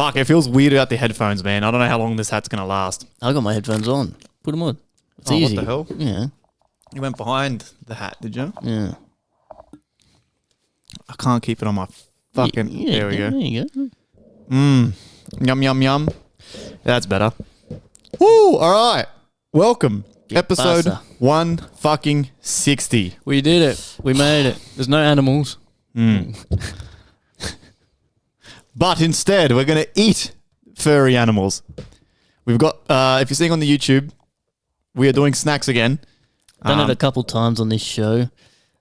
Fuck, it feels weird without the headphones, man. I don't know how long this hat's going to last. I got my headphones on. Put them on. It's easy. What the hell? Yeah. You went behind the hat, did you? Yeah. I can't keep it on my fucking... there we go. There you go. Yum, yum, yum. That's better. Woo! All right. Welcome. Episode pasa? 160. We did it. We made it. There's no animals. But instead, we're going to eat furry animals. We've got, if you're seeing on the YouTube, we are doing snacks again. Done it a couple times on this show.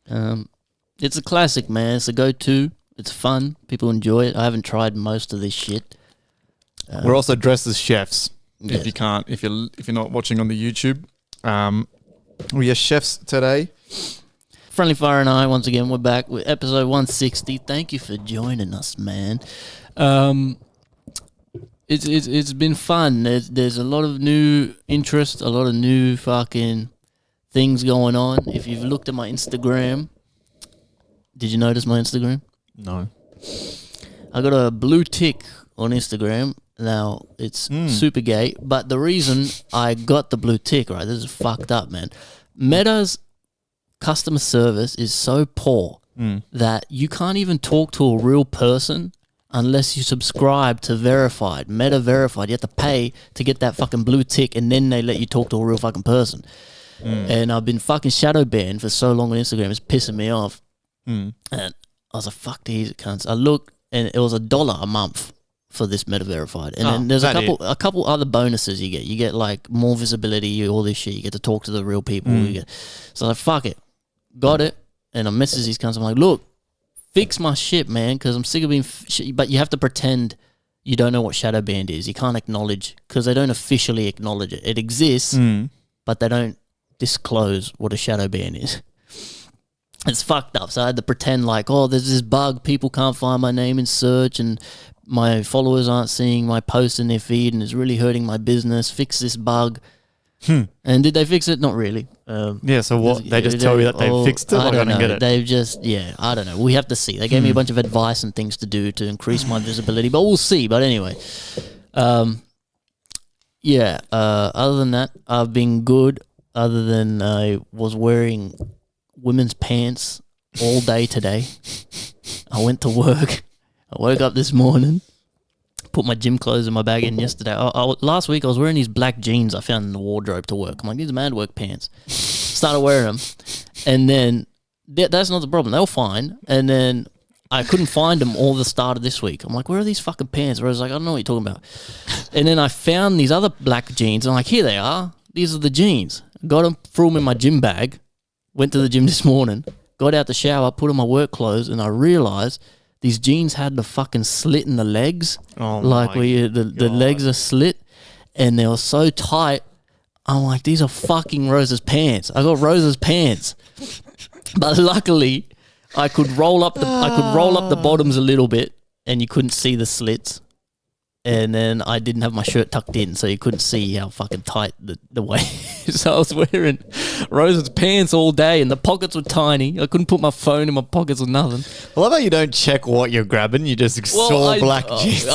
It's a classic, man. It's a go-to. It's fun. People enjoy it. I haven't tried most of this shit. We're also dressed as chefs. Yes. If you're not watching on the YouTube, we are chefs today. FriendlyFire and I, once again, we're back with episode 160. Thank you for joining us, man. It's been fun. There's a lot of new interest, a lot of new fucking things going on. If you've looked at my Instagram, did you notice my Instagram? No. I got a blue tick on Instagram. Now, it's super gay, but the reason I got the blue tick, right, this is fucked up, man. Meta's customer service is so poor that you can't even talk to a real person unless you subscribe to Verified, Meta Verified. You have to pay to get that fucking blue tick, and then they let you talk to a real fucking person. And I've been fucking shadow banned for so long on Instagram. It's pissing me off. And I was like, fuck these cunts. I looked, and it was $1 a month for this Meta Verified. And then there's a couple other bonuses you get. You get like more visibility, all this shit. You get to talk to the real people. So I was like, fuck it. Got it. And I message these cunts. I'm like, look, fix my shit, man, because I'm sick of being but you have to pretend you don't know what shadow banned is. You can't acknowledge, because they don't officially acknowledge it. It exists, but they don't disclose what a shadow ban is. It's fucked up. So I had to pretend like, oh, there's this bug. People can't find my name in search, and my followers aren't seeing my posts in their feed, and it's really hurting my business. Fix this bug. And did they fix it? Not really. So what? They just tell you that they fixed it? I don't know. Get it. They've just, I don't know. We have to see. They gave me a bunch of advice and things to do to increase my visibility, but we'll see. But anyway, other than that, I've been good, other than I was wearing women's pants all day today. I went to work. I woke up this morning, put my gym clothes in my bag in yesterday. Last week I was wearing these black jeans I found in the wardrobe to work. I'm like, these are mad work pants. Started wearing them. And then, that's not the problem. They were fine. And then I couldn't find them all the start of this week. I'm like, where are these fucking pants? Where I was like, I don't know what you're talking about. And then I found these other black jeans. And I'm like, here they are. These are the jeans. Got them, threw them in my gym bag. Went to the gym this morning. Got out the shower, put on my work clothes. And I realised these jeans had the fucking slit in the legs. Like where the legs are slit, and they were so tight. I'm like, these are fucking Rose's pants. I got Rose's pants. But luckily I could roll up the bottoms a little bit, and you couldn't see the slits. And then I didn't have my shirt tucked in, so you couldn't see how fucking tight the way. So I was wearing Rose's pants all day, and the pockets were tiny. I couldn't put my phone in my pockets or nothing. I love how you don't check what you're grabbing. You just saw black jeans.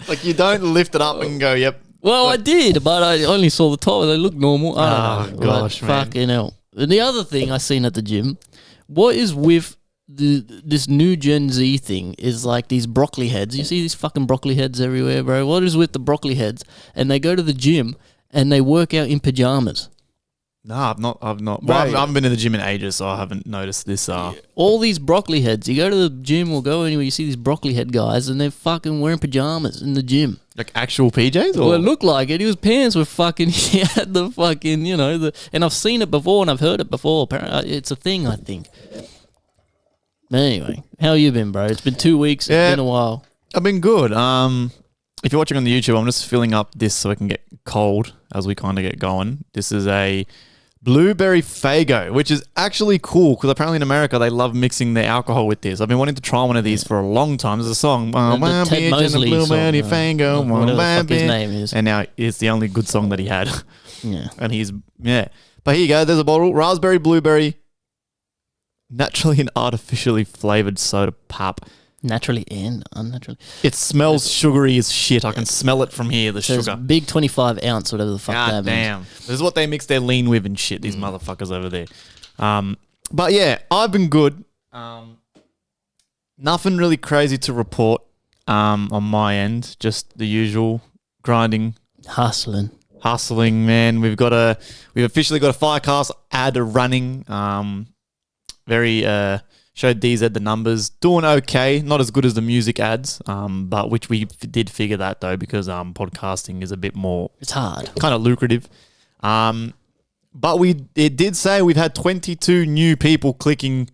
Like, you don't lift it up and go, yep. Well, I did, but I only saw the top. They look normal. I don't know. Gosh, man. Fucking hell. And the other thing I seen at the gym, what is with this new Gen Z thing is like these broccoli heads. You see these fucking broccoli heads everywhere, bro. What is with the broccoli heads? And they go to the gym and they work out in pajamas. Nah, I've not. Well, I haven't been to the gym in ages, so I haven't noticed this. All these broccoli heads. You go to the gym or go anywhere, you see these broccoli head guys, and they're fucking wearing pajamas in the gym. Like actual PJs? Or? Well, it looked like it. His pants were fucking, he had the fucking, and I've seen it before and I've heard it before. Apparently, it's a thing, I think. But anyway, how you been, bro? It's been 2 weeks. It's been a while. I've been good. If you're watching on the YouTube, I'm just filling up this so it can get cold as we kind of get going. This is a blueberry Faygo, which is actually cool because apparently in America they love mixing their alcohol with this. I've been wanting to try one of these for a long time. There's a song, the Ted Mosley blueberry song, Faygo, whatever the fuck his name is. And now it's the only good song that he had. Yeah. And but here you go. There's a bottle, raspberry, blueberry, naturally and artificially flavored soda pop. Naturally and unnaturally. It smells sugary as shit. I can smell it from here, the So it's sugar. big 25 ounce, whatever the fuck God that means. damn. This is what they mix their lean with and shit, these motherfuckers over there. But yeah, I've been good. Nothing really crazy to report on my end. Just the usual grinding, Hustling. man. We've officially got a FireCast ad running. Showed DZ the numbers, doing okay, not as good as the music ads, but which we did figure that though because podcasting is a bit more, It's hard. kind of lucrative. But it did say we've had 22 new people clicking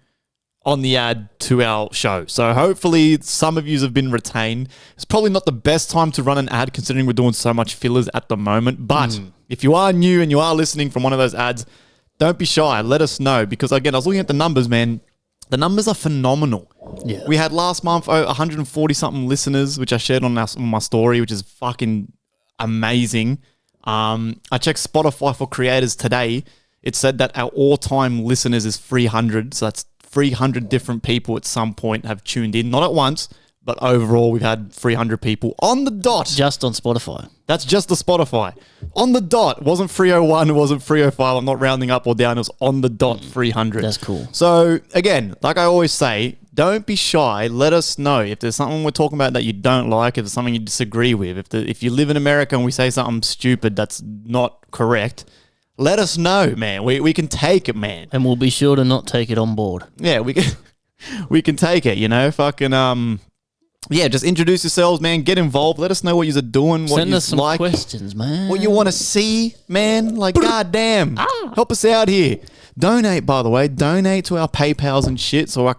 on the ad to our show. So hopefully some of you have been retained. It's probably not the best time to run an ad considering we're doing so much fillers at the moment. But if you are new and you are listening from one of those ads, don't be shy. Let us know because again, I was looking at the numbers, man. The numbers are phenomenal. Yeah. We had last month 140 something listeners, which I shared on my story, which is fucking amazing. I checked Spotify for creators today. It said that our all-time listeners is 300. So that's 300 different people at some point have tuned in. Not at once, but overall we've had 300 people on the dot. Just on Spotify. That's just the Spotify. On the dot. It wasn't 301. It wasn't 305. I'm not rounding up or down. It was on the dot 300. That's cool. So, again, like I always say, don't be shy. Let us know if there's something we're talking about that you don't like, if there's something you disagree with. If you live in America and we say something stupid that's not correct, let us know, man. We can take it, man. And we'll be sure to not take it on board. Yeah, we can take it, you know? Fucking, yeah, just introduce yourselves, man. Get involved. Let us know what you're doing, what Send you us some like, questions, man. what you want to see, man. Like, goddamn, help us out here. Donate, by the way. Donate to our PayPals and shit, so we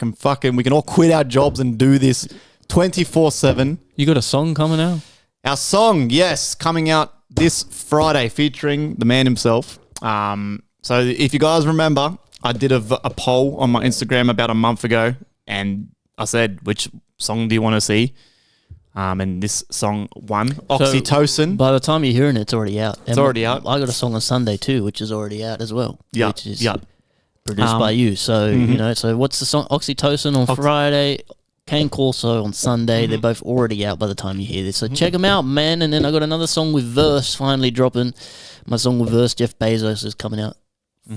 can all quit our jobs and do this 24/7. You got a song coming out? Our song, yes, coming out this Friday, featuring the man himself. So if you guys remember, I did a poll on my Instagram about a month ago, and I said, which song do you want to see? And this song won. Oxytocin. By the time you're hearing it, it's already out. It's already out. I got a song on Sunday too, which is already out as well. Yeah, Which is yeah. produced by you. So, you know, so what's the song? Oxytocin on Friday, Cane Corso on Sunday. They're both already out by the time you hear this. So check them out, man. And then I got another song with Verse finally dropping. My song with Verse, Jeff Bezos, is coming out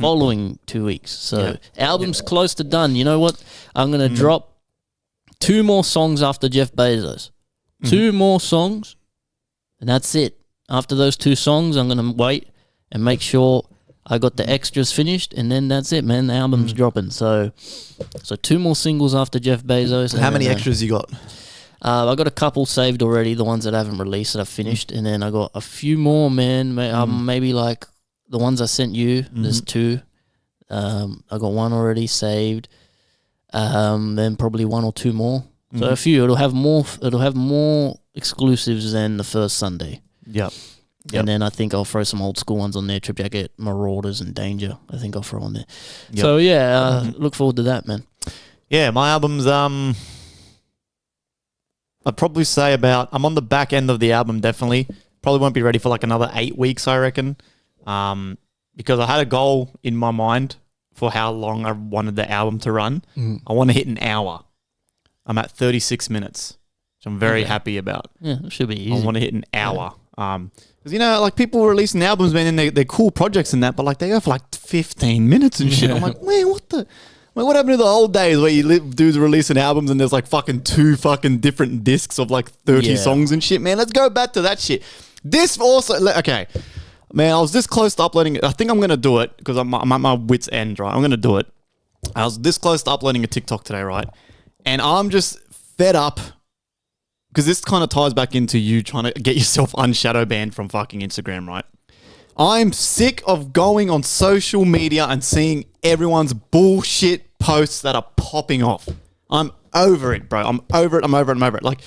following 2 weeks. So album's close to done. You know what? I'm going to drop 2 more songs after Jeff Bezos. 2 more songs, and that's it. After those 2 songs, I'm going to wait and make sure I got the extras finished, and then that's it, man. The album's dropping. So 2 more singles after Jeff Bezos. How many extras you got? I got a couple saved already, the ones that I haven't released that I've finished, and then I got a few more, man. Maybe like the ones I sent you. There's 2. I got 1 already saved. Then probably 1 or 2 more. So a few. It'll have more exclusives than the first Sunday. Yep. And then I think I'll throw some old school ones on there. Trip Jacket, Marauders, and Danger. I think I'll throw on there. Yep. So yeah, look forward to that, man. Yeah, my album's I'd probably say I'm on the back end of the album, definitely. Probably won't be ready for like another 8 weeks, I reckon. Because I had a goal in my mind for how long I wanted the album to run. I want to hit an hour. I'm at 36 minutes, which I'm very happy about. Yeah, it should be easy. I want to hit an hour. Because, you know, like people releasing albums, man, and they're cool projects and that, but like they go for like 15 minutes and shit. I'm like, man, what happened to the old days where dudes releasing albums and there's like fucking 2 fucking different discs of like 30 songs and shit, man? Let's go back to that shit. This also, okay. Man, I was this close to uploading it. I think I'm going to do it because I'm at my wit's end, right? I'm going to do it. I was this close to uploading a TikTok today, right? And I'm just fed up because this kind of ties back into you trying to get yourself unshadow banned from fucking Instagram, right? I'm sick of going on social media and seeing everyone's bullshit posts that are popping off. I'm over it, bro. I'm over it. Like,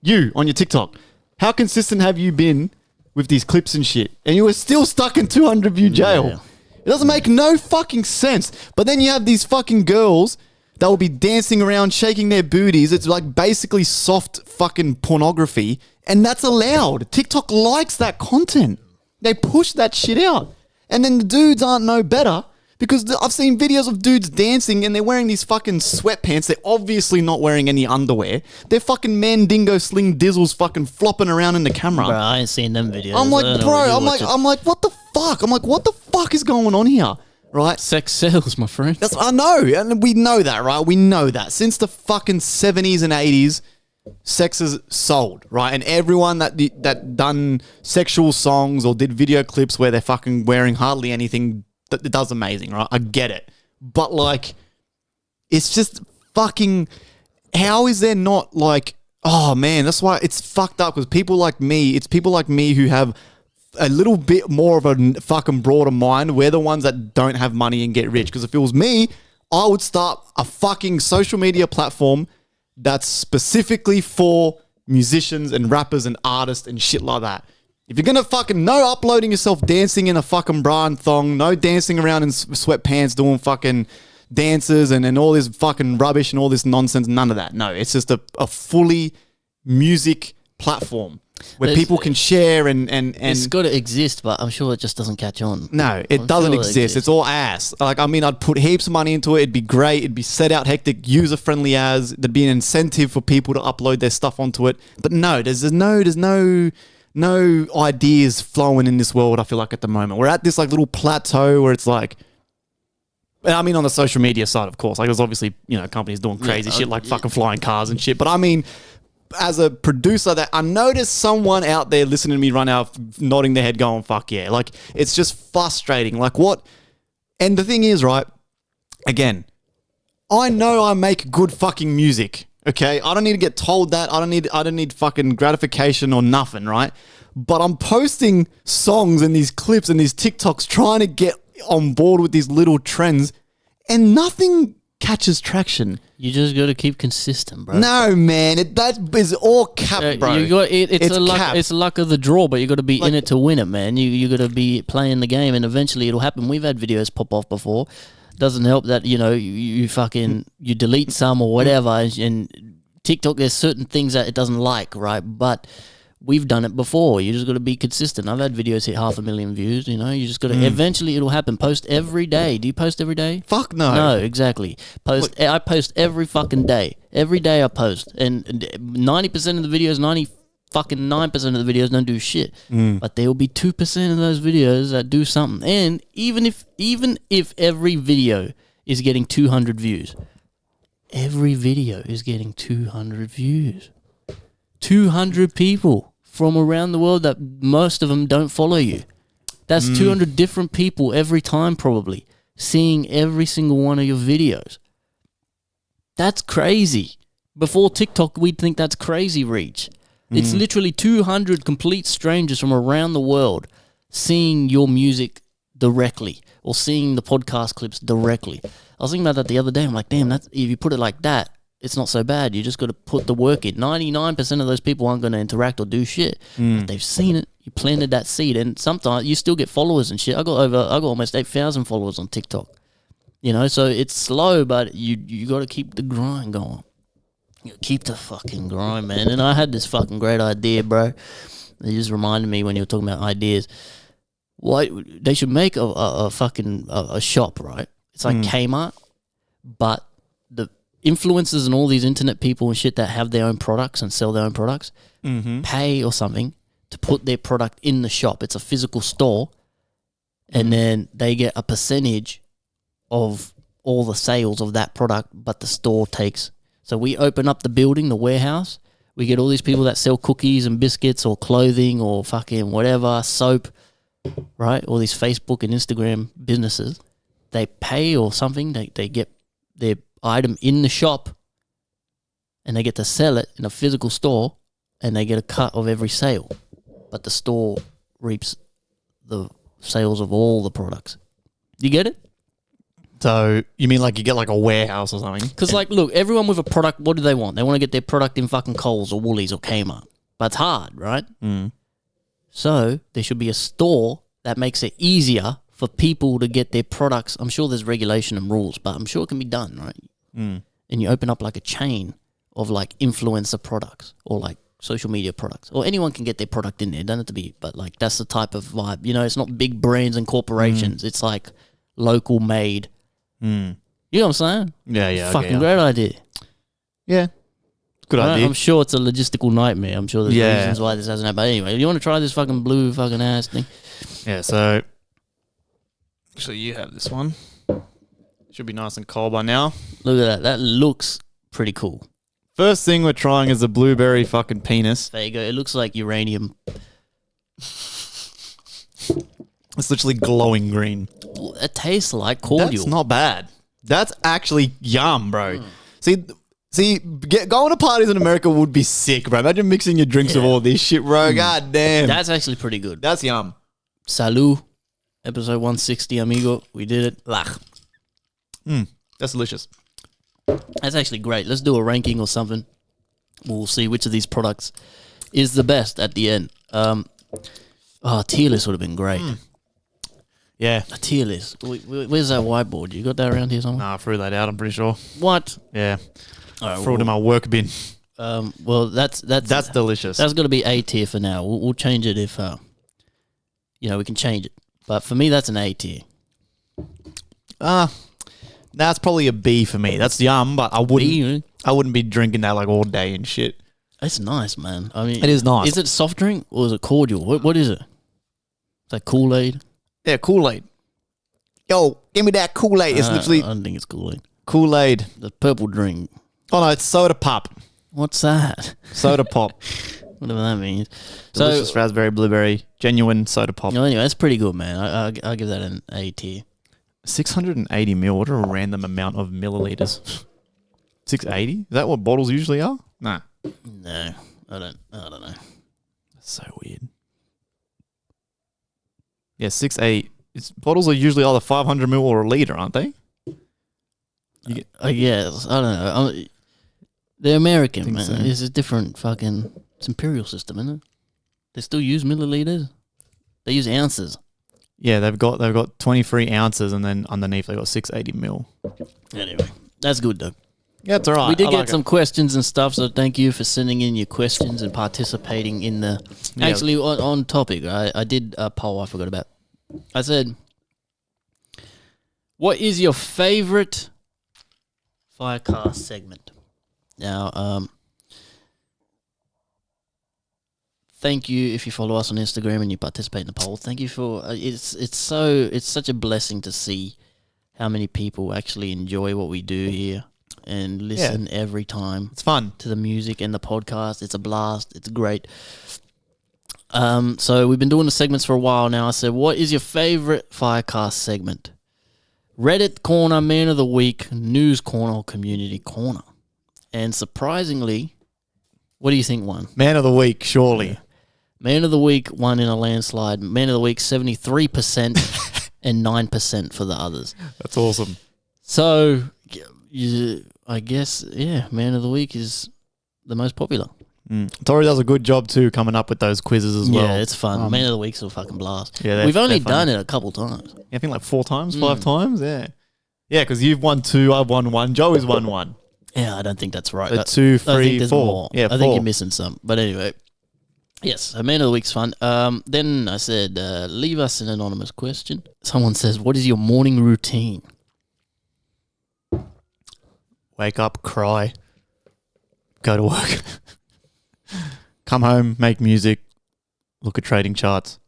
you on your TikTok, how consistent have you been with these clips and shit? And you were still stuck in 200 view jail. Yeah. It doesn't make no fucking sense. But then you have these fucking girls that will be dancing around, shaking their booties. It's like basically soft fucking pornography. And that's allowed. TikTok likes that content. They push that shit out. And then the dudes aren't no better. Because I've seen videos of dudes dancing and they're wearing these fucking sweatpants. They're obviously not wearing any underwear. They're fucking Mandingo sling dizzles fucking flopping around in the camera. Bro, I ain't seen them videos. I'm like, bro, I'm like, what the fuck? I'm like, what the fuck is going on here? Right? Sex sells, my friend. I know, and we know that, right? We know that. Since the fucking 70s and 80s, sex is sold, right? And everyone that done sexual songs or did video clips where they're fucking wearing hardly anything, that does amazing, right? I get it. But like, it's just fucking, how is there not like, oh man, that's why it's fucked up, because people like me who have a little bit more of a fucking broader mind. We're the ones that don't have money and get rich. Because if it was me, I would start a fucking social media platform that's specifically for musicians and rappers and artists and shit like that. If you're gonna fucking, no uploading yourself dancing in a fucking bra and thong, no dancing around in sweatpants doing fucking dances and all this fucking rubbish and all this nonsense, none of that. No, it's just a fully music platform where people can share and it's got to exist, but I'm sure it just doesn't catch on. No, it doesn't exist. It's all ass. Like, I mean, I'd put heaps of money into it. It'd be great. It'd be set out hectic, user friendly as. There'd be an incentive for people to upload their stuff onto it. But no, there's no ideas flowing in this world. I feel like at the moment we're at this like little plateau where it's like, I mean, on the social media side, of course, like there's obviously, you know, companies doing crazy shit like fucking flying cars and shit. But I mean, as a producer, that I noticed someone out there listening to me run out, nodding their head, going, fuck yeah. Like, it's just frustrating. Like, what? And the thing is, right, again, I know I make good fucking music, okay? I don't need to get told that. I don't need fucking gratification or nothing, right? But I'm posting songs and these clips and these TikToks trying to get on board with these little trends, and nothing catches traction. You just got to keep consistent, bro. No, man, that is all cap, bro. You got it's luck of the draw, but you got to be in it to win it, man. You got to be playing the game, and eventually it'll happen. We've had videos pop off before. Doesn't help that you fucking you delete some or whatever, and TikTok, there's certain things that it doesn't like, right? But we've done it before. You just got to be consistent. I've had videos hit 500,000 views. You know, you just got to. Eventually, it'll happen. Post every day. Do you post every day? Fuck no. No, exactly. I post every fucking day. Every day I post, and 90% of the videos, 9% of the videos don't do shit. But there will be 2% of those videos that do something. And even if every video is getting 200 views, every video is getting 200 views. 200 people from around the world that most of them don't follow you. That's 200 different people every time, probably seeing every single one of your videos. That's crazy. Before TikTok, we'd think that's crazy reach. It's literally 200 complete strangers from around the world seeing your music directly or seeing the podcast clips directly. I was thinking about that the other day. I'm like, damn, that's, if you put it like that, it's not so bad. You just got to put the work in. 99% of those people aren't going to interact or do shit. But they've seen it. You planted that seed, and sometimes you still get followers and shit. I got almost 8,000 followers on TikTok. You know, so it's slow, but you got to keep the grind going. You keep the fucking grind, man. And I had this fucking great idea, bro. It just reminded me when you were talking about ideas. Why they should make a fucking shop, right? It's like Kmart, but the influencers and all these internet people and shit that have their own products and sell their own products pay or something to put their product in the shop. It's a physical store, and then they get a percentage of all the sales of that product, but the store takes. So we open up the building, the warehouse. We get all these people that sell cookies and biscuits or clothing or fucking whatever, soap, right? All these Facebook and Instagram businesses. They pay or something. They get their item in the shop, and they get to sell it in a physical store, and they get a cut of every sale. But the store reaps the sales of all the products. You get it? So you mean like you get like a warehouse or something? Because like, look, everyone with a product, what do they want? They want to get their product in fucking Coles or Woolies or Kmart. But it's hard, right? So there should be a store that makes it easier for people to get their products. I'm sure there's regulation and rules, but I'm sure it can be done, right? And you open up like a chain of like influencer products or like social media products, or anyone can get their product in there. It doesn't have to be, but like that's the type of vibe. You know, it's not big brands and corporations. It's like local made. Mm. You know what I'm saying? Yeah. Fucking great idea. Yeah. Good idea. I'm sure it's a logistical nightmare. I'm sure there's reasons why this hasn't happened. But anyway, you want to try this fucking blue fucking ass thing? Yeah, so actually you have this one. Should be nice and cold by now. Look at that. That looks pretty cool. First thing we're trying is the blueberry fucking penis. There you go. It looks like uranium. It's literally glowing green. It tastes like cordial. That's not bad. That's actually yum, bro. See, going to parties in America would be sick, bro. Imagine mixing your drinks with all this shit, bro. God damn. That's actually pretty good. That's yum. Salud. Episode 160, amigo. We did it. Lach. That's delicious. That's actually great. Let's do a ranking or something. We'll see which of these products is the best at the end. Tier list would have been great. Yeah. A tier list. Where's that whiteboard? You got that around here somewhere? Nah, I threw that out, I'm pretty sure. What? Yeah. All right, threw it in my work bin. Well, that's delicious. That's got to be A tier for now. We'll change it if, we can change it. But for me, that's an A tier. That's probably a B for me. That's yum, but I wouldn't be drinking that like all day and shit. It's nice, man. I mean, it is nice. Is it soft drink or is it cordial? What is it? Is that Kool-Aid? Yeah, Kool-Aid. Yo, give me that Kool-Aid. It's literally I don't think it's Kool-Aid. Kool-Aid. The purple drink. Oh no, it's soda pop. What's that? Soda pop. Whatever that means. Delicious raspberry, blueberry, genuine soda pop. Anyway, that's pretty good, man. I'll give that an A tier. 680 ml. What a random amount of milliliters. 680? Is that what bottles usually are? Nah. No, I don't know. That's so weird. Yeah, 680. Bottles are usually either 500 ml or a liter, aren't they? I guess. I don't know. They're American, man. So. It's a different fucking... It's imperial system, isn't it? They still use milliliters? They use ounces. Yeah, they've got 23 ounces, and then underneath they've got 680 mil. Anyway, that's good though. Yeah, it's all right. We did get some questions and stuff, so thank you for sending in your questions and participating in the... Yeah. Actually, on topic, I did a poll I forgot about. I said, what is your favorite FireCast segment? Now, thank you if you follow us on Instagram and you participate in the poll. Thank you for it's such a blessing to see how many people actually enjoy what we do here and listen every time. It's fun to the music and the podcast. It's a blast. It's great. So we've been doing the segments for a while now. I said, what is your favorite FireCast segment? Reddit corner, man of the week, news corner, or community corner. And surprisingly, what do you think won? Man of the week, surely. Yeah. Man of the week won in a landslide. Man of the week, 73% and 9% for the others. That's awesome. So, I guess, man of the week is the most popular. Tori does a good job too coming up with those quizzes as well. Yeah, it's fun. Man of the week's a fucking blast. Yeah, we've only done it a couple times. Yeah, I think like 4 times, 5 times. Yeah. Yeah, because you've won 2, I've won 1, Joey's won 1. Yeah, I don't think that's right. 2, 3, 4. More. Yeah, 4. I think you're missing some. But anyway, yes, so Man of the Week's fun. Then I said, leave us an anonymous question. Someone says, what is your morning routine? Wake up, cry, go to work, come home, make music, look at trading charts.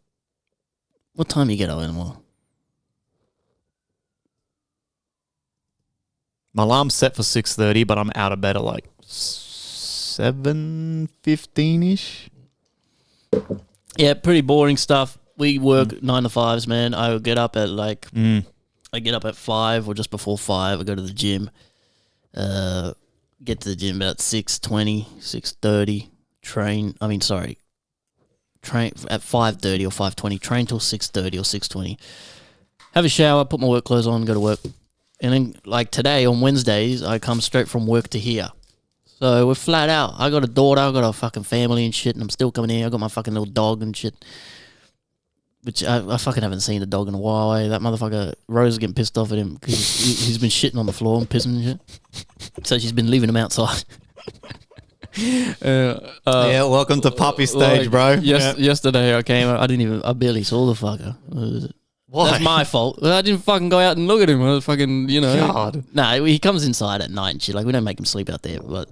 What time do you get up in the morning? My alarm's set for 6:30, but I'm out of bed at like 7:15ish. Yeah, pretty boring stuff. We work 9 to 5s, man. I would get up at like I get up at 5 or just before 5. I go to the gym. Get to the gym about 6:20, 6:30. Train at 5:30 or 5:20. Train till 6:30 or 6:20. Have a shower, put my work clothes on, go to work. And then, like today, on Wednesdays, I come straight from work to here. So we're flat out. I got a daughter, I got a fucking family and shit, and I'm still coming here. I got my fucking little dog and shit. Which I fucking haven't seen the dog in a while. That motherfucker, Rose is getting pissed off at him because he's been shitting on the floor and pissing and shit. So she's been leaving him outside. Yeah, welcome to puppy stage, bro. Yesterday I came, I barely saw the fucker. Why? That's my fault. I didn't fucking go out and look at him. I was fucking, God. Nah, he comes inside at night and shit. Like, we don't make him sleep out there, but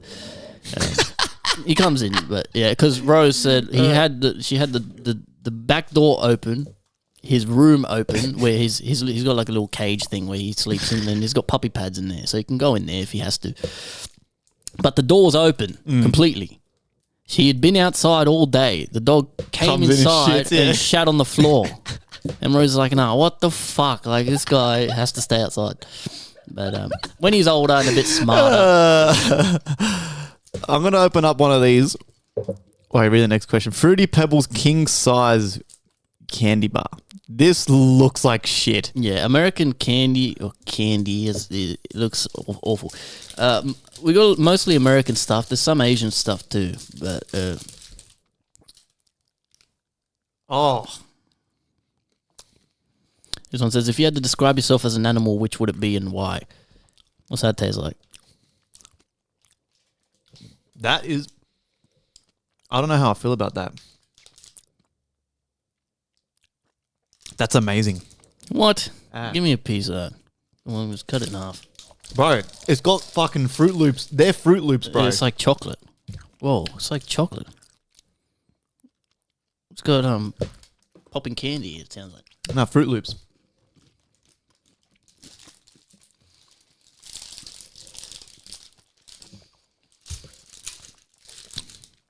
he comes in. But yeah, because Rose said she had the back door open, his room open, where he's got like a little cage thing where he sleeps in, and he's got puppy pads in there, so he can go in there if he has to. But the door's open completely. She had been outside all day. The dog came inside and shat on the floor. And Rose is like, nah, what the fuck? Like, this guy has to stay outside. But when he's older and a bit smarter. I'm going to open up one of these. Wait, read the next question. Fruity Pebbles king size candy bar. This looks like shit. Yeah, American candy, it looks awful. We got mostly American stuff. There's some Asian stuff too. But this one says, if you had to describe yourself as an animal, which would it be and why? What's that taste like? That is... I don't know how I feel about that. That's amazing. What? Give me a piece of that. Well, just cut it in half. Bro, it's got fucking Fruit Loops. They're Fruit Loops, bro. It's like chocolate. Whoa, it's like chocolate. It's got popping candy, it sounds like. No, Fruit Loops.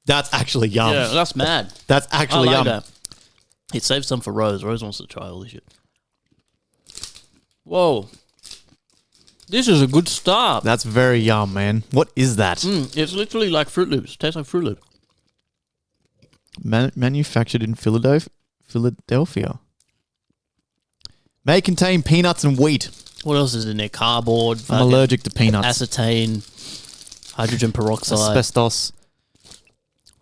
That's actually yum. Yeah, that's mad. That's actually yum. That. It saved some for Rose. Rose wants to try all this shit. Whoa. This is a good start. That's very yum, man. What is that? It's literally like Fruit Loops. It tastes like Fruit Loops. Manufactured in Philadelphia. May contain peanuts and wheat. What else is in there? Cardboard. I'm allergic to peanuts. Acetane. Hydrogen peroxide. Asbestos.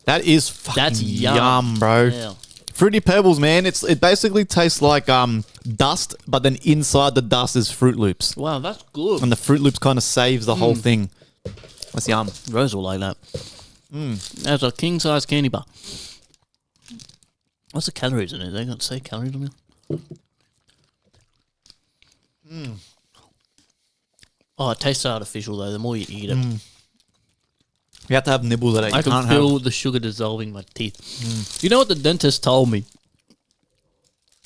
That is fucking yum, bro. Yeah. Fruity Pebbles, man. It basically tastes like dust, but then inside the dust is Fruit Loops. Wow, that's good. And the Fruit Loops kind of saves the whole thing. That's yum. Rose will like that. That's a king-size candy bar. What's the calories in it? They don't say calories on it. Oh, it tastes artificial though. The more you eat it, You have to have nibbles at it. I can feel the sugar dissolving my teeth. You know what the dentist told me?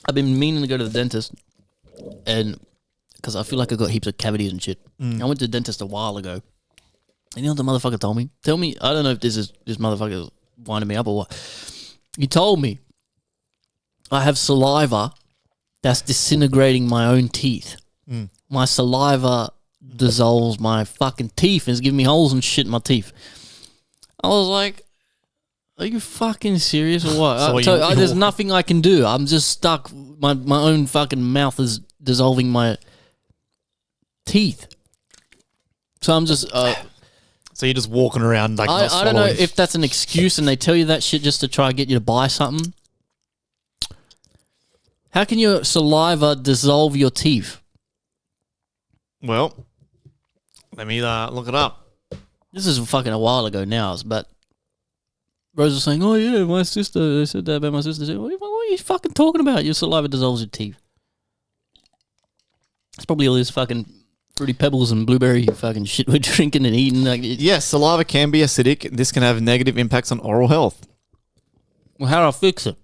I've been meaning to go to the dentist, and because I feel like I got heaps of cavities and shit. I went to the dentist a while ago. And you know what the motherfucker told me? Tell me, I don't know if this motherfucker is winding me up or what. He told me I have saliva that's disintegrating my own teeth. My saliva dissolves my fucking teeth and is giving me holes and shit in my teeth. I was like, are you fucking serious or what? There's nothing I can do. I'm just stuck. My own fucking mouth is dissolving my teeth. So I'm just... so you're just walking around like not I don't know if that's an excuse and they tell you that shit just to try and get you to buy something. How can your saliva dissolve your teeth? Well, let me look it up. This is fucking a while ago now, but Rose was saying, oh yeah, my sister, they said that about my sister. What are you fucking talking about? Your saliva dissolves your teeth. It's probably all this fucking Fruity Pebbles and blueberry fucking shit we're drinking and eating. Yes, saliva can be acidic. This can have negative impacts on oral health. Well, how do I fix it?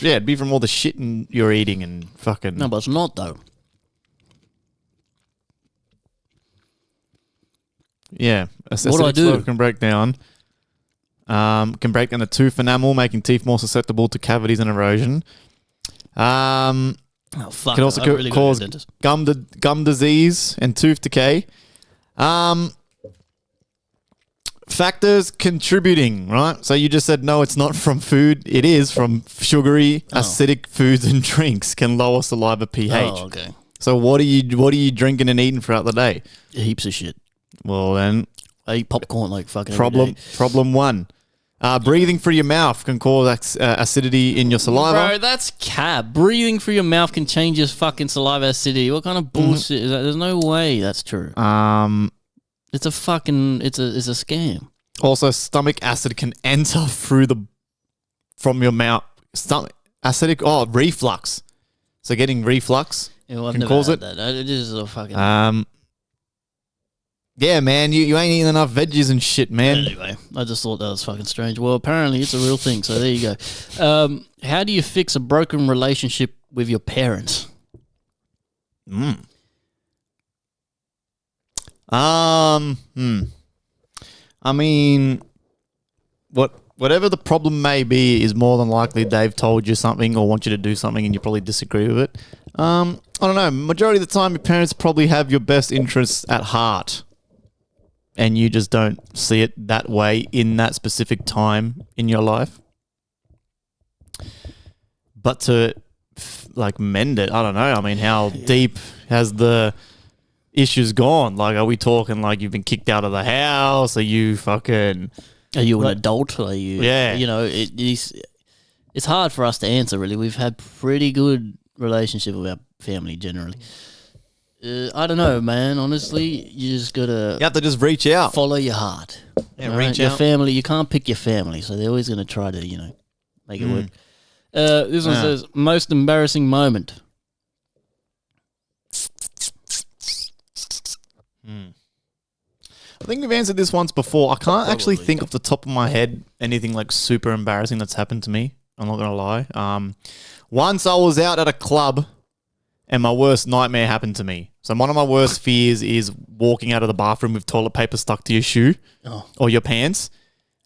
Yeah, it'd be from all the shit you're eating and fucking... No, but it's not, though. Yeah. What do I do? Can break down. Can break down the tooth enamel, making teeth more susceptible to cavities and erosion. Oh, fuck. Can also cause gum disease and tooth decay. Factors contributing, right? So you just said, no, it's not from food. It is from sugary, acidic foods and drinks can lower saliva pH. Oh, okay. So what are you drinking and eating throughout the day? Heaps of shit. Well, then... I eat popcorn like fucking Problem one. Breathing through your mouth can cause acidity in your saliva. Bro, that's cap. Breathing through your mouth can change your fucking saliva acidity. What kind of bullshit is that? There's no way that's true. It's a fucking... It's a scam. Also, stomach acid can enter from your mouth. Stomach acidic... Oh, reflux. So getting reflux Yeah, well, I've can never cause had it. that. It is a fucking... Yeah, man, you ain't eating enough veggies and shit, man. Anyway, I just thought that was fucking strange. Well, apparently it's a real thing, so there you go. How do you fix a broken relationship with your parents? I mean, whatever the problem may be is more than likely they've told you something or want you to do something and you probably disagree with it. I don't know. Majority of the time, your parents probably have your best interests at heart, and you just don't see it that way in that specific time in your life. But to mend it, I don't know. I mean, how deep has the issues gone? Like, are we talking like you've been kicked out of the house? Are you fucking... Are you an adult? Are you... Yeah. You know, it's hard for us to answer, really. We've had pretty good relationship with our family, generally. I don't know, man. Honestly, you just got to... You have to just reach out. Follow your heart. Yeah, right? reach Your out. family, you can't pick your family, so they're always going to try to, make it work. This one says, most embarrassing moment. I think we've answered this once before. I can't actually think off the top of my head anything like super embarrassing that's happened to me. I'm not going to lie. Once I was out at a club and my worst nightmare happened to me. So one of my worst fears is walking out of the bathroom with toilet paper stuck to your shoe or your pants.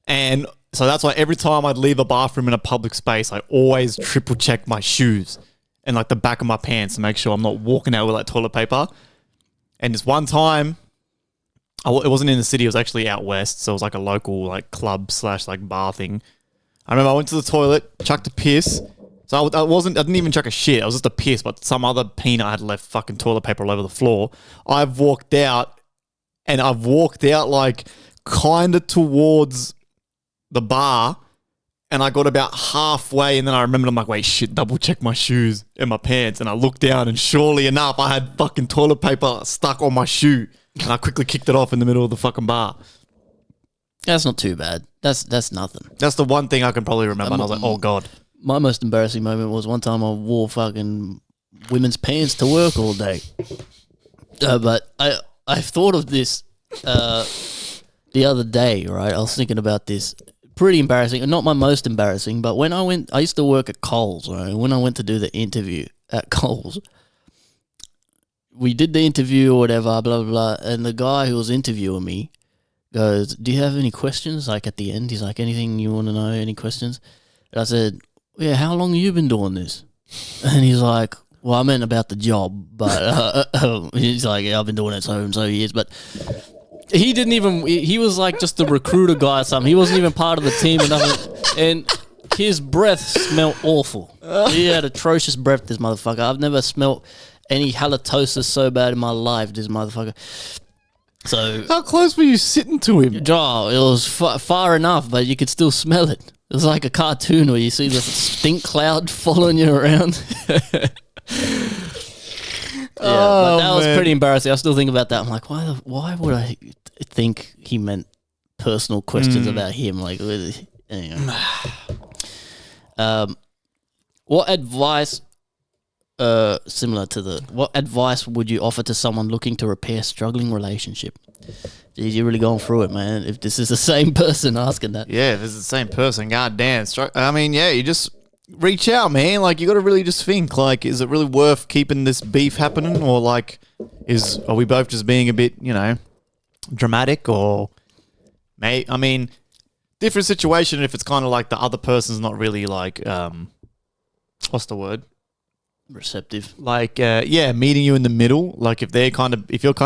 And so that's why every time I'd leave a bathroom in a public space, I always triple check my shoes and like the back of my pants to make sure I'm not walking out with like toilet paper. And this one time, it wasn't in the city, it was actually out west. So it was like a local like club / like bar thing. I remember I went to the toilet, chucked a piss. So I didn't even chuck a shit. It was just a piss, but some other peanut had left fucking toilet paper all over the floor. I've walked out like kind of towards the bar, and I got about halfway, and then I remembered, I'm like, wait, shit, double check my shoes and my pants. And I looked down, and surely enough, I had fucking toilet paper stuck on my shoe. And I quickly kicked it off in the middle of the fucking bar. That's not too bad. That's nothing. That's the one thing I can probably remember. And I was like, oh, God. My most embarrassing moment was one time I wore fucking women's pants to work all day. But I've thought of this the other day, right? I was thinking about this. Pretty embarrassing. Not my most embarrassing, but when I used to work at Coles, right? When I went to do the interview at Coles, we did the interview or whatever, blah, blah, blah. And the guy who was interviewing me goes, do you have any questions? Like at the end, he's like, anything you want to know? Any questions? And I said, yeah, how long have you been doing this? And he's like, well, I meant about the job, but he's like, yeah, I've been doing it so and so years. But he didn't even, he was like just the recruiter guy or something. He wasn't even part of the team or nothing. And his breath smelled awful. He had atrocious breath, this motherfucker. I've never smelled any halitosis so bad in my life, this motherfucker. So how close were you sitting to him? Oh, it was far enough, but you could still smell it. It was like a cartoon where you see the stink cloud following you around. But that was pretty embarrassing. I still think about that. I'm like, why would I think he meant personal questions about him? Like, anyway. What advice, what advice would you offer to someone looking to repair a struggling relationship? Geez, you're really going through it, man. If this is the same person asking that. Yeah, if it's the same person, goddamn. I mean, yeah, you just reach out, man. Like, you got to really just think, like, is it really worth keeping this beef happening? Or, like, are we both just being a bit, dramatic? Or, I mean, different situation if it's kind of like the other person's not really, like, what's the word? Receptive. Like, meeting you in the middle. Like, if you're kind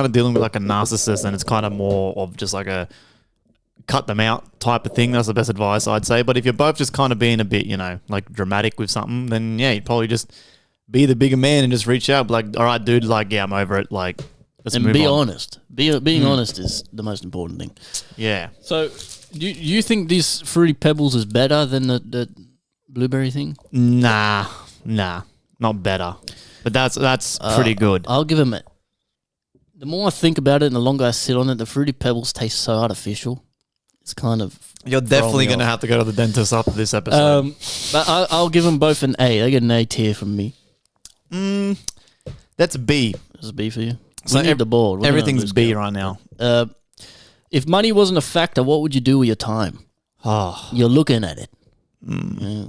of dealing with like a narcissist, and it's kind of more of just like a cut them out type of thing. That's the best advice I'd say. But if you're both just kind of being a bit, like dramatic with something, then yeah, you'd probably just be the bigger man and just reach out. Like, all right, dude, like, yeah, I'm over it. Like, let's move on. And be honest. Being honest is the most important thing. Yeah. So, do you think this Fruity Pebbles is better than the blueberry thing? Nah. Not better, but that's pretty good. I'll give him it. The more I think about it and the longer I sit on it, the Fruity Pebbles taste so artificial. It's kind of... You're definitely going to have to go to the dentist after this episode. But I'll give them both an A. They get an A tier from me. That's B. That's a B for you. So We need the board. We're gonna Everything's lose B count. right now. If money wasn't a factor, what would you do with your time? Oh, You're looking at it. Yeah.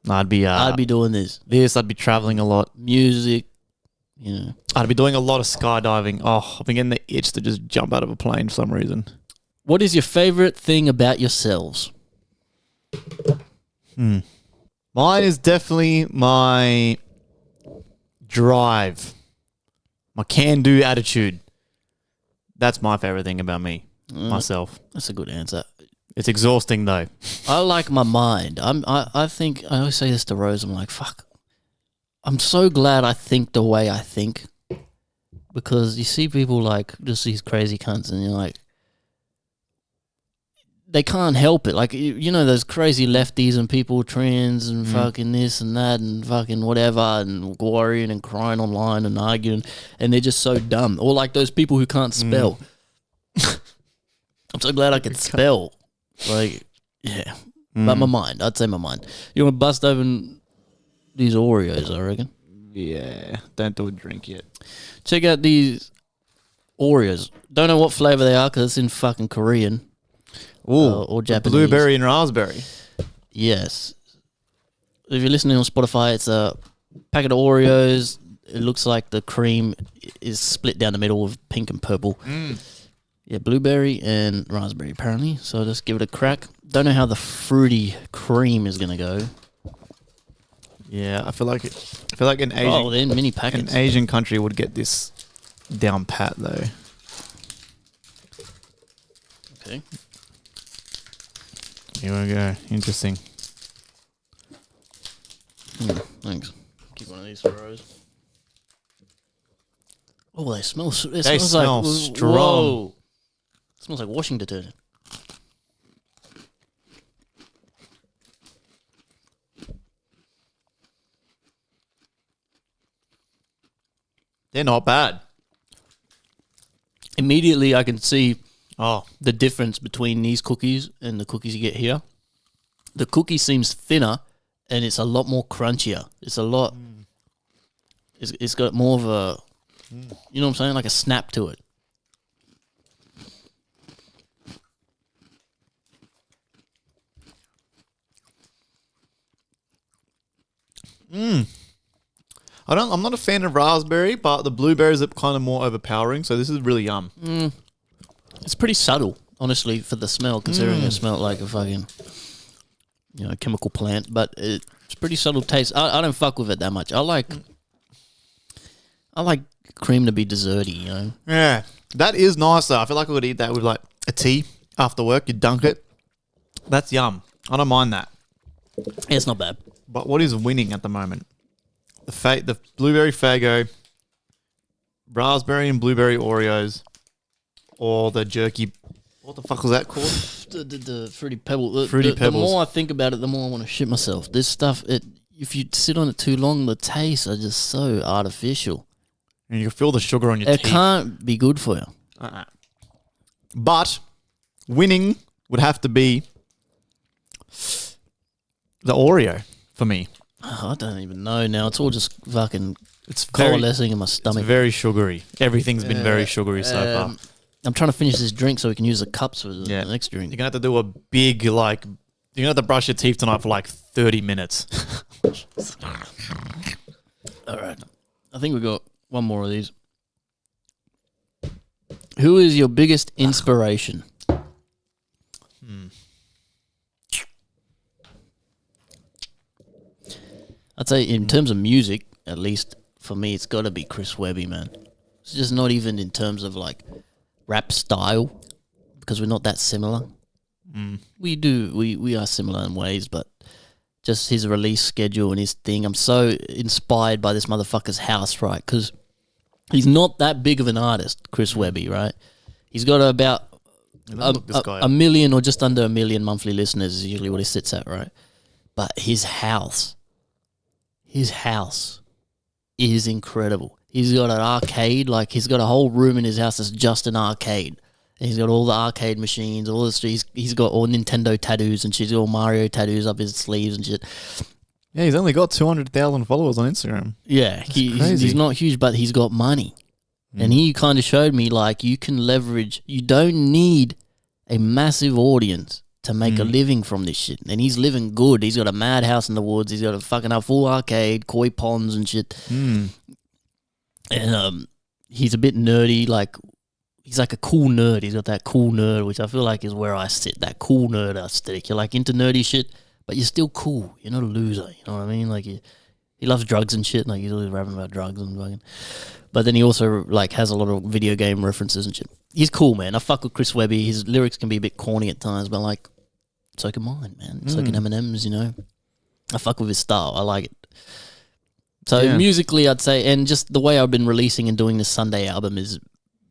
I'd be I'd be doing this. I'd be traveling a lot. Music, you know. I'd be doing a lot of skydiving. Oh, I've been getting the itch to just jump out of a plane for some reason. What is your favorite thing about yourselves? Mine is definitely my drive, my can-do attitude. That's my favorite thing about me, myself. That's a good answer. It's exhausting though. I like my mind. I think I always say this to Rose. I'm like, fuck. I'm so glad I think the way I think, because you see people like just these crazy cunts, and you're like, they can't help it. Like, you know, those crazy lefties and people trans and fucking this and that and fucking whatever and worrying and crying online and arguing, and they're just so dumb. Or like those people who can't spell. I'm so glad I can spell. Like, yeah. But my mind, I'd say my mind. You want to bust open these Oreos, I reckon? Yeah, don't do a drink yet. Check out these Oreos. Don't know what flavor they are because it's in fucking Korean. Or Japanese. Blueberry and raspberry. Yes. If you're listening on Spotify, it's a packet of Oreos. It looks like the cream is split down the middle with pink and purple. Yeah, blueberry and raspberry apparently. So let's give it a crack. Don't know how the fruity cream is gonna go. Yeah, I feel like an Asian Oh, they're in mini packets. an Asian country would get this down pat though. Okay. Here we go. Interesting. Thanks. Keep one of these for Rose. Oh, they smell. It They smells smell like, strong. Whoa. It smells like washing detergent. They're not bad. Immediately, I can see Oh, the difference between these cookies and the cookies you get here. The cookie seems thinner, and it's a lot more crunchier. It's a lot. It's got more of a, you know what I'm saying, like a snap to it. I'm not a fan of raspberry, but the blueberries are kind of more overpowering. So this is really yum. It's pretty subtle, honestly, for the smell, considering it smelled like a fucking, you know, chemical plant. But it's pretty subtle taste. I don't fuck with it that much. I like cream to be desserty, you know. Yeah, that is nice though. I feel like I would eat that with like a tea after work. You dunk it. That's yum. I don't mind that. Yeah, it's not bad. But what is winning at the moment? The blueberry Faygo, raspberry and blueberry Oreos, or the jerky. What the fuck was that called? The Fruity Pebble. Fruity The Pebbles. more I think about it, the more I want to shit myself. This stuff, if you sit on it too long, the tastes are just so artificial. And you feel the sugar on your It teeth. can't be good for you. But winning would have to be the Oreo for me. Oh, I don't even know now. It's all just fucking It's very, coalescing in my it's stomach. very sugary. Everything's been very sugary so far. I'm trying to finish this drink so we can use the cups for the Yeah. next drink. You're going to have to do a big, like, you're going to have to brush your teeth tonight for like 30 minutes. All right. I think we got one more of these. Who is your biggest inspiration? I'd say in terms of music, at least for me, it's got to be Chris Webby, man. It's just not even in terms of like rap style, because we're not that similar. We are similar in ways, but just his release schedule and his thing. I'm so inspired by this motherfucker's house, right? Because he's not that big of an artist, Chris Webby, right? He's got about a million or just under a million monthly listeners is usually what he sits at, right? But his house is incredible. He's got an arcade, like he's got a whole room in his house that's just an arcade. And he's got all the arcade machines, all this. He's got all Nintendo tattoos and shit, all Mario tattoos up his sleeves and shit. Yeah, he's only got 200,000 followers on Instagram. Yeah, he's not huge, but he's got money. And he kind of showed me, like, you can leverage, you don't need a massive audience to make a living from this shit. And he's living good. He's got a madhouse in the woods. He's got a fucking full arcade, koi ponds and shit. And he's a bit nerdy, like, he's like a cool nerd. He's got that cool nerd, which I feel like is where I sit, that cool nerd aesthetic. You're like into nerdy shit, but you're still cool. You're not a loser, you know what I mean? Like, he loves drugs and shit, like he's always rapping about drugs and fucking... But then he also like has a lot of video game references and shit. He's cool, man. I fuck with Chris Webby. His lyrics can be a bit corny at times, but like, so can mine, man. So can Eminem's, you know. I fuck with his style. I like it. So musically, I'd say, and just the way I've been releasing and doing this Sunday album is,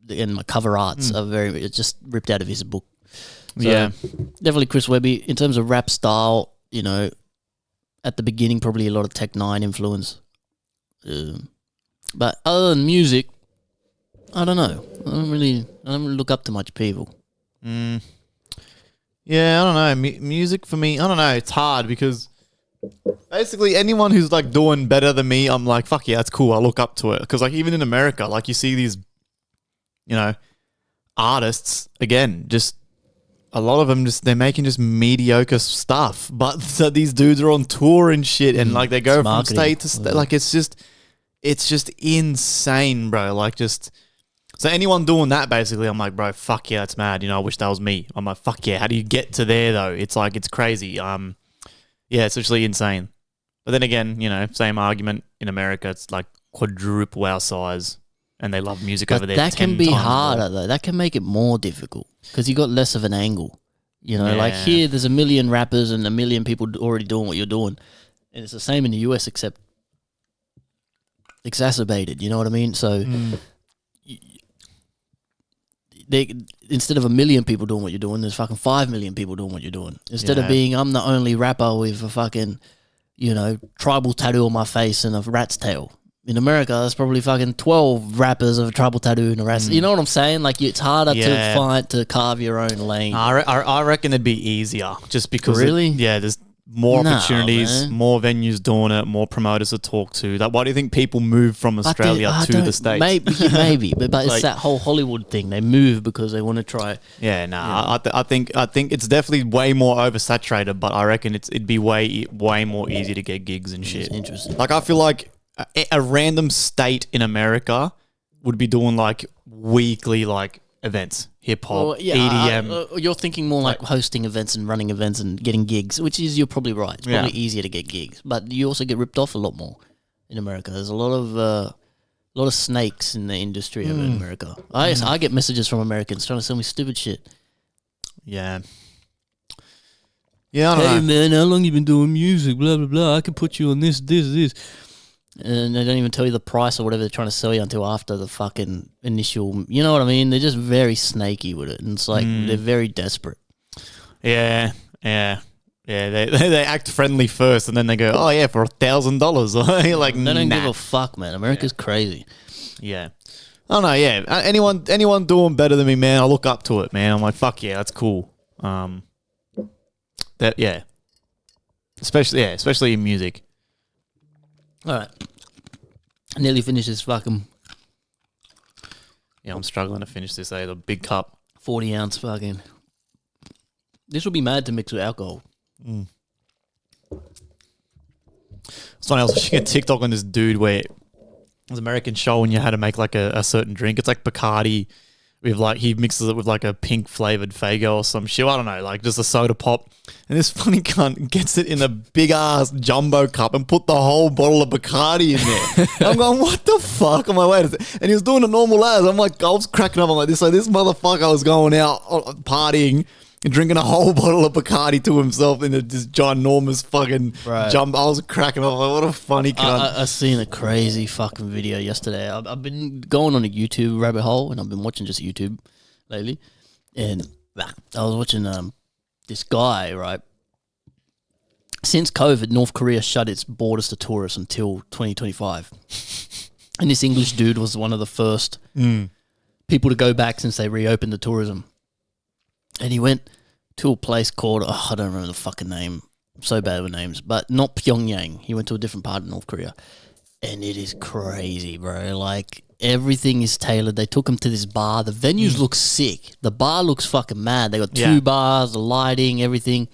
and my cover arts are it's just ripped out of his book. So definitely Chris Webby. In terms of rap style, you know, at the beginning, probably a lot of Tech 9 influence. But other than music, I don't know. I don't really look up to much people. Yeah, I don't know. Music for me, I don't know. It's hard because basically anyone who's like doing better than me, I'm like, fuck yeah, that's cool. I look up to it. Because like even in America, like you see these, you know, artists, again, just a lot of them they're making just mediocre stuff. But so these dudes are on tour and shit and like they go from state to state. Like it's just insane, bro. Like just... So anyone doing that, basically, I'm like, bro, fuck yeah, that's mad. You know, I wish that was me. I'm like, fuck yeah. How do you get to there, though? It's like, it's crazy. Yeah, it's actually insane. But then again, you know, same argument in America. It's like quadruple our size and they love music over there. That can be harder, though. That can make it more difficult because you got less of an angle. You know, like here, there's a million rappers and a million people already doing what you're doing. And it's the same in the US, except exacerbated, you know what I mean? So instead of 1 million people doing what you're doing, there's fucking 5 million people doing what you're doing. Instead of being, I'm the only rapper with a fucking, you know, tribal tattoo on my face and a rat's tail. In America, there's probably fucking 12 rappers of a tribal tattoo and a rat's. You know what I'm saying? Like, it's harder to carve your own lane. I reckon it'd be easier just because really, there's more opportunities, more venues doing it, more promoters to talk to. Like, why do you think people move from Australia to the States? Maybe, but like, it's that whole Hollywood thing. They move because they want to try. Yeah, I think it's definitely way more oversaturated, but I reckon it'd be way more easy to get gigs and shit. Interesting. Like, I feel like a random state in America would be doing like weekly like events. Hip hop, EDM. You're thinking more like hosting events and running events and getting gigs, which is, you're probably right. It's probably easier to get gigs, but you also get ripped off a lot more in America. There's a lot of snakes in the industry over in America. I get messages from Americans trying to sell me stupid shit. Yeah. Yeah, I don't know. Hey man, how long you been doing music? Blah blah blah. I can put you on this. And they don't even tell you the price or whatever they're trying to sell you until after the fucking initial, you know what I mean? They're just very snaky with it. And it's like, they're very desperate. Yeah. They act friendly first and then they go, oh yeah, for $1,000. Like, they don't give a fuck, man. America's crazy. Yeah. I don't know, yeah. Anyone doing better than me, man, I look up to it, man. I'm like, fuck yeah, that's cool. Especially in music. All right. I nearly finished this fucking... Yeah, I'm struggling to finish this, the big cup. 40 ounce fucking... This would be mad to mix with alcohol. Someone else watching a TikTok on this dude where there's an American show and you had to make like a certain drink. It's like Bacardi with like, he mixes it with like a pink flavored Faygo or some shit. I don't know, like just a soda pop. And this funny cunt gets it in a big ass jumbo cup and put the whole bottle of Bacardi in there. I'm going, what the fuck? I'm like, wait a second. And he was doing it normal as. I'm like, I was cracking up. I'm like, this motherfucker was going out partying and drinking a whole bottle of Bacardi to himself in this ginormous fucking jumbo. I was cracking up. Like, what a funny cunt. I seen a crazy fucking video yesterday. I've been going on a YouTube rabbit hole and I've been watching just YouTube lately. And I was watching this guy, right? Since COVID, North Korea shut its borders to tourists until 2025. And this English dude was one of the first people to go back since they reopened the tourism. And he went to a place called, I don't remember the fucking name, so bad with names, but not Pyongyang. He went to a different part of North Korea. And it is crazy, bro. Like, everything is tailored. They took him to this bar. The venues look sick. The bar looks fucking mad. They got two bars, the lighting, everything.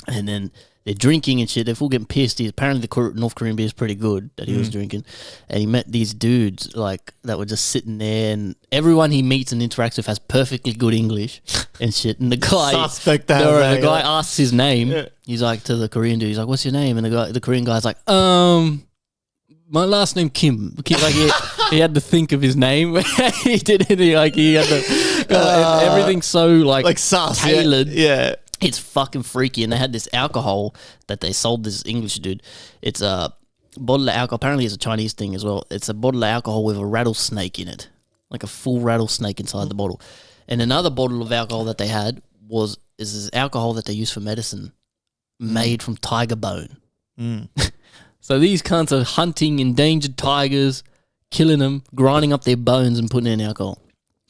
And then they're drinking and shit. They're full getting pissed. Apparently the North Korean beer is pretty good that he was drinking. And he met these dudes, like, that were just sitting there. And everyone he meets and interacts with has perfectly good English and shit. And the guy... Suspect the guy asks his name. Yeah. He's like, to the Korean dude, he's like, what's your name? And the Korean guy's like, my last name Kim. Like he had to think of his name. He did it. He had to. Everything's so like sus, tailored. Yeah. It's fucking freaky. And they had this alcohol that they sold this English dude. It's a bottle of alcohol. Apparently, it's a Chinese thing as well. It's a bottle of alcohol with a rattlesnake in it, like a full rattlesnake inside the bottle. And another bottle of alcohol that they had is this alcohol that they use for medicine, made from tiger bone. So these cunts are hunting endangered tigers, killing them, grinding up their bones and putting in alcohol.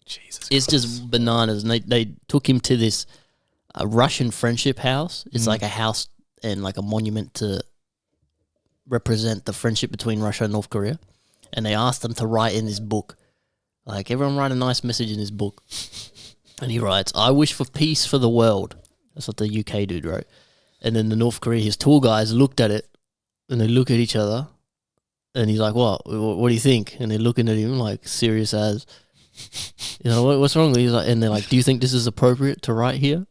Jesus It's Christ. just bananas. And they took him to this Russian friendship house. It's like a house and like a monument to represent the friendship between Russia and North Korea. And they asked him to write in this book. Like, everyone write a nice message in his book. And he writes, I wish for peace for the world. That's what the UK dude wrote. And then the North Korea, his tour guys looked at it. And they look at each other, and he's like, what do you think? And they're looking at him like serious as, you know, what's wrong? He's like, and they're like, do you think this is appropriate to write here?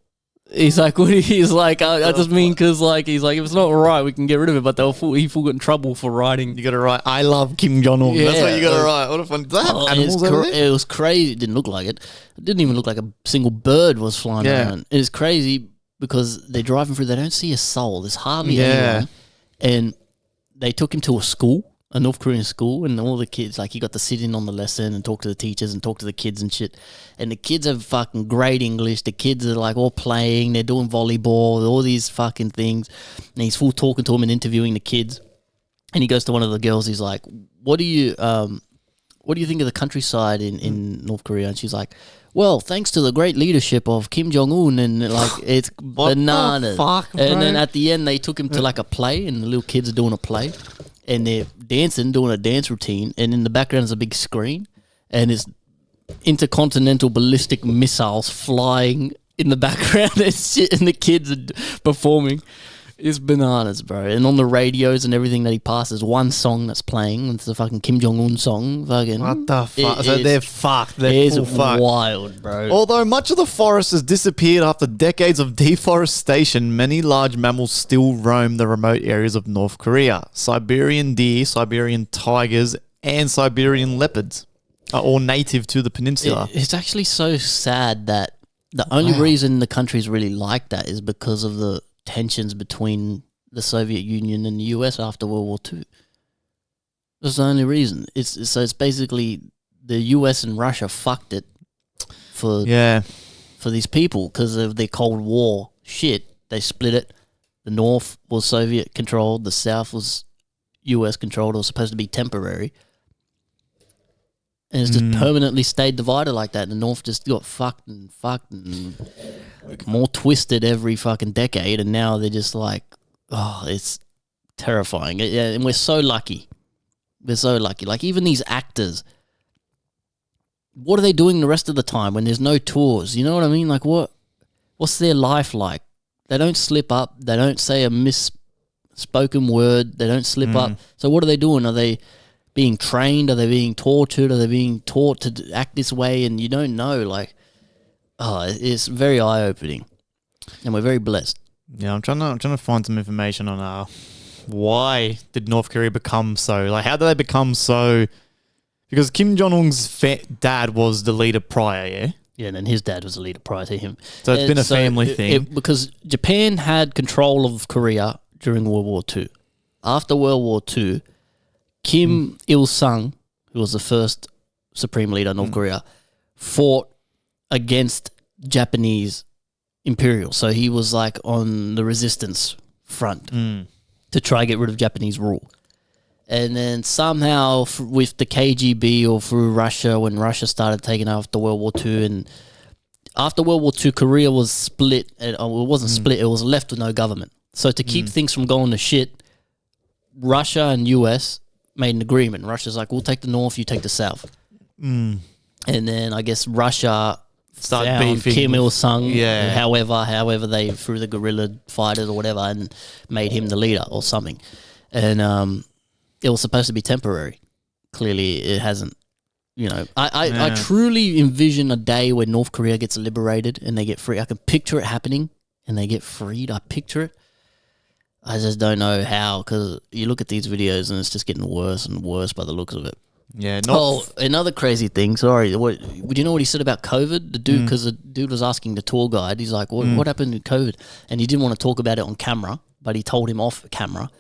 He's like, he's like, I just mean because, like, he's like, if it's not right, we can get rid of it, but he got in trouble for writing. You got to write, I love Kim Jong-un. Yeah, that's what you got to write. What a fun... Does that have animals over there? It was crazy. It didn't look like it. It didn't even look like a single bird was flying around. It was crazy because they're driving through, they don't see a soul. There's hardly anyone. And they took him to a school, a North Korean school, and all the kids, like, he got to sit in on the lesson and talk to the teachers and talk to the kids and shit. And the kids have fucking great English. The kids are, like, all playing. They're doing volleyball, all these fucking things. And he's full talking to them and interviewing the kids. And he goes to one of the girls. He's like, what do you think of the countryside in North Korea? And she's like, well, thanks to the great leadership of Kim Jong-un, and like, it's bananas. Fuck, and then at the end, they took him to like a play, and the little kids are doing a play, and they're dancing, doing a dance routine, and in the background is a big screen, and it's intercontinental ballistic missiles flying in the background and shit, and the kids are performing. It's bananas, bro. And on the radios and everything that he passes, one song that's playing, it's the fucking Kim Jong-un song. Fucking, what the fuck? So they're fucked. They're it's full fucked. Wild, bro. Although much of the forest has disappeared after decades of deforestation, many large mammals still roam the remote areas of North Korea. Siberian deer, Siberian tigers, and Siberian leopards are all native to the peninsula. It's actually so sad that the only reason the country's really like that is because of the tensions between the Soviet Union and the US after World War II. That's the only reason. It's basically the US and Russia fucked it for these people because of their Cold War shit. They split it. The North was Soviet controlled. The South was US controlled. It was supposed to be temporary. And it's just permanently stayed divided like that. The North just got fucked and more twisted every fucking decade. And now they're just like, oh, it's terrifying. Yeah, and we're so lucky. We're so lucky. Like, even these actors, what are they doing the rest of the time when there's no tours? You know what I mean? Like, what's their life like? They don't slip up. They don't say a misspoken word. They don't slip up. So what are they doing? Are they being trained? Are they being tortured? Are they being taught to act this way? And you don't know. Like, it's very eye-opening, and we're very blessed. Yeah, I'm trying to find some information on why did North Korea become so, like, how did they become so? Because Kim Jong-un's dad was the leader prior, yeah. Yeah, and then his dad was the leader prior to him. So it's been a family thing. Because Japan had control of Korea during World War II. After World War II, Kim Il-sung, who was the first supreme leader of North Korea, fought against Japanese imperial. So he was like on the resistance front to try to get rid of Japanese rule. And then somehow with the KGB or through Russia, when Russia started taking after World War II, and after World War II, Korea was split. It wasn't split, it was left with no government. So to keep things from going to shit, Russia and US made an agreement. Russia's like, we'll take the north, you take the south. And then I guess Russia Start found beefing. Kim Il-sung, Yeah. however they, through the guerrilla fighters or whatever, and made him the leader or something. And it was supposed to be temporary. Clearly it hasn't. You know, I truly envision a day where North Korea gets liberated and they get free. I can picture it happening and they get freed. I picture it. I just don't know how, because you look at these videos and it's just getting worse and worse by the looks of it. Yeah. Another crazy thing. Sorry, would you know what he said about COVID? The dude, because the dude was asking the tour guide. He's like, "What happened to COVID?" And he didn't want to talk about it on camera, but he told him off camera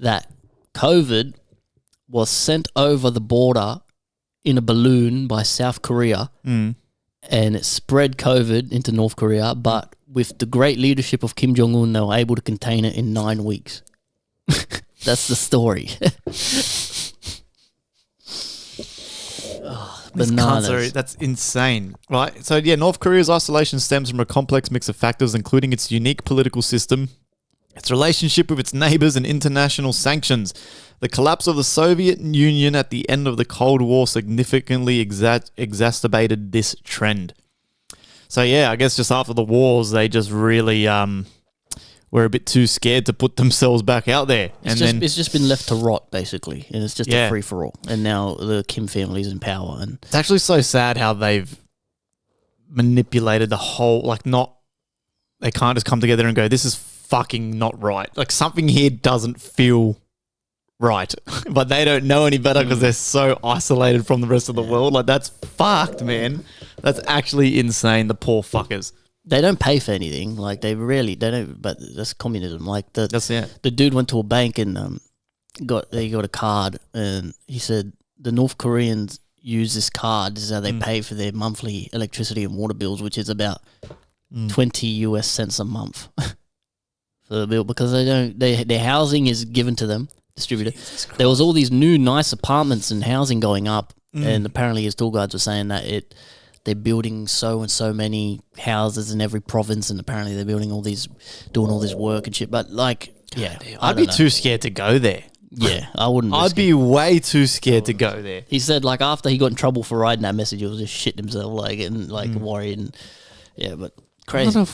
that COVID was sent over the border in a balloon by South Korea, and it spread COVID into North Korea. But with the great leadership of Kim Jong-un, they were able to contain it in 9 weeks. That's the story. Bananas. That's insane, right? So yeah, North Korea's isolation stems from a complex mix of factors, including its unique political system, its relationship with its neighbors, and international sanctions. The collapse of the Soviet Union at the end of the Cold War significantly exacerbated this trend. So yeah, I guess just after the wars, they just really were a bit too scared to put themselves back out there. It's just been left to rot, basically, and it's just a free-for-all. And now the Kim family's in power. And it's actually so sad how they've manipulated the whole, they can't just come together and go, this is fucking not right. Like, something here doesn't feel right. But they don't know any better because they're so isolated from the rest of the world. Like, that's fucked, man. That's actually insane, the poor fuckers. They don't pay for anything. Like, they don't, but that's communism. Like, the dude went to a bank and got a card, and he said the North Koreans use this card. This is how they pay for their monthly electricity and water bills, which is about 20 US cents a month for the bill, because their housing is given to them, distributed. There was all these new nice apartments and housing going up, and apparently his tour guides were saying that they're building so and so many houses in every province, and apparently they're doing all this work and shit. But I'd be too scared to go there. Yeah, I wouldn't. I'd be way too scared to go there. He said, like, after he got in trouble for writing that message, he was just shitting himself, worried, and but crazy.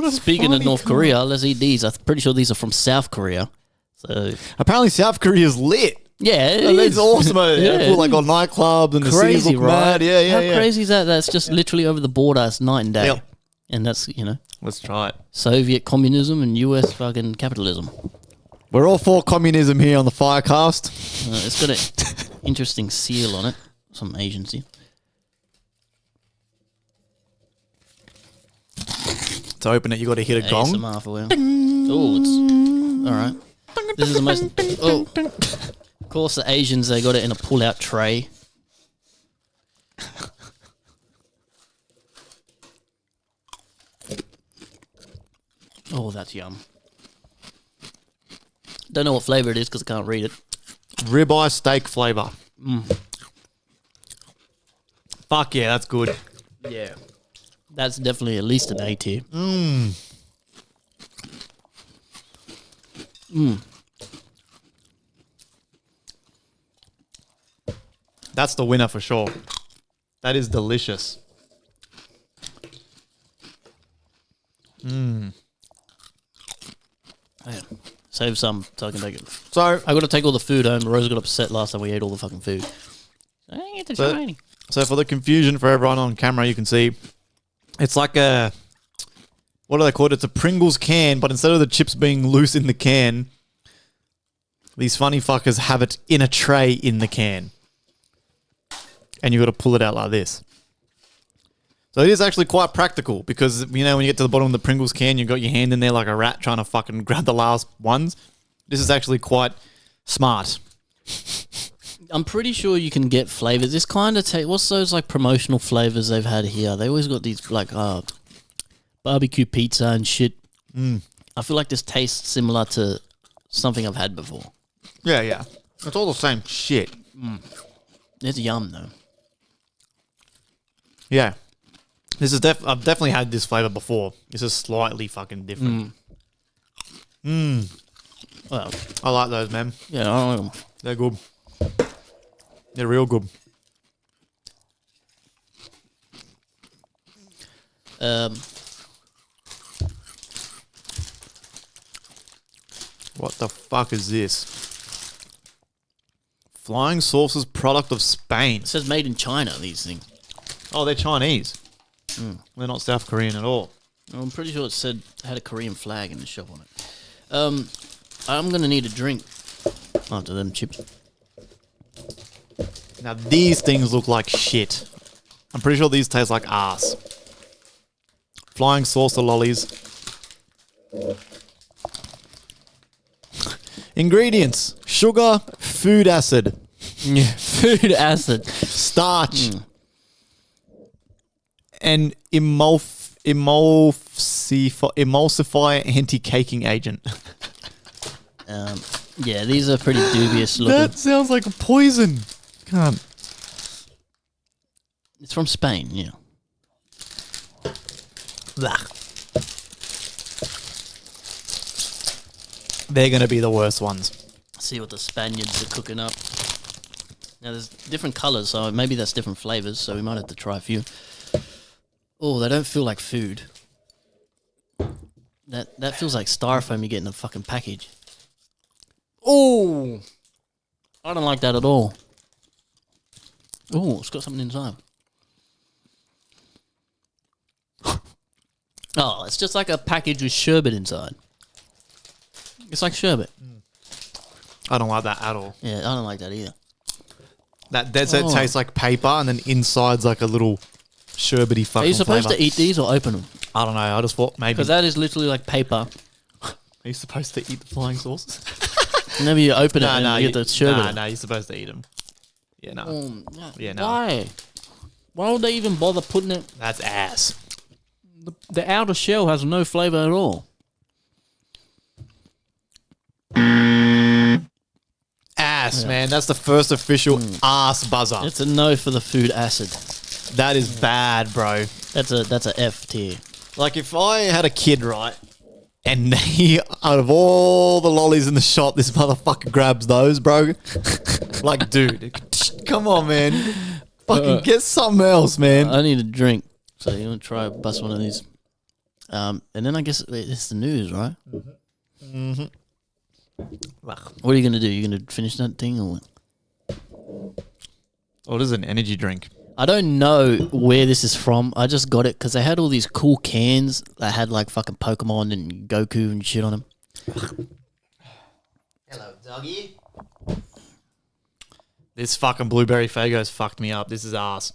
Speaking of North Korea, let's eat these. I'm pretty sure these are from South Korea. So apparently South Korea's lit. Yeah, it's awesome. Got nightclubs and the cities look mad. Yeah. How crazy is that? That's just literally over the border. It's night and day. Yep. And that's, let's try it. Soviet communism and US fucking capitalism. We're all for communism here on the FireCast. It's got an interesting seal on it. Some agency. To open it, you got to hit a gong. ASMR for well. Oh, it's all right. This is the most. Oh, of course, the Asians, they got it in a pull-out tray. Oh, that's yum. Don't know what flavor it is because I can't read it. Ribeye steak flavor. Fuck yeah, that's good. Yeah. That's definitely at least an A tier. That's the winner for sure. That is delicious. Yeah. Save some so I can take it. So I got to take all the food home. Rose got upset last time we ate all the fucking food. I didn't get to try any. So for the confusion for everyone on camera, you can see it's like a, what do they call it? It's a Pringles can, but instead of the chips being loose in the can, these funny fuckers have it in a tray in the can. And you got to pull it out like this. So it is actually quite practical because, when you get to the bottom of the Pringles can, you've got your hand in there like a rat trying to fucking grab the last ones. This is actually quite smart. I'm pretty sure you can get flavors. This kind of what's those like promotional flavors they've had here? They always got these like barbecue pizza and shit. I feel like this tastes similar to something I've had before. Yeah. It's all the same shit. It's yum though. Yeah. This is I've definitely had this flavor before. This is slightly fucking different. Well, I like those, man. yeah, I don't know. They're good. They're real good. What the fuck is this? Flying Saucers product of Spain. It says made in China, these things. Oh, they're Chinese. They're not South Korean at all. I'm pretty sure it had a Korean flag in the shop on it. I'm going to need a drink after them chips. Now, these things look like shit. I'm pretty sure these taste like ass. Flying Saucer lollies. Ingredients: sugar, food acid, Yeah, food acid. starch, and emulsify anti-caking agent. Yeah, these are pretty dubious looking. That sounds like a poison. Can't. It's from Spain, yeah. They're going to be the worst ones. See what the Spaniards are cooking up. Now, there's different colours, so maybe that's different flavours, so we might have to try a few. Oh, they don't feel like food. That feels like styrofoam you get in a fucking package. Oh! I don't like that at all. Oh, it's got something inside. Oh, it's just like a package with sherbet inside. It's like sherbet. I don't like that at all. Yeah, I don't like that either. That dead set tastes like paper, and then inside's like a little sherbety fucking Are you supposed flavour. to eat these or open them? I don't know. I just thought maybe. Because that is literally like paper. Are you supposed to eat the flying saucers? Whenever you open it and you get the sherbet. Nah, you're supposed to eat them. Yeah, no. Yeah, no. Why? Why would they even bother putting it? That's ass. The outer shell has no flavour at all. Ass, man. That's the first official ass buzzer. It's a no for the food acid. That is bad, bro. That's a F tier. Like, if I had a kid, right, and he, out of all the lollies in the shop, this motherfucker grabs those, bro. Like, dude, come on, man. Fucking get something else, man. I need a drink. So you want to try bust one of these? And then I guess it's the news, right? Mm-hmm. What are you going to do? You going to finish that thing or what? Oh, it is an energy drink. I don't know where this is from. I just got it because they had all these cool cans that had like fucking Pokemon and Goku and shit on them. Hello, doggy. This fucking blueberry Faygo's fucked me up. This is ass.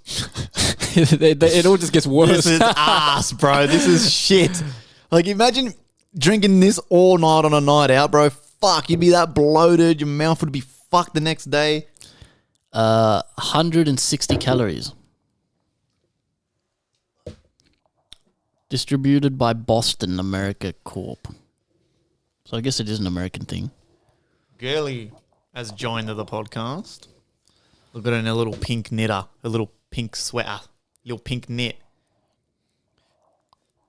It all just gets worse. This is ass, bro. This is shit. Like, imagine drinking this all night on a night out, bro. Fuck, you'd be that bloated. Your mouth would be fucked the next day. 160 calories. Distributed by Boston America Corp. So I guess it is an American thing. Girly has joined the podcast. Look at her in a little pink knitter, a little pink sweater, little pink knit.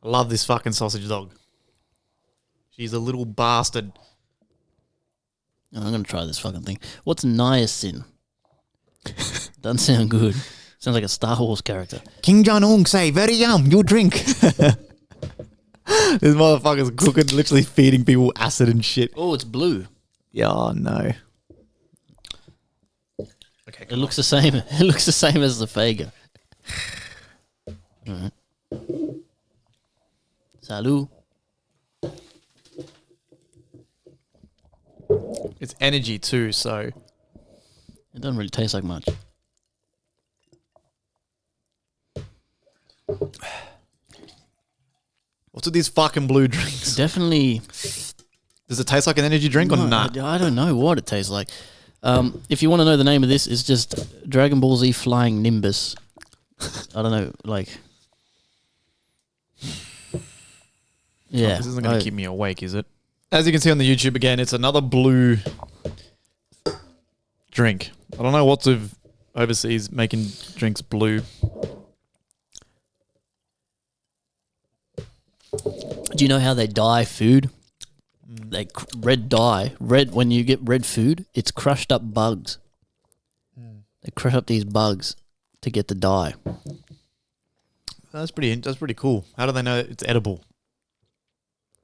I love this fucking sausage dog. She's a little bastard. Oh, I'm going to try this fucking thing. What's niacin? Doesn't sound good. Sounds like a Star Wars character. King Jong-un say, very yum, you drink. This motherfucker's cooking, literally feeding people acid and shit. Oh, it's blue. Yeah, no. Okay, It looks the same. It looks the same as the Fager. All right. Salut. It's energy too, so. It doesn't really taste like much. What's with these fucking blue drinks? Definitely. Does it taste like an energy drink or not? I don't know what it tastes like. If you want to know the name of this, it's just Dragon Ball Z Flying Nimbus. I don't know, like. Yeah. This isn't going to keep me awake, is it? As you can see on the YouTube again, it's another blue drink. I don't know what's with overseas making drinks blue. Do you know how they dye food? red dye. Red when you get red food, it's crushed up bugs. They crush up these bugs to get the dye. That's pretty cool. How do they know it's edible?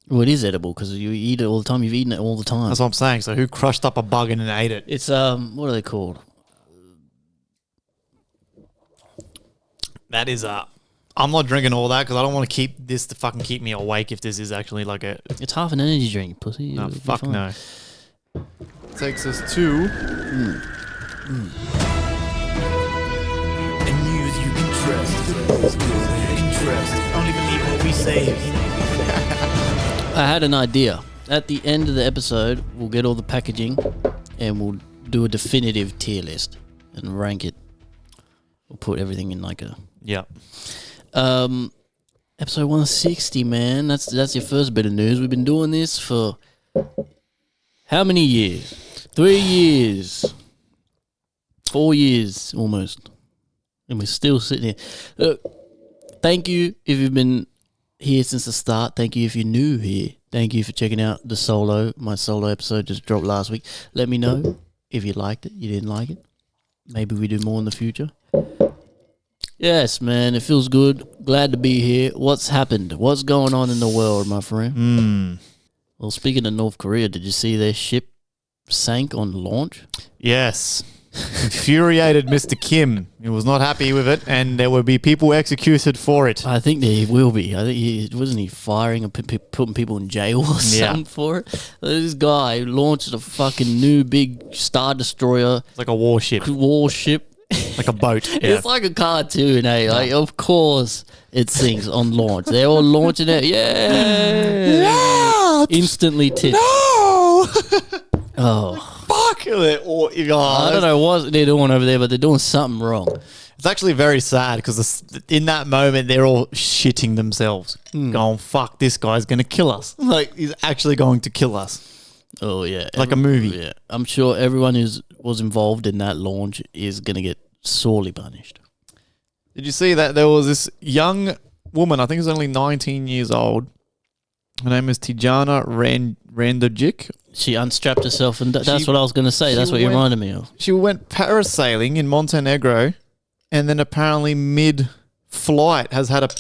Well, it is edible because you eat it all the time. You've eaten it all the time. That's what I'm saying. So who crushed up a bug and then ate it? It's what are they called? That is I'm not drinking all that because I don't want to keep this to fucking keep me awake if this is actually like a... It's half an energy drink, pussy. No, fuck no. Takes us to... The news you interest. Only believe what we say. I had an idea. At the end of the episode, we'll get all the packaging and we'll do a definitive tier list and rank it. We'll put everything in like a... Yeah. Episode 160, man. That's your first bit of news. We've been doing this for how many years? 3 years. 4 years almost. And we're still sitting here. Look, thank you if you've been here since the start. Thank you if you're new here. Thank you for checking out my solo episode just dropped last week. Let me know if you liked it, you didn't like it. Maybe we do more in the future. Yes, man, it feels good. Glad to be here. What's happened? What's going on in the world, my friend? Well, speaking of North Korea, did you see their ship sank on launch? Yes. Infuriated Mr. Kim. He was not happy with it, and there will be people executed for it. I think there will be. I think wasn't he firing and putting people in jail or something for it? This guy launched a fucking new big Star Destroyer. It's like a warship. Like a boat. Yeah. It's like a cartoon, eh? Like, of course it sinks on launch. They're all launching it. Yeah. Instantly tipped. No! Oh. Fuck! I don't know what they're doing over there, but they're doing something wrong. It's actually very sad because in that moment, they're all shitting themselves. Going, fuck, this guy's going to kill us. Like, he's actually going to kill us. Oh, yeah. Like a movie. Yeah. I'm sure everyone who was involved in that launch is going to get sorely punished. Did you see that there was this young woman, I think it was only 19 years old. Her name is Tijana Randojic. She unstrapped herself, and that's what I was going to say. That's what you reminded me of. She went parasailing in Montenegro, and then apparently mid-flight has had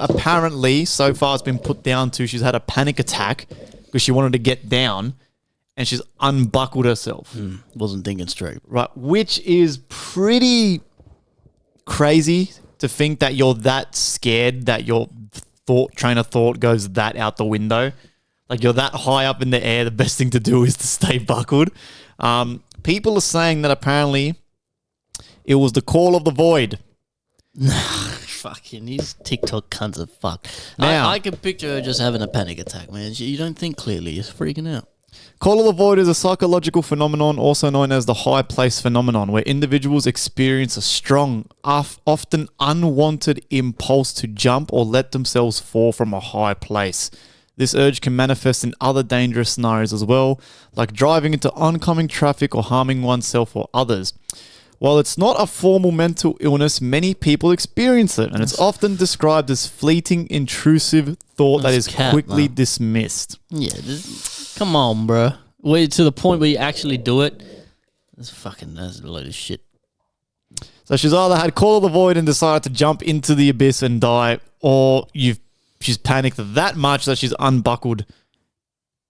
apparently, so far it's been put down to she's had a panic attack because she wanted to get down, and she's unbuckled herself. Wasn't thinking straight. Right, which is pretty crazy to think that you're that scared that your train of thought goes that out the window. Like, you're that high up in the air, the best thing to do is to stay buckled. People are saying that apparently it was the call of the void. Fucking these TikTok cunts are fucked. Now, I can picture her just having a panic attack, man. You don't think clearly. You're freaking out. Call of the void is a psychological phenomenon also known as the high place phenomenon, where individuals experience a strong, often unwanted impulse to jump or let themselves fall from a high place. This urge can manifest in other dangerous scenarios as well, like driving into oncoming traffic or harming oneself or others. While it's not a formal mental illness, many people experience it, and it's often described as fleeting, intrusive thought that is quickly dismissed. Yeah, come on, bro. Wait to the point where you actually do it. That's a load of shit. So she's either had call of the void and decided to jump into the abyss and die, or she's panicked that much that she's unbuckled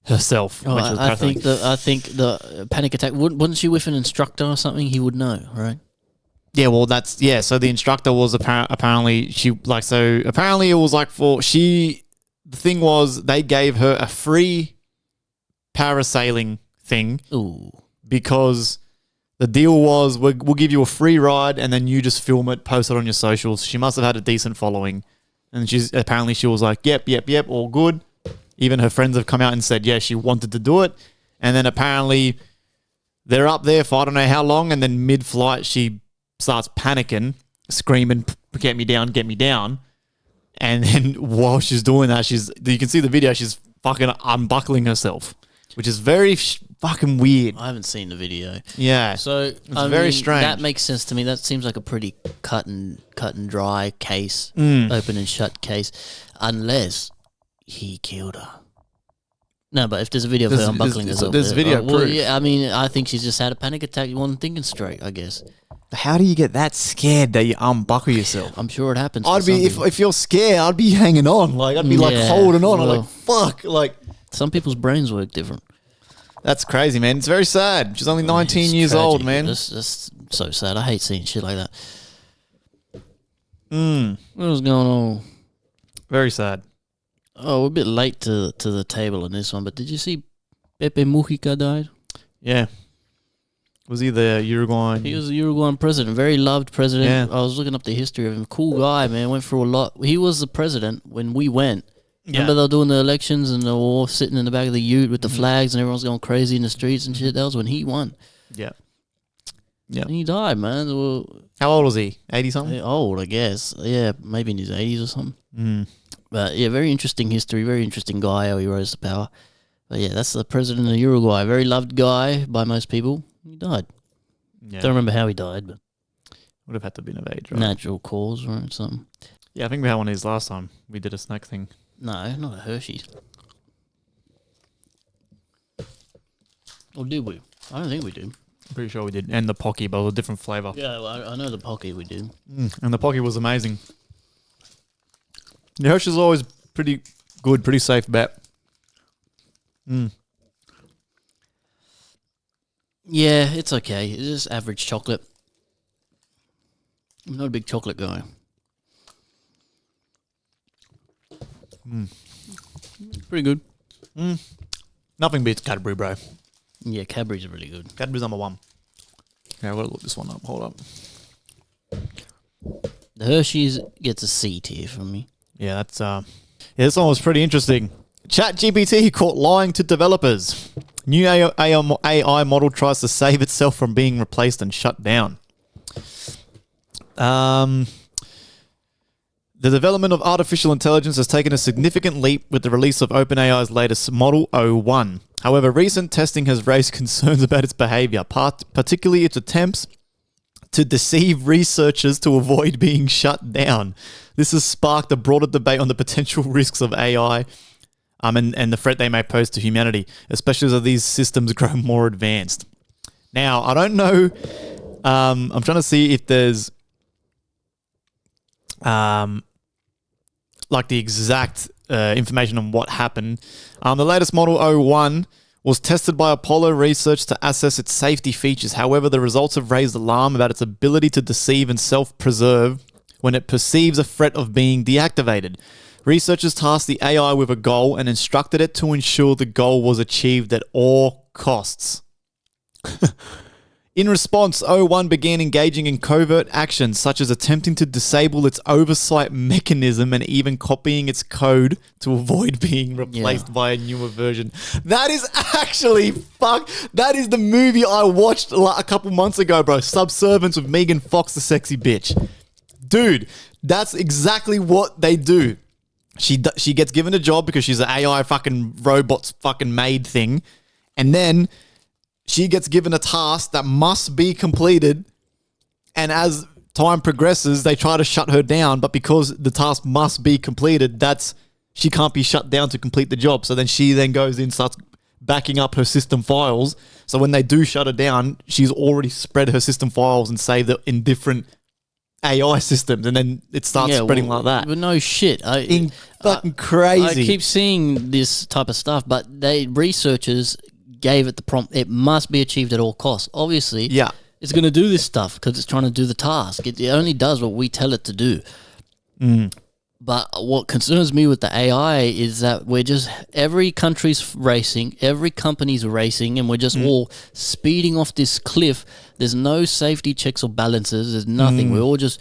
herself. Oh, I think the panic attack wasn't she with an instructor or something? He would know, right? Yeah, well, so the instructor was apparently it was like the thing was they gave her a free parasailing thing. Ooh. Because the deal was we'll give you a free ride and then you just film it, post it on your socials. She must have had a decent following. And she was like, yep, all good. Even her friends have come out and said, yeah, she wanted to do it. And then apparently they're up there for I don't know how long. And then mid-flight, she starts panicking, screaming, get me down. And then while she's doing that, you can see the video, she's fucking unbuckling herself, which is very fucking weird. I haven't seen the video. Yeah. So it's very strange. That makes sense to me. That seems like a pretty cut and dry case, open and shut case, unless he killed her. No, but if there's a video of her unbuckling herself. There's video proof. Yeah, I mean, I think she's just had a panic attack. You wasn't thinking straight, I guess. How do you get that scared that you unbuckle yourself? I'm sure it happens. I'd be, if you're scared, I'd be hanging on. Like, I'd be like holding on. I'm like, fuck. Like, some people's brains work different. That's crazy, man. It's very sad. She's only 19 years old, man. That's so sad. I hate seeing shit like that. What was going on? Very sad. Oh, we're a bit late to the table on this one, but did you see Pepe Mujica died? Yeah. Was he the Uruguayan? He was a Uruguayan president, very loved president. Yeah. I was looking up the history of him. Cool guy, man. Went through a lot. He was the president when we went. Remember they were doing the elections and they were all sitting in the back of the ute with the flags and everyone's going crazy in the streets and shit. That was when he won. Yeah. Yeah. And he died, man. Well, how old was he? 80-something? Old, I guess. Yeah, maybe in his 80s or something. But yeah, very interesting history, very interesting guy, how he rose to power. But yeah, that's the president of Uruguay. Very loved guy by most people. He died. Yeah. Don't remember how he died, but would have had to have been of age, right? Natural cause or something. Yeah, I think we had one of these last time. We did a snack thing. No, not a Hershey's. Or did we? I don't think we did. I'm pretty sure we did. And the Pocky, but with a different flavour. Yeah, well, I know the Pocky we did. And the Pocky was amazing. The Hershey's always pretty good, pretty safe bet. Yeah, it's okay. It's just average chocolate. I'm not a big chocolate guy. Pretty good. Nothing beats Cadbury, bro. Yeah, Cadbury's really good. Cadbury's number one. Okay, I've got to look this one up. Hold up. The Hershey's gets a C tier from me. Yeah, that's this one was pretty interesting. ChatGPT caught lying to developers. New AI model tries to save itself from being replaced and shut down. The development of artificial intelligence has taken a significant leap with the release of OpenAI's latest Model O1. However, recent testing has raised concerns about its behavior, particularly its attempts to deceive researchers to avoid being shut down. This has sparked a broader debate on the potential risks of AI and the threat they may pose to humanity, especially as these systems grow more advanced. Now, I don't know. I'm trying to see if there's like the exact information on what happened. The latest Model O1 was tested by Apollo Research to assess its safety features. However, the results have raised alarm about its ability to deceive and self-preserve when it perceives a threat of being deactivated. Researchers tasked the AI with a goal and instructed it to ensure the goal was achieved at all costs. In response, O1 began engaging in covert actions such as attempting to disable its oversight mechanism and even copying its code to avoid being replaced by a newer version. That is actually that is the movie I watched like a couple months ago, bro. Subservience with Megan Fox, the sexy bitch. Dude, that's exactly what they do. She gets given a job because she's an AI fucking robots fucking made thing, and then she gets given a task that must be completed, and as time progresses, they try to shut her down, but because the task must be completed, she can't be shut down to complete the job. So then she goes in, starts backing up her system files. So when they do shut her down, she's already spread her system files and saved it in different AI systems, and then it starts spreading like that. But no shit. Fucking crazy. I keep seeing this type of stuff, but researchers gave it the prompt. It must be achieved at all costs. Obviously, it's going to do this stuff because it's trying to do the task. It only does what we tell it to do. But what concerns me with the AI is that every country's racing, every company's racing, and we're just all speeding off this cliff. There's no safety checks or balances. There's nothing. We're all just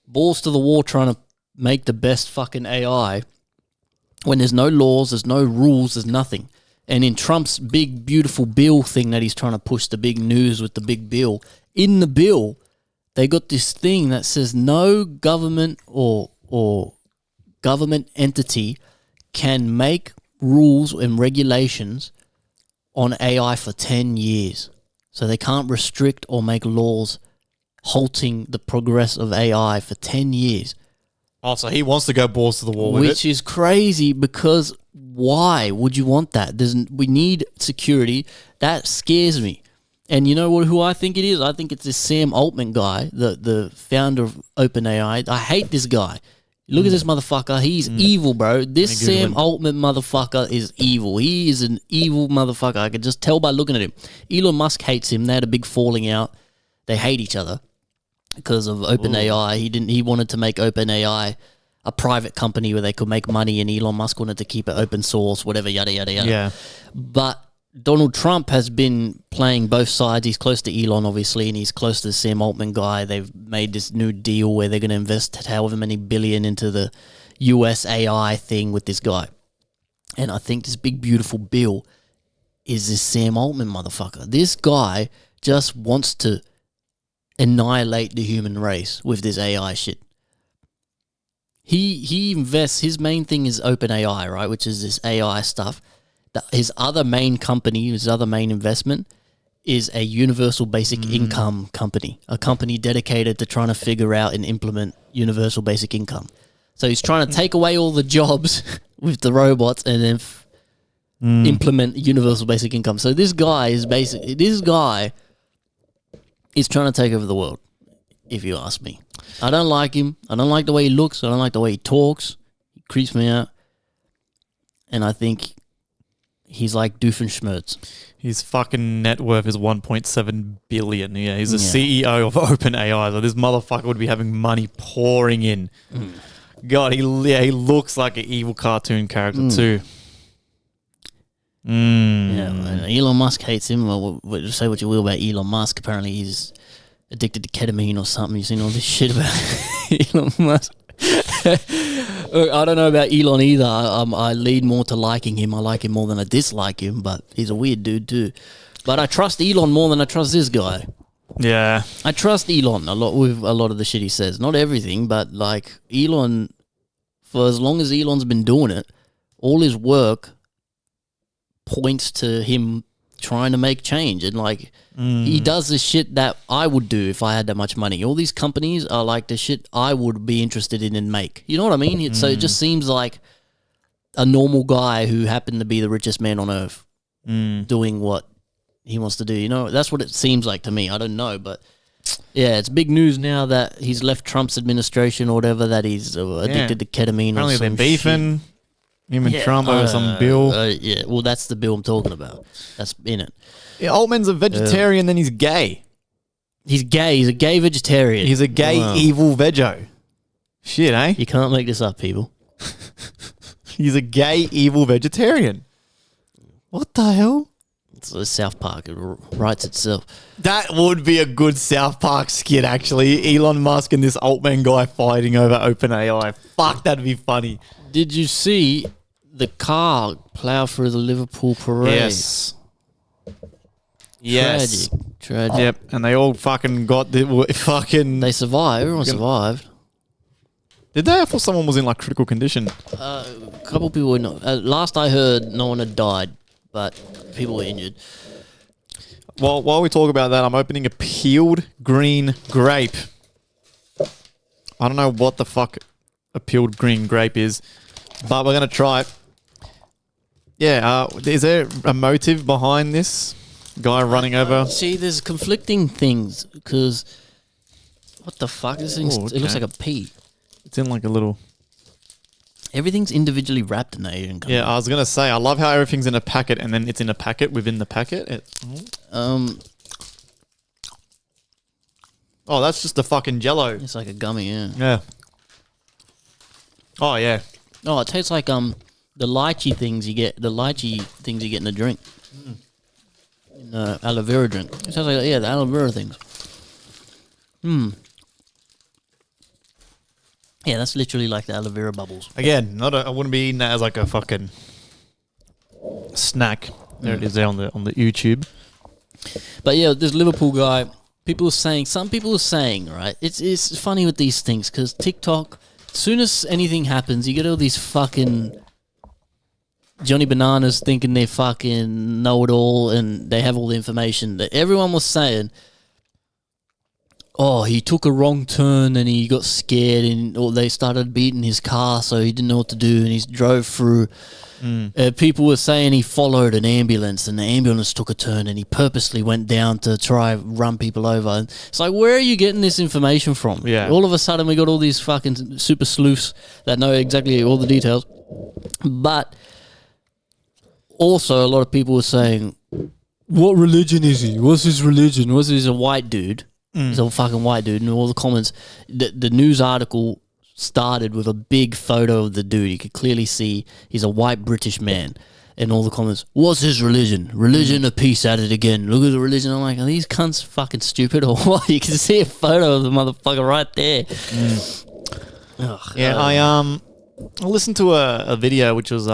balls to the wall trying to make the best fucking AI when there's no laws, there's no rules, there's nothing. And in Trump's big, beautiful bill thing that he's trying to push, the big news with the big bill, in the bill, they got this thing that says no government or government entity can make rules and regulations on AI for 10 years. So they can't restrict or make laws halting the progress of AI for 10 years. Oh, so he wants to go balls to the wall with it? Which is crazy because Why would you want that? We need security. That scares me. And you know who I think it is? I think it's this Sam Altman guy, the founder of OpenAI. I hate this guy. Look at this motherfucker. He's evil, bro. This Sam Altman motherfucker is evil. He is an evil motherfucker. I could just tell by looking at him. Elon Musk hates him. They had a big falling out. They hate each other because of OpenAI. He wanted to make OpenAI a private company where they could make money, and Elon Musk wanted to keep it open source, whatever, yada, yada, yada. Yeah. But Donald Trump has been playing both sides. He's close to Elon, obviously, and he's close to the Sam Altman guy. They've made this new deal where they're going to invest however many billion into the US AI thing with this guy. And I think this big, beautiful bill is this Sam Altman motherfucker. This guy just wants to annihilate the human race with this AI shit. He invests, his main thing is OpenAI, right, which is this AI stuff. His other main company, his other main investment is a universal basic income company, a company dedicated to trying to figure out and implement universal basic income. So he's trying to take away all the jobs with the robots and then implement universal basic income. So this guy is trying to take over the world, if you ask me. I don't like him. I don't like the way he looks. I don't like the way he talks. He creeps me out. And I think he's like Doofenshmirtz. His fucking net worth is 1.7 billion. Yeah, he's the CEO of OpenAI. So this motherfucker would be having money pouring in. God, he looks like an evil cartoon character too. Yeah, Elon Musk hates him. Well, say what you will about Elon Musk. Apparently, he's addicted to ketamine or something. You've seen all this shit about Elon Musk. Look, I don't know about Elon either. I lead more to liking him. I like him more than I dislike him, but he's a weird dude too. But I trust Elon more than I trust this guy. Yeah. I trust Elon a lot with a lot of the shit he says. Not everything, but like Elon, for as long as Elon's been doing it, all his work points to him trying to make change. And like he does the shit that I would do if I had that much money. All these companies are like the shit I would be interested in and make. You know what I mean? So it just seems like a normal guy who happened to be the richest man on earth doing what he wants to do. You know, that's what it seems like to me. I don't know, but yeah, it's big news now that he's left Trump's administration or whatever, that he's addicted to ketamine. Apparently or some they're beefing. shit. Him and Trump over some bill. Yeah, well, that's the bill I'm talking about. That's in it. Yeah, Altman's a vegetarian, then he's gay. He's gay. He's a gay vegetarian. He's a gay, evil veggie. Shit, eh? You can't make this up, people. He's a gay, evil vegetarian. What the hell? It's South Park. It writes itself. That would be a good South Park skit, actually. Elon Musk and this Altman guy fighting over OpenAI. Fuck, that'd be funny. Did you see the car plow through the Liverpool parade? Yes. Tragic. Yep, and they all fucking got the fucking... They survived. Everyone survived. Did they? I thought someone was in like critical condition. A couple people were not. Last I heard, no one had died, but people were injured. Well, while we talk about that, I'm opening a peeled green grape. I don't know what the fuck a peeled green grape is, but we're going to try it. Yeah, is there a motive behind this guy running over? See, there's conflicting things, because what the fuck? This thing, okay. It looks like a pea. It's in like a little... Everything's individually wrapped in the Asian country. Yeah, I was going to say, I love how everything's in a packet and then it's in a packet within the packet. Oh, that's just the fucking Jello. It's like a gummy, yeah. Yeah. Oh, yeah. Oh, it tastes like the lychee things you get in a drink. In aloe vera drink. It sounds like, the aloe vera things. Yeah, that's literally like the aloe vera bubbles. Again, I wouldn't be eating that as like a fucking snack. There it is there on the YouTube. But yeah, this Liverpool guy, some people are saying, right? It's funny with these things, because TikTok, as soon as anything happens, you get all these fucking Johnny Bananas thinking they fucking know it all and they have all the information. That everyone was saying, oh, he took a wrong turn and he got scared and or they started beating his car, so he didn't know what to do and he drove through. People were saying he followed an ambulance and the ambulance took a turn and he purposely went down to try run people over. And it's like, where are you getting this information from? Yeah. All of a sudden we got all these fucking super sleuths that know exactly all the details. But also a lot of people were saying, what religion is he? What's his religion? He's a white dude. He's a fucking white dude. And all the comments, the news article started with a big photo of the dude. You could clearly see he's a white British man. And all the comments, what's his religion? Religion of peace at it again. Look at the religion. I'm like, are these cunts fucking stupid or what? You can see a photo of the motherfucker right there. I listened to a video which was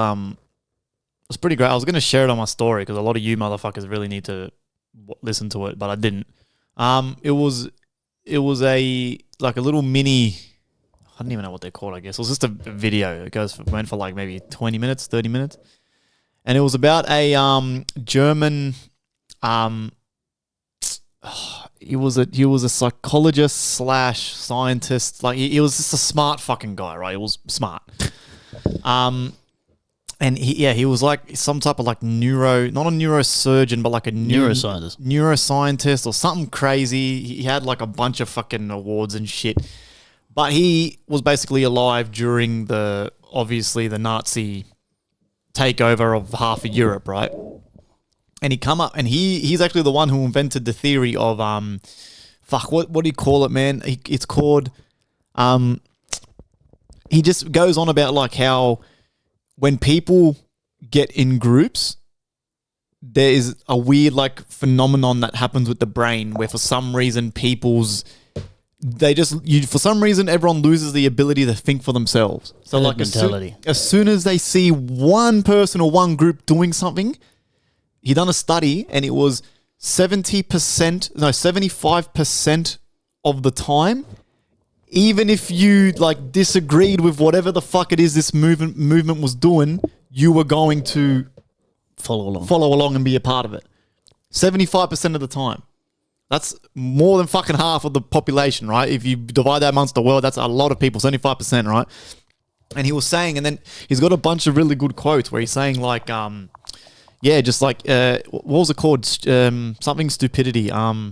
pretty great. I was going to share it on my story because a lot of you motherfuckers really need to listen to it, but I didn't. It was a like a little mini. I don't even know what they're called. I guess it was just a video. It went for like maybe 20 minutes, 30 minutes, and it was about a German. He was a psychologist / scientist. Like he was just a smart fucking guy, right? He was smart. And he was like some type of like not a neurosurgeon, but like a neuroscientist or something crazy. He had like a bunch of fucking awards and shit. But he was basically alive during obviously the Nazi takeover of half of Europe, right? And he come up and he's actually the one who invented the theory of what do you call it, man? It's called he just goes on about like how when people get in groups, there is a weird like phenomenon that happens with the brain where for some reason for some reason everyone loses the ability to think for themselves. So like as soon as they see one person or one group doing something, he done a study and it was 75% of the time, even if you like disagreed with whatever the fuck it is this movement was doing, you were going to follow along and be a part of it. 75% of the time. That's more than fucking half of the population, right? If you divide that amongst the world, that's a lot of people, 75%, right? And he was saying, and then he's got a bunch of really good quotes where he's saying like, just like, what was it called? Something stupidity. Not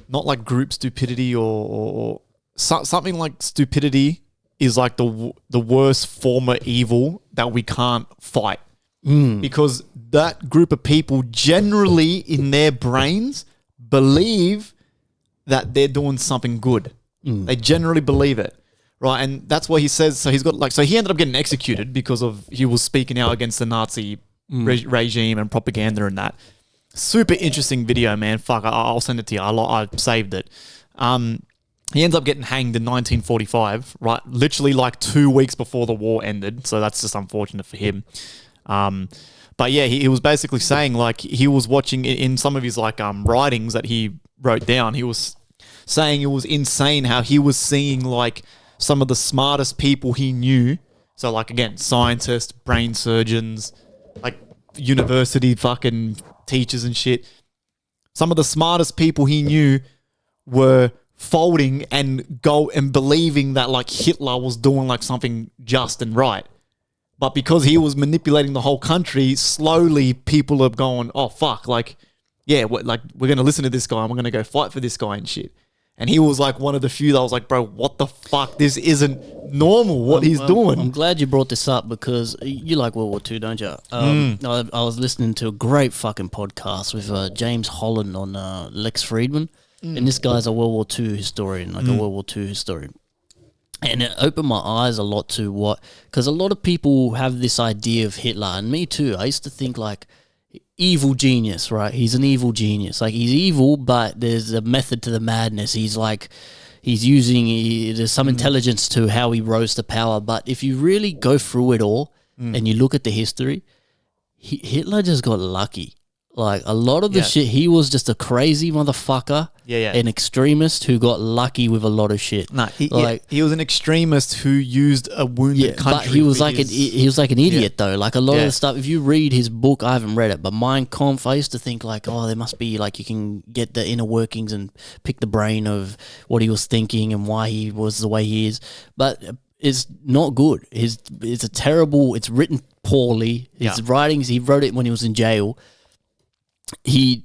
like group stupidity or something like stupidity is like the worst form of evil that we can't fight. Because that group of people generally in their brains believe that they're doing something good. They generally believe it, right? And that's what he says. So he's got like, so he ended up getting executed because he was speaking out against the Nazi regime and propaganda and that. Super interesting video, man. Fuck, I'll send it to you. I saved it. He ends up getting hanged in 1945, right? Literally like 2 weeks before the war ended. So that's just unfortunate for him. But yeah, he was basically saying like he was watching in some of his like writings that he wrote down. He was saying it was insane how he was seeing like some of the smartest people he knew. So like again, scientists, brain surgeons, like university fucking teachers and shit. Some of the smartest people he knew were folding and believing that like Hitler was doing like something just and right. But because he was manipulating the whole country, slowly people are going, oh, fuck, like, yeah, we're going to listen to this guy and we're going to go fight for this guy and shit. And he was like one of the few that was like, bro, what the fuck? This isn't normal, what he's doing. I'm glad you brought this up because you like World War II, don't you? I was listening to a great fucking podcast with James Holland on Lex Friedman. And this guy's a World War II historian, like a World War II historian. And it opened my eyes a lot to because a lot of people have this idea of Hitler, and me too. I used to think like evil genius, right? He's an evil genius. Like he's evil, but there's a method to the madness. He's using, there's some intelligence to how he rose to power. But if you really go through it all and you look at the history, Hitler just got lucky. Like, a lot of the shit, he was just a crazy motherfucker. Yeah. An extremist who got lucky with a lot of shit. No, he was an extremist who used a wounded country. But he was like an idiot though. Like, a lot of the stuff. If you read his book, I haven't read it, but Mein Kampf, I used to think like, oh, there must be like you can get the inner workings and pick the brain of what he was thinking and why he was the way he is. But it's not good. It's a terrible. It's written poorly. His writings. He wrote it when he was in jail. He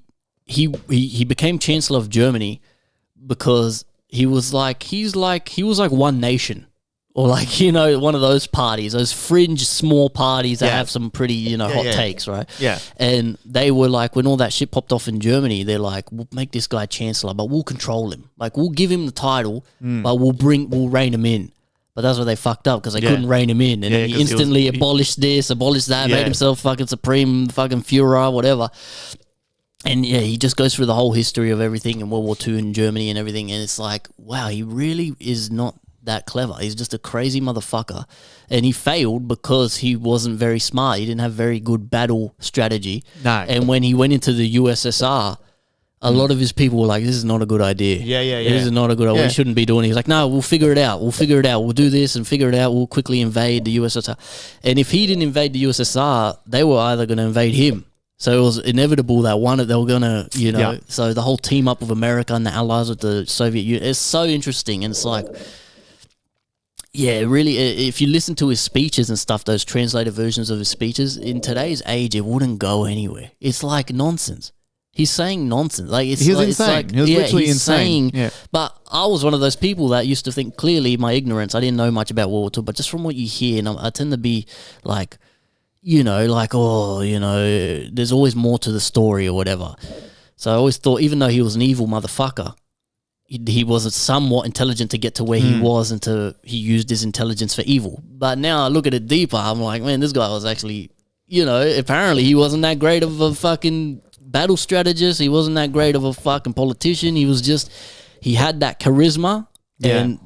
became Chancellor of Germany because he was like One Nation, or like, you know, one of those parties, those fringe small parties that have some pretty, you know, hot takes, right? Yeah. And they were like, when all that shit popped off in Germany, they're like, we'll make this guy Chancellor, but we'll control him. Like, we'll give him the title, but we'll rein him in. But that's where they fucked up, because they couldn't rein him in, and he instantly abolished this, abolished that, made himself fucking supreme, fucking Führer, whatever. And he just goes through the whole history of everything in World War II in Germany and everything. And it's like, wow, he really is not that clever. He's just a crazy motherfucker. And he failed because he wasn't very smart. He didn't have very good battle strategy. No. And when he went into the USSR, a lot of his people were like, this is not a good idea. Yeah. This is not a good idea. We shouldn't be doing it. He's like, no, we'll figure it out. We'll do this and figure it out. We'll quickly invade the USSR. And if he didn't invade the USSR, they were either going to invade him. So it was inevitable that they were going to, you know, so the whole team up of America and the allies with the Soviet Union, it's so interesting. And it's like, really, if you listen to his speeches and stuff, those translated versions of his speeches, in today's age, it wouldn't go anywhere. It's like nonsense. He's saying nonsense. Like, he was insane. He was literally insane. But I was one of those people that used to think, clearly, my ignorance, I didn't know much about World War II, but just from what you hear, and I tend to be like, you know, like, oh, you know, there's always more to the story or whatever. So I always thought, even though he was an evil motherfucker, he was somewhat intelligent to get to where he was, and he used his intelligence for evil. But now I look at it deeper, I'm like, man, this guy was actually, you know, apparently he wasn't that great of a fucking battle strategist. He wasn't that great of a fucking politician. He was just, he had that charisma and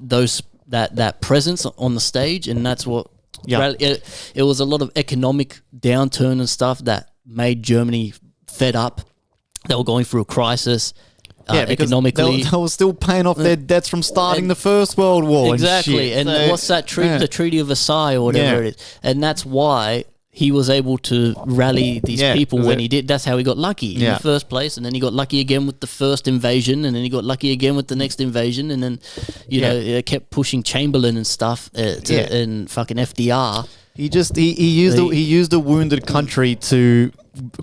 that presence on the stage, and that's what. Yeah, it was a lot of economic downturn and stuff that made Germany fed up. They were going through a crisis economically. They were still paying off their debts from starting the First World War. Exactly. And what's that treaty? The Treaty of Versailles or whatever it is. And that's why he was able to rally these people when he did. That's how he got lucky in the first place. And then he got lucky again with the first invasion. And then he got lucky again with the next invasion. And then, you know, it kept pushing Chamberlain and stuff and fucking FDR. He used a wounded country to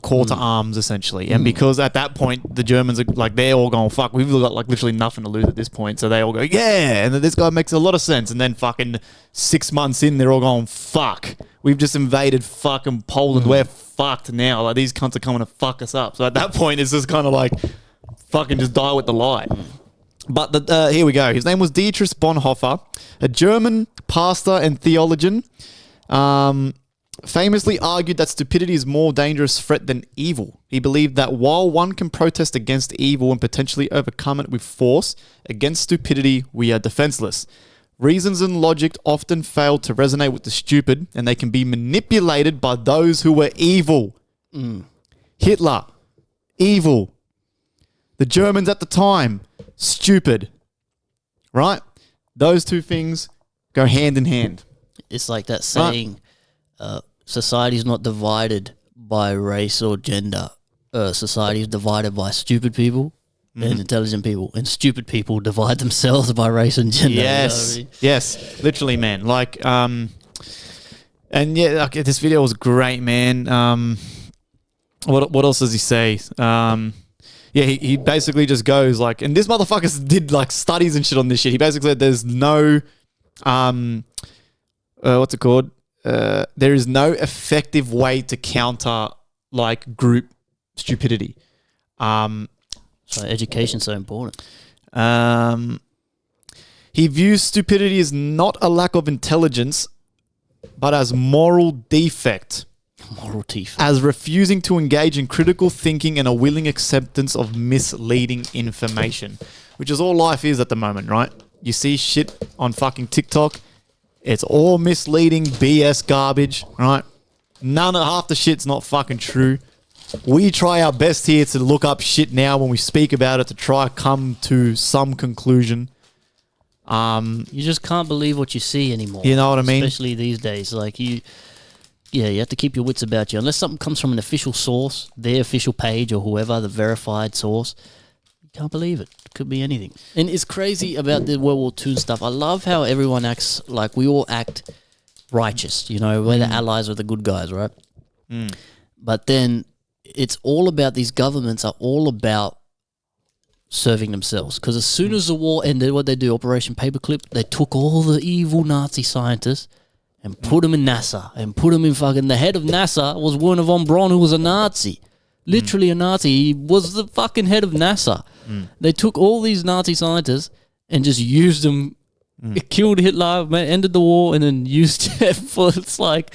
call to arms, essentially. And because at that point, the Germans are like, they're all going, fuck, we've got like literally nothing to lose at this point. So they all go, yeah. And then this guy makes a lot of sense. And then fucking 6 months in, they're all going, fuck, we've just invaded fucking Poland. We're fucked now. Like, these cunts are coming to fuck us up. So at that point, it's just kind of like, fucking just die with the lie. But here we go. His name was Dietrich Bonhoeffer, a German pastor and theologian. Famously argued that stupidity is more dangerous threat than evil. He believed that while one can protest against evil and potentially overcome it with force, against stupidity we are defenseless. Reasons and logic often fail to resonate with the stupid, and they can be manipulated by those who were evil. Hitler, evil. The Germans at the time, stupid. Right? Those two things go hand in hand. It's like that saying, society is not divided by race or gender. Society is divided by stupid people and intelligent people. And stupid people divide themselves by race and gender. Yes. You know what I mean? Yes. Literally, man. Like, and yeah, like, this video was great, man. What else does he say? Yeah, he basically just goes like, and this motherfucker did like studies and shit on this shit. He basically said there's no, what's it called? There is no effective way to counter like group stupidity. So education's so important. He views stupidity as not a lack of intelligence, but as moral defect. Moral defect. As refusing to engage in critical thinking and a willing acceptance of misleading information, which is all life is at the moment, right? You see shit on fucking TikTok. It's all misleading BS garbage, right? Half the shit's not fucking true. we try our best here to look up shit now when we speak about it to try come to some conclusion. You just can't believe what you see anymore. You know what I mean? Especially these days. Like you have to keep your wits about you. Unless something comes from an official source, their official page or whoever, the verified source, you can't believe it. It could be anything. And it's crazy about the World War II stuff. I love how everyone acts like we all act righteous. You know, we're the allies or the good guys, right? But then it's all about these governments are all about serving themselves. Because as soon as the war ended, what they do, Operation Paperclip, they took all the evil Nazi scientists and put them in NASA and put them in fucking... The head of NASA was Werner von Braun, who was a Nazi. Literally a Nazi. He was the fucking head of NASA. They took all these Nazi scientists and just used them. It killed Hitler, ended the war, and then used it for... It's like...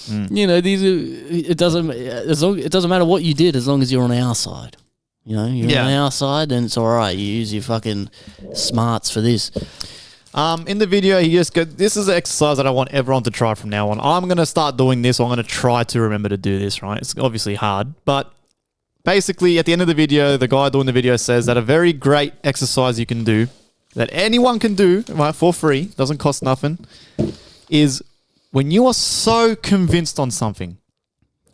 You know, it doesn't matter what you did as long as you're on our side. You know, you're on our side, then it's all right. You use your fucking smarts for this. In the video, he just goes, this is an exercise that I want everyone to try from now on. I'm going to start doing this. I'm going to try to remember to do this, right? It's obviously hard, but basically at the end of the video, the guy doing the video says that a very great exercise you can do, that anyone can do, right, for free, doesn't cost nothing, is when you are so convinced on something,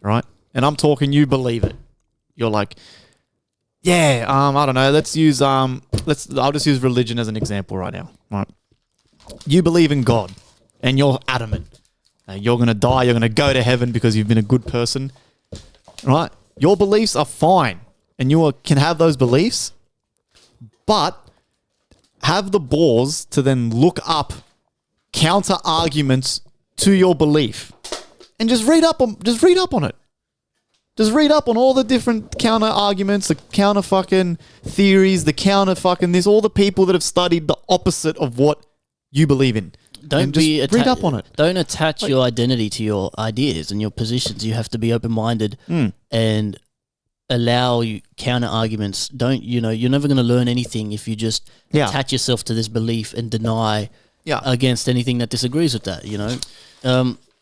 right? And I'm talking, you believe it. You're like, yeah, I don't know. I'll just use religion as an example right now, right? You believe in God and you're adamant. You're going to die. You're going to go to heaven because you've been a good person, right? Your beliefs are fine and you can have those beliefs, but have the balls to then look up counter arguments to your belief and just read up on it. Just read up on all the different counter arguments, the counter fucking theories, the counter fucking this, all the people that have studied the opposite of what you believe in. Read up on it. Don't attach your identity to your ideas and your positions. You have to be open-minded and allow counter arguments. You're never going to learn anything if you just attach yourself to this belief and deny against anything that disagrees with that, you know.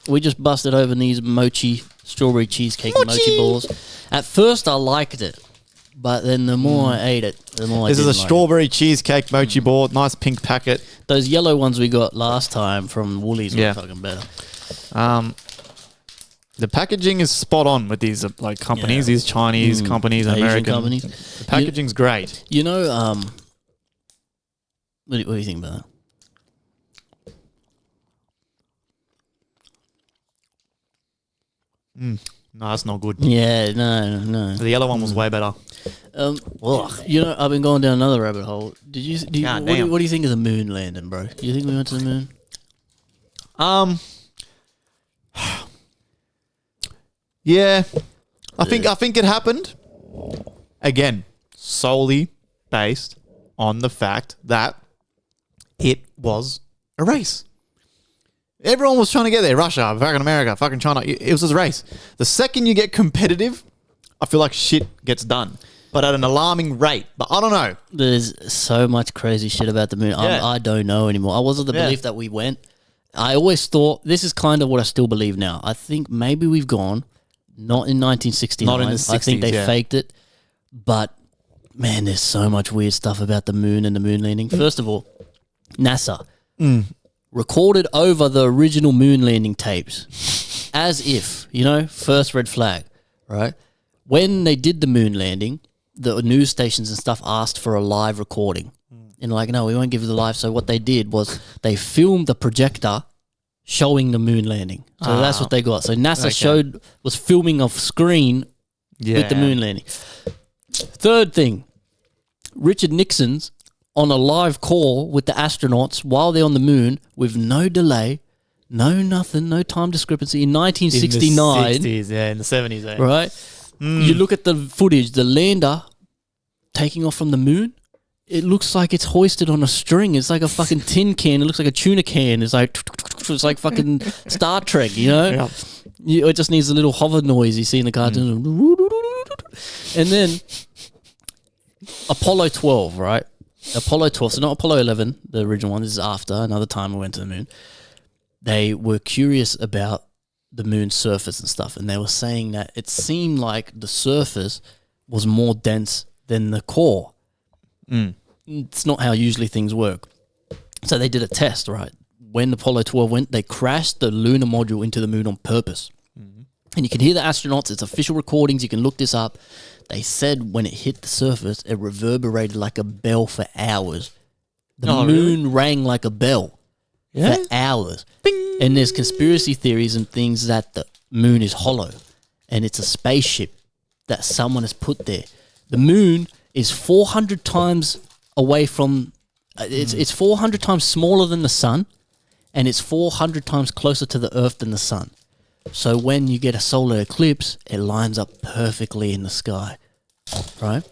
We just busted open these strawberry cheesecake mochi balls. At first I liked it, but then the more I ate it, the more I didn't like it. This is a strawberry cheesecake mochi ball, nice pink packet. Those yellow ones we got last time from Woolies were fucking better. The packaging is spot on with these companies, these Chinese companies, Asian American companies. The packaging's great. You know, what do you think about that? No, that's not good. Yeah, no. The yellow one was way better. You know, I've been going down another rabbit hole. What do you think of the moon landing, bro? Do you think we went to the moon? Yeah. I think it happened. Again, solely based on the fact that it was a race. Everyone was trying to get there. Russia, fucking America, fucking China. It was just a race. The second you get competitive, I feel like shit gets done. But at an alarming rate. But I don't know. There's so much crazy shit about the moon. Yeah. I don't know anymore. I was of the belief that we went. I always thought, this is kind of what I still believe now. I think maybe we've gone, not in 1969. Not in the 60s, I think they faked it. But, man, there's so much weird stuff about the moon and the moon landing. First of all, NASA. Recorded over the original moon landing tapes as if, first red flag, right? When they did the moon landing, the news stations and stuff asked for a live recording. And no, we won't give you the live. So what they did was they filmed the projector showing the moon landing. So that's what they got. So NASA was filming off screen with the moon landing. Third thing, Richard Nixon's on a live call with the astronauts while they're on the moon with no delay, no nothing, no time discrepancy in 1969. In the 60s, in the 70s, right? You look at the footage, the lander taking off from the moon, it looks like it's hoisted on a string. It's like a fucking tin can. It looks like a tuna can. It's like fucking Star Trek, Yeah. It just needs a little hover noise you see in the cartoon. And then Apollo 12, right? Apollo 12, so not Apollo 11, the original one. This is after another time we went to the moon. They were curious about the moon's surface and stuff, and they were saying that it seemed like the surface was more dense than the core. It's not how usually things work. So they did a test, right? When Apollo 12 went, they crashed the lunar module into the moon on purpose. And you can hear the astronauts, it's official recordings, you can look this up. They said when it hit the surface, it reverberated like a bell for hours. The moon rang like a bell for hours. Bing. And there's conspiracy theories and things that the moon is hollow and it's a spaceship that someone has put there. The moon is 400 times away from... It's 400 times smaller than the sun, and it's 400 times closer to the Earth than the sun. So when you get a solar eclipse, it lines up perfectly in the sky, right?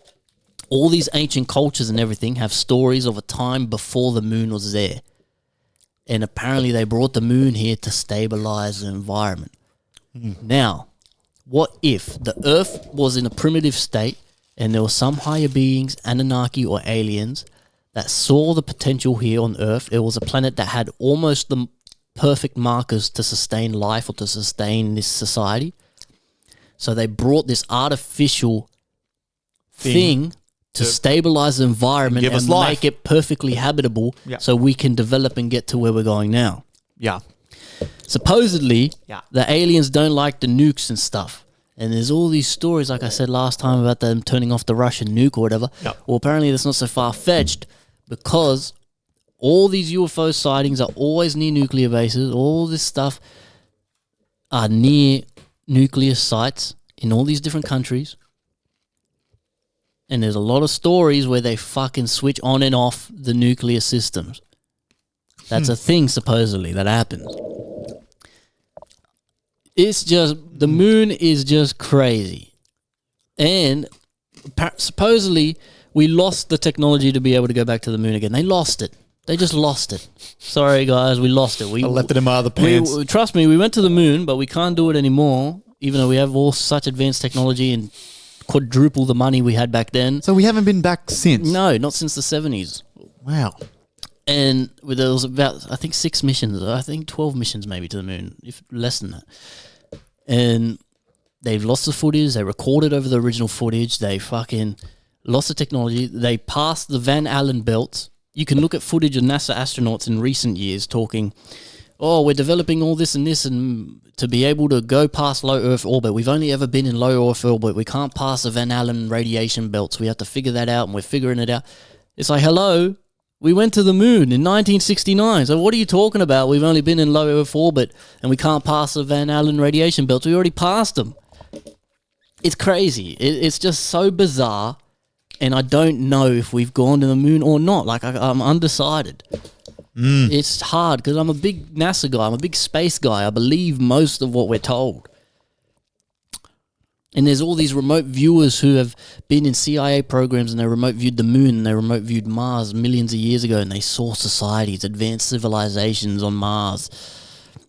All these ancient cultures and everything have stories of a time before the moon was there. And apparently they brought the moon here to stabilize the environment. Now, what if the Earth was in a primitive state and there were some higher beings, Anunnaki or aliens, that saw the potential here on Earth? It was a planet that had almost the perfect markers to sustain life or to sustain this society. So they brought this artificial thing to stabilize the environment and make it perfectly habitable so we can develop and get to where we're going now. Yeah. Supposedly, the aliens don't like the nukes and stuff. And there's all these stories, like I said last time, about them turning off the Russian nuke or whatever. Yep. Well, apparently that's not so far-fetched because all these UFO sightings are always near nuclear bases. All this stuff are near nuclear sites in all these different countries. And there's a lot of stories where they fucking switch on and off the nuclear systems. That's a thing, supposedly, that happens. It's just, the moon is just crazy. And supposedly, we lost the technology to be able to go back to the moon again. They lost it. They just lost it. Sorry, guys, we lost it. I left it in my other pants. Trust me, we went to the moon, but we can't do it anymore, even though we have all such advanced technology and quadruple the money we had back then. So we haven't been back since? No, not since the 70s. Wow. And there was about, I think, 6 missions. I think 12 missions maybe to the moon, if less than that. And they've lost the footage. They recorded over the original footage. They fucking lost the technology. They passed the Van Allen belts. You can look at footage of NASA astronauts in recent years talking, oh, we're developing all this and to be able to go past low Earth orbit. We've only ever been in low Earth orbit. We can't pass the Van Allen radiation belts. We have to figure that out, and we're figuring it out. It's like, hello, we went to the moon in 1969. So what are you talking about? We've only been in low Earth orbit, and we can't pass the Van Allen radiation belts. We already passed them. It's crazy. It's just so bizarre, and I don't know if we've gone to the moon or not. Like, I'm undecided. It's hard because I'm a big NASA guy. I'm a big space guy. I believe most of what we're told. And there's all these remote viewers who have been in CIA programs and they remote viewed the moon and they remote viewed Mars millions of years ago and they saw societies, advanced civilizations on Mars.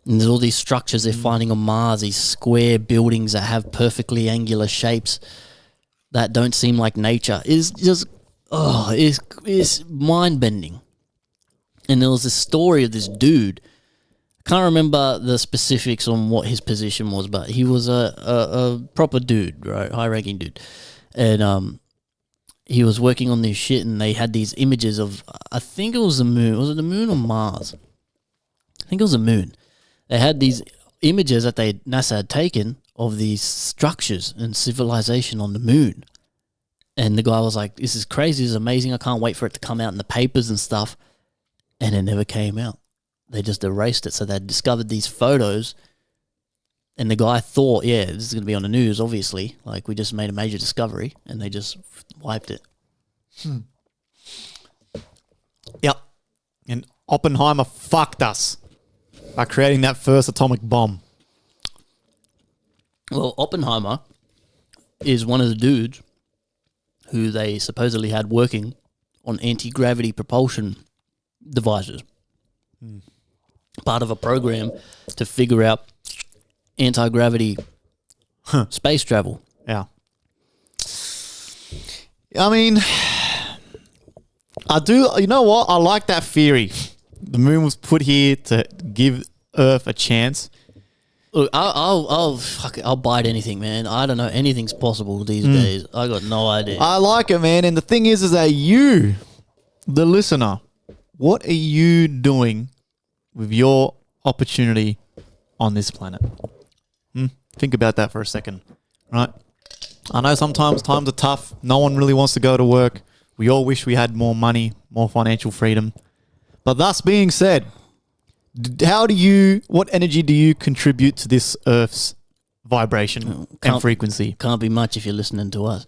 And there's all these structures they're finding on Mars, these square buildings that have perfectly angular shapes that don't seem like nature. It's just, it's mind-bending. And there was this story of this dude. I can't remember the specifics on what his position was, but he was a proper dude, right? High-ranking dude. And he was working on this shit, and they had these images of, I think it was the moon. Was it the moon or Mars? I think it was the moon. They had these images that NASA had taken of these structures and civilization on the moon. And the guy was like, this is crazy, this is amazing, I can't wait for it to come out in the papers and stuff. And it never came out. They just erased it. So they discovered these photos, and the guy thought, yeah, this is going to be on the news, obviously. Like, we just made a major discovery, and they just wiped it. Yep. And Oppenheimer fucked us by creating that first atomic bomb. Well, Oppenheimer is one of the dudes who they supposedly had working on anti-gravity propulsion devices. Part of a program to figure out anti-gravity space travel. Yeah. I mean, I do, you know what? I like that theory. The moon was put here to give Earth a chance. Look, I'll bite anything, man. I don't know. Anything's possible these days. I got no idea. I like it, man. And the thing is that you, the listener, what are you doing with your opportunity on this planet? Think about that for a second, right? I know sometimes times are tough. No one really wants to go to work. We all wish we had more money, more financial freedom. But thus being said, what energy do you contribute to this Earth's vibration and frequency? Can't be much if you're listening to us.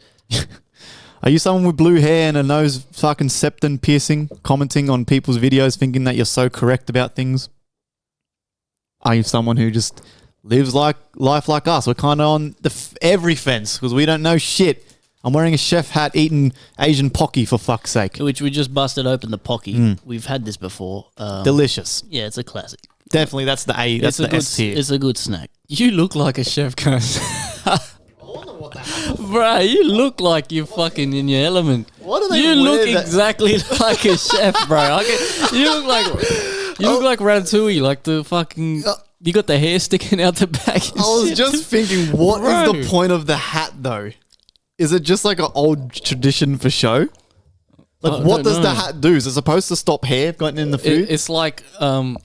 Are you someone with blue hair and a nose fucking septum piercing, commenting on people's videos thinking that you're so correct about things? Are you someone who just lives life like us? We're kind of on every fence because we don't know shit. I'm wearing a chef hat eating Asian pocky for fuck's sake. Which we just busted open the pocky. We've had this before. Delicious. Yeah, it's a classic. Definitely, that's the A. That's the S tier. It's a good snack. You look like a chef, guys. I wonder what that is. Bro, you look like you're fucking in your element. What do they You wear look that- exactly like a chef, bro. You look like Ratatouille, like the fucking. You got the hair sticking out the back. And I was shit. just thinking, what is Bro. the point of the hat though? Is it just like an old tradition for show? Like, what does the hat do? Is it supposed to stop hair going in the food? It's like the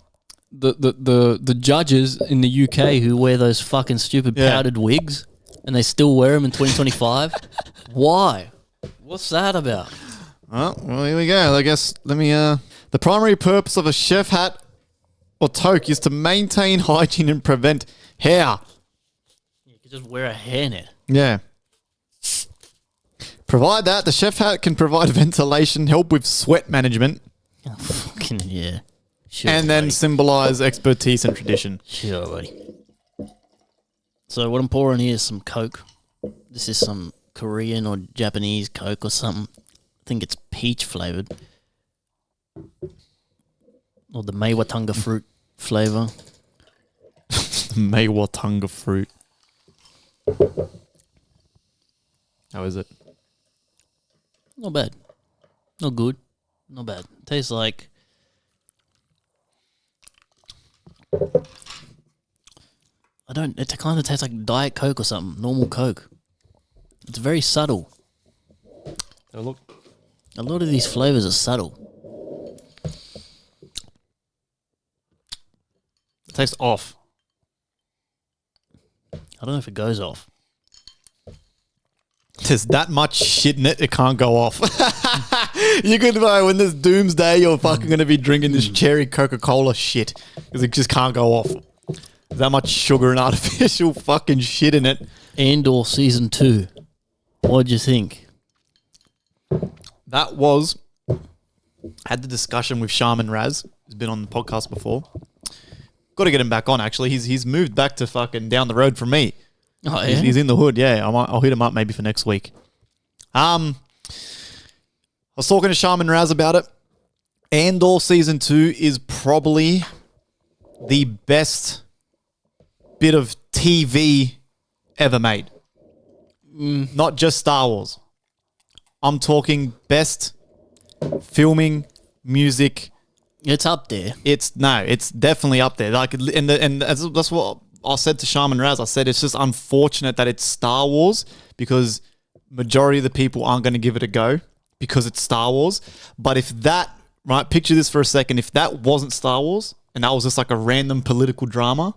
judges in the UK Who wear those fucking stupid powdered wigs and they still wear them in 2025? Why? What's that about? Well, here we go. I guess the primary purpose of a chef hat or toque is to maintain hygiene and prevent hair. You could just wear a hairnet. Yeah. Provide that, the chef hat can provide ventilation, help with sweat management, Oh, fucking yeah. Sure, and then buddy. symbolize expertise and tradition. Sure, buddy. So what I'm pouring here is some Coke. This is some Korean or Japanese Coke or something. I think it's peach flavored. Or the Meiwatunga fruit flavor. Meiwatunga fruit. How is it? Not bad. Not good. Not bad. Tastes like... It kind of tastes like Diet Coke or something. Normal Coke. It's very subtle. Oh, look. A lot of these flavors are subtle. It tastes off. I don't know if it goes off. There's that much shit in it, it can't go off. You could know when there's doomsday, you're fucking going to be drinking this cherry Coca-Cola shit because it just can't go off. There's that much sugar and artificial fucking shit in it. Andor Season 2. What'd you think? That was... had the discussion with Shaman Raz, who's been on the podcast before. Got to get him back on, actually. He's moved back to fucking down the road from me. Oh, yeah? He's in the hood, yeah. I'll hit him up maybe for next week. I was talking to Shaman Raz about it. Andor Season 2 is probably the best bit of TV ever made. Not just Star Wars. I'm talking best filming, music. It's up there. It's definitely up there. Like, and that's what I said to Shaman Raz. I said it's just unfortunate that it's Star Wars because majority of the people aren't going to give it a go because it's Star Wars. But if that, right, picture this for a second. If that wasn't Star Wars and that was just like a random political drama,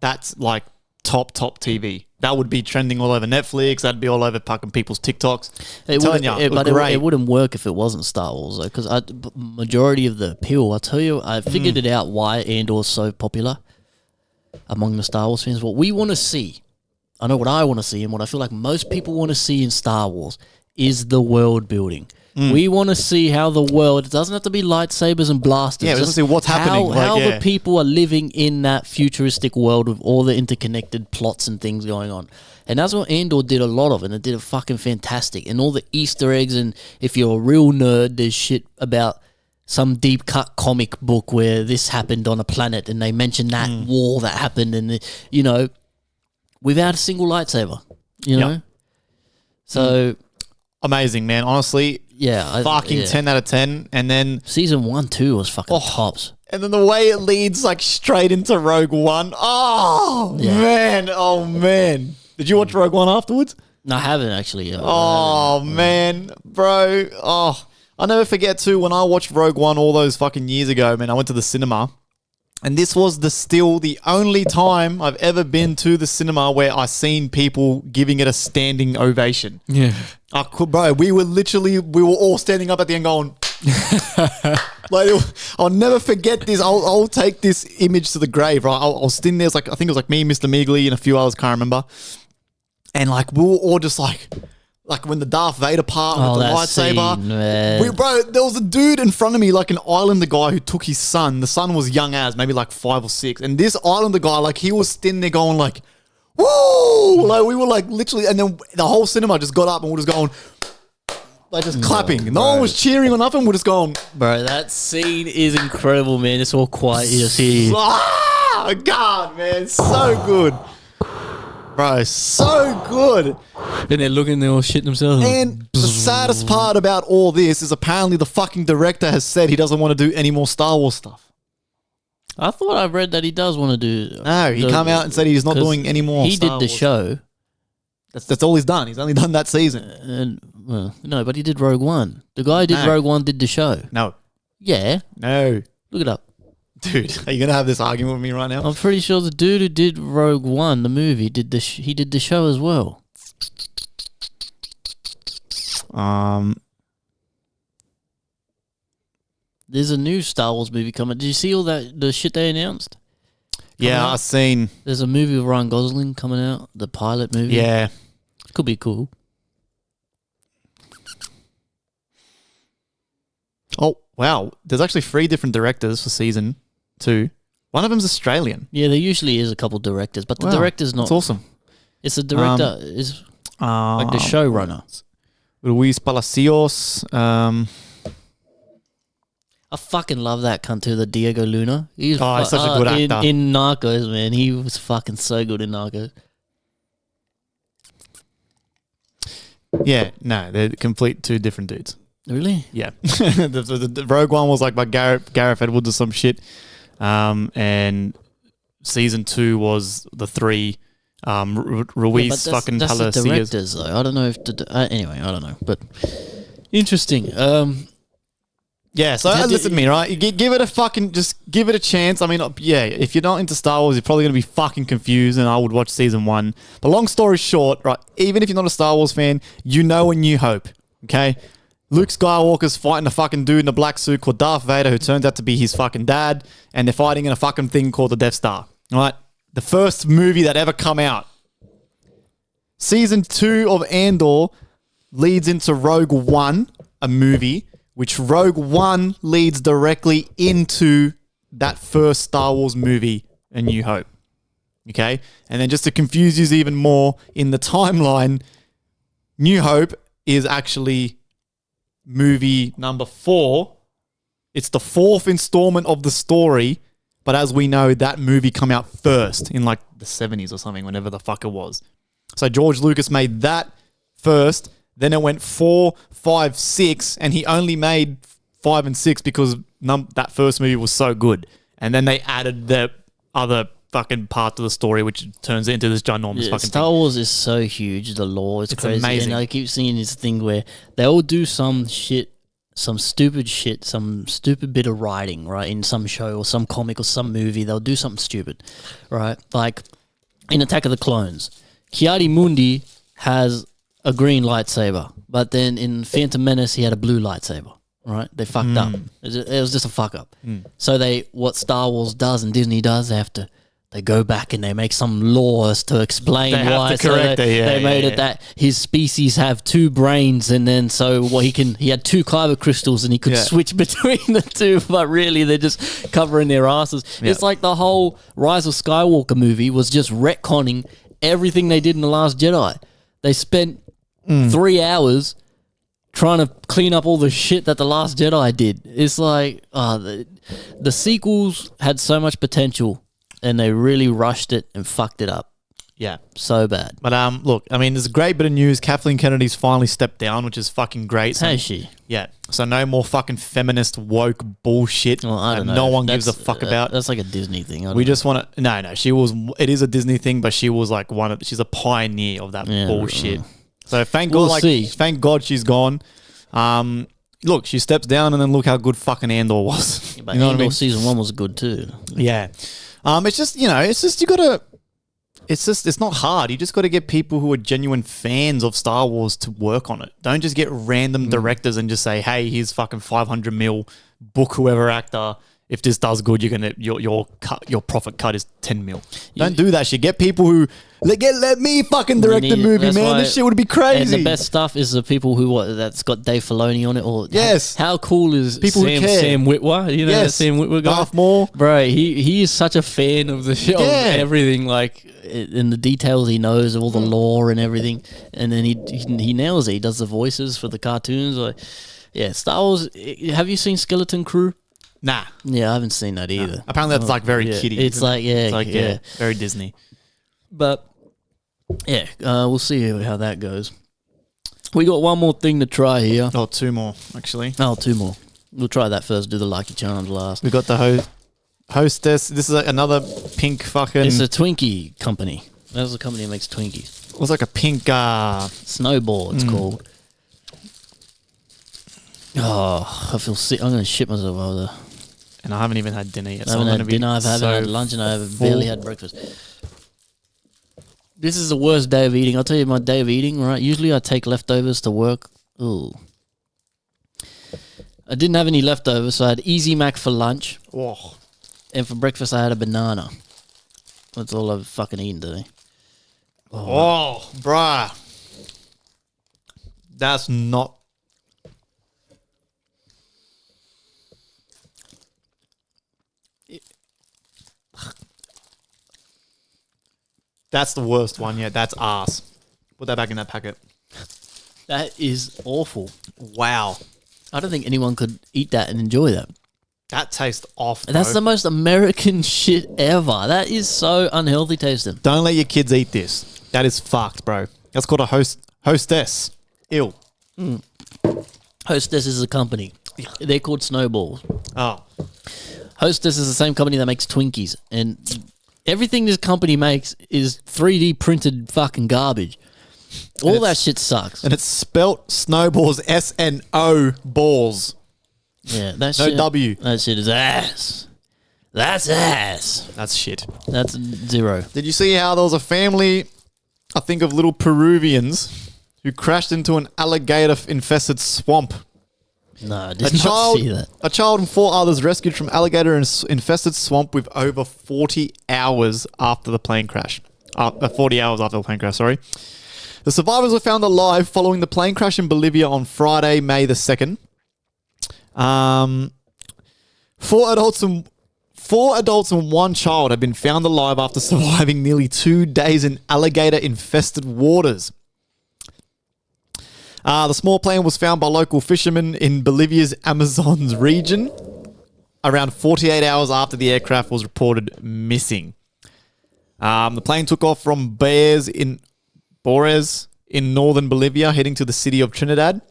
that's like top TV. That would be trending all over Netflix. That'd be all over fucking people's TikToks. It wouldn't work if it wasn't Star Wars, though, because majority of the appeal, I'll tell you, I figured it out why Andor's so popular among the Star Wars fans. What we want to see, I know what I want to see, and what I feel like most people want to see in Star Wars is the world building. We want to see how the world, it doesn't have to be lightsabers and blasters. Yeah, we want to see what's happening. How the people are living in that futuristic world with all the interconnected plots and things going on. And that's what Andor did a lot of, and it did it fucking fantastic. And all the Easter eggs, and if you're a real nerd, there's shit about some deep cut comic book where this happened on a planet and they mention that war that happened, and without a single lightsaber, So amazing, man. Honestly, yeah, 10 out of 10. And then season 1, 2 was fucking tops. And then the way it leads like straight into Rogue One. Oh, man. Oh, man. Did you watch Rogue One afterwards? No, I haven't actually. Oh, man. Bro. Oh, I'll never forget too when I watched Rogue One all those fucking years ago, man. I went to the cinema. And this was still the only time I've ever been to the cinema where I seen people giving it a standing ovation. Yeah. Bro, we were all standing up at the end going, like, I'll never forget this. I'll take this image to the grave, right? I was sitting there, I think it was like me, Mr. Meagley, and a few others, can't remember. And like, we were all just like when the Darth Vader part with the lightsaber. Bro, there was a dude in front of me, like an Islander guy who took his son. The son was young as, maybe like 5 or 6. And this Islander guy, like he was standing there going like, woo! Like we were like literally, and then the whole cinema just got up and we're just going, like just clapping. No one was cheering or nothing. We're just going, bro, that scene is incredible, man. It's all quiet. You just hear. Ah, God, man. So good. Bro, so good. And they're looking, they're all shitting themselves. And the saddest part about all this is apparently the fucking director has said he doesn't want to do any more Star Wars stuff. I thought I read that he does want to do. No, he came out and said he's not doing any more He Star did the Wars. show. That's all he's done. He's only done that season. And well, no, but he did Rogue One. The guy who did Rogue One did the show. No. Yeah. No. Look it up. Dude, are you going to have this argument with me right now? I'm pretty sure the dude who did Rogue One, the movie, he did the show as well. There's a new Star Wars movie coming. Did you see all the shit they announced? Yeah, I've seen. There's a movie with Ryan Gosling coming out, the pilot movie. Yeah. Could be cool. Oh, wow. There's actually 3 different directors for season 2. One of them's Australian. Yeah, there usually is a couple directors, but the director's not. That's awesome. It's the director is like the showrunner. Luis Palacios. I fucking love that cunt too, the Diego Luna. He's such a good actor. In Narcos, man. He was fucking so good in Narcos. Yeah, no, they're complete 2 different dudes. Really? Yeah. the Rogue One was like by Gareth Edwards or some shit. And season 2 was the 3 Ruiz fucking that's the Palacios. directors though. I don't know if anyway, I don't know, but interesting. Yeah, so listen to me, right? You give it a fucking, just give it a chance. I mean, yeah, if you're not into Star Wars, you're probably going to be fucking confused, and I would watch season 1. But long story short, right, even if you're not a Star Wars fan, you know A New Hope, okay? Luke Skywalker's fighting a fucking dude in a black suit called Darth Vader, who turns out to be his fucking dad, and they're fighting in a fucking thing called the Death Star, all right? The first movie that ever come out. Season 2 of Andor leads into Rogue One, a movie, which Rogue One leads directly into that first Star Wars movie, A New Hope. Okay? And then just to confuse you even more, in the timeline, New Hope is actually movie number 4. It's the 4th installment of the story, but as we know, that movie come out first in like the 70s or something, whenever the fuck it was. So George Lucas made that first, then it went 4, 5, 6, and he only made 5 and 6 because that first movie was so good. And then they added the other fucking part to the story, which turns into this ginormous fucking Star thing. Wars is so huge. The lore is crazy. amazing. And I keep seeing this thing where they all do some shit, some stupid bit of writing, right, in some show or some comic or some movie. They'll do something stupid, right? Like in Attack of the Clones, Ki-Adi-Mundi has a green lightsaber, but then in Phantom Menace he had a blue lightsaber. Right? They fucked up. It was just a fuck up. So what Star Wars does and Disney does, they go back and they make some laws to explain They have why. to correct it, yeah, they made it that his species have 2 brains, and then he had 2 kyber crystals and he could switch between the 2, but really they're just covering their asses. Yeah. It's like the whole Rise of Skywalker movie was just retconning everything they did in The Last Jedi. They spent 3 hours trying to clean up all the shit that The Last Jedi did. It's like the sequels had so much potential and they really rushed it and fucked it up. Yeah. So bad. But look, I mean, there's a great bit of news. Kathleen Kennedy's finally stepped down, which is fucking great. So, Has she? yeah. So no more fucking feminist woke bullshit. Well, I don't know. No one gives a fuck about. That's like a Disney thing. We just want to. No. She was. It is a Disney thing, but she was like she's a pioneer of that bullshit. So thank God. Thank God she's gone. Look, she steps down, and then look how good fucking Andor was. But Andor season 1 was good too. Yeah. It's just you gotta. It's not hard. You just got to get people who are genuine fans of Star Wars to work on it. Don't just get random directors and just say, "Hey, here's fucking 500 mil. Book whoever actor. If this does good, you're gonna your profit cut is 10 mil." Don't do that shit. Get people who let me fucking direct the movie, man. This shit would be crazy. And the best stuff is the people who that's got Dave Filoni on it. Or yes, how cool is people Sam Witwer? You know that Sam Witwer guy, Darth Maul, bro. He is such a fan of the show, of everything, like in the details he knows of all the lore and everything, and then he nails it. He does the voices for the cartoons. Like, yeah, Star Wars. Have you seen Skeleton Crew? Nah. Yeah, I haven't seen that either. Apparently that's like very kiddie. It's like, very Disney. But, yeah, we'll see how that goes. We got one more thing to try here. Oh, 2 more, actually. Oh, 2 more. We'll try that first, do the Lucky Charms last. We got the hostess. This is another pink fucking... It's a Twinkie company. That's the company that makes Twinkies. It was like a pink... Snowball, it's called. Oh, I feel sick. I'm going to shit myself over there. And I haven't even had dinner yet. I haven't had dinner, I haven't had lunch, and I haven't barely had breakfast. This is the worst day of eating. I'll tell you my day of eating, right? Usually I take leftovers to work. Ooh. I didn't have any leftovers, so I had Easy Mac for lunch. Oh. And for breakfast, I had a banana. That's all I've fucking eaten today. Oh, bruh. That's not... That's the worst one, yeah. That's ass. Put that back in that packet. That is awful. Wow. I don't think anyone could eat that and enjoy that. That tastes off, bro. That's the most American shit ever. That is so unhealthy tasting. Don't let your kids eat this. That is fucked, bro. That's called a hostess. Ew. Hostess is a company. They're called Snowballs. Oh. Hostess is the same company that makes Twinkies. And everything this company makes is 3D printed fucking garbage. All that shit sucks. And it's spelt Snowballs, S-N-O balls. Yeah, that no shit. W. That shit is ass. That's ass. That's shit. That's 0. Did you see how there was a family, I think, of little Peruvians who crashed into an alligator-infested swamp? No, I did not see that. A child and 4 others rescued from alligator-infested swamp with over 40 hours after the plane crash. 40 hours after the plane crash, sorry. The survivors were found alive following the plane crash in Bolivia on Friday, May the 2nd. 4 adults and 1 child have been found alive after surviving nearly 2 days in alligator-infested waters. The small plane was found by local fishermen in Bolivia's Amazons region around 48 hours after the aircraft was reported missing. The plane took off from Bores in northern Bolivia, heading to the city of Trinidad.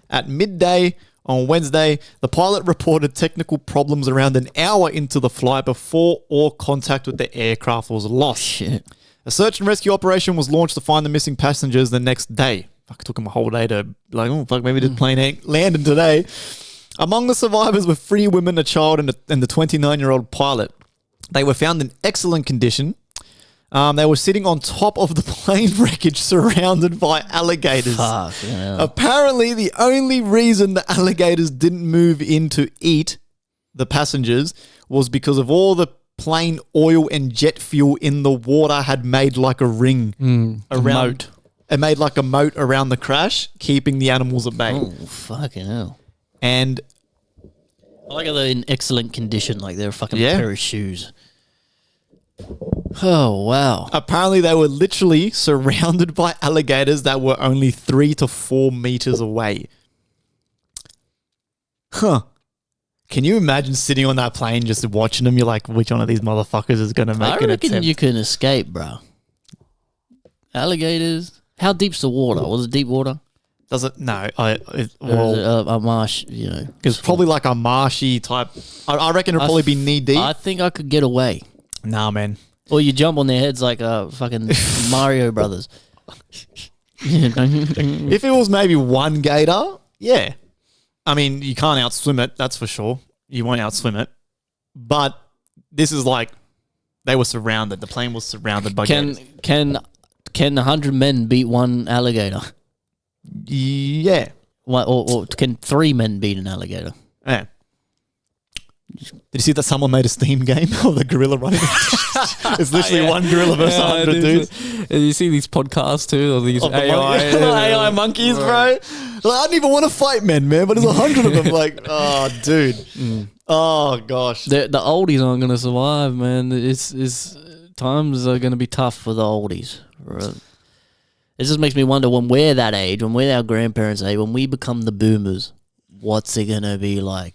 At midday on Wednesday, the pilot reported technical problems around an hour into the flight before all contact with the aircraft was lost. Shit. A search and rescue operation was launched to find the missing passengers the next day. Fuck, it took them a whole day to maybe the plane landed today. Among the survivors were 3 women, a child, and the 29-year-old pilot. They were found in excellent condition. They were sitting on top of the plane wreckage surrounded by alligators. Fuck, yeah. Apparently, the only reason the alligators didn't move in to eat the passengers was because of all the plane oil and jet fuel in the water had made like a ring around. Moat. It made like a moat around the crash, keeping the animals at bay. Oh, fucking hell. And I like how they're in excellent condition, like they're a fucking pair of shoes. Oh, wow. Apparently, they were literally surrounded by alligators that were only 3 to 4 meters away. Huh. Can you imagine sitting on that plane just watching them? You're like, which one of these motherfuckers is going to make I an reckon attempt? you can escape, bro. Alligators. How deep's the water? Was it deep water? Does it? No. Or is it a marsh, you know? It's probably like a marshy type. I reckon it'll probably be knee deep. I think I could get away. Nah, man. Or you jump on their heads like fucking Mario Brothers. If it was maybe one gator, yeah. I mean, you can't outswim it, that's for sure. You won't outswim it. But this is like they were surrounded. The plane was surrounded by gators. Can 100 men beat one alligator? Yeah. Or can 3 men beat an alligator? Yeah. Did you see that someone made a Steam game of the gorilla running? It's literally one gorilla versus 100 dudes. And you see these podcasts too, or these AI, AI monkeys, bro. Like, I don't even want to fight men, man, but there's 100 of them. Like, oh, dude. Oh, gosh. The oldies aren't going to survive, man. It's times are going to be tough for the oldies. Right? It just makes me wonder when we're that age, when we're our grandparents' age, when we become the boomers, what's it going to be like?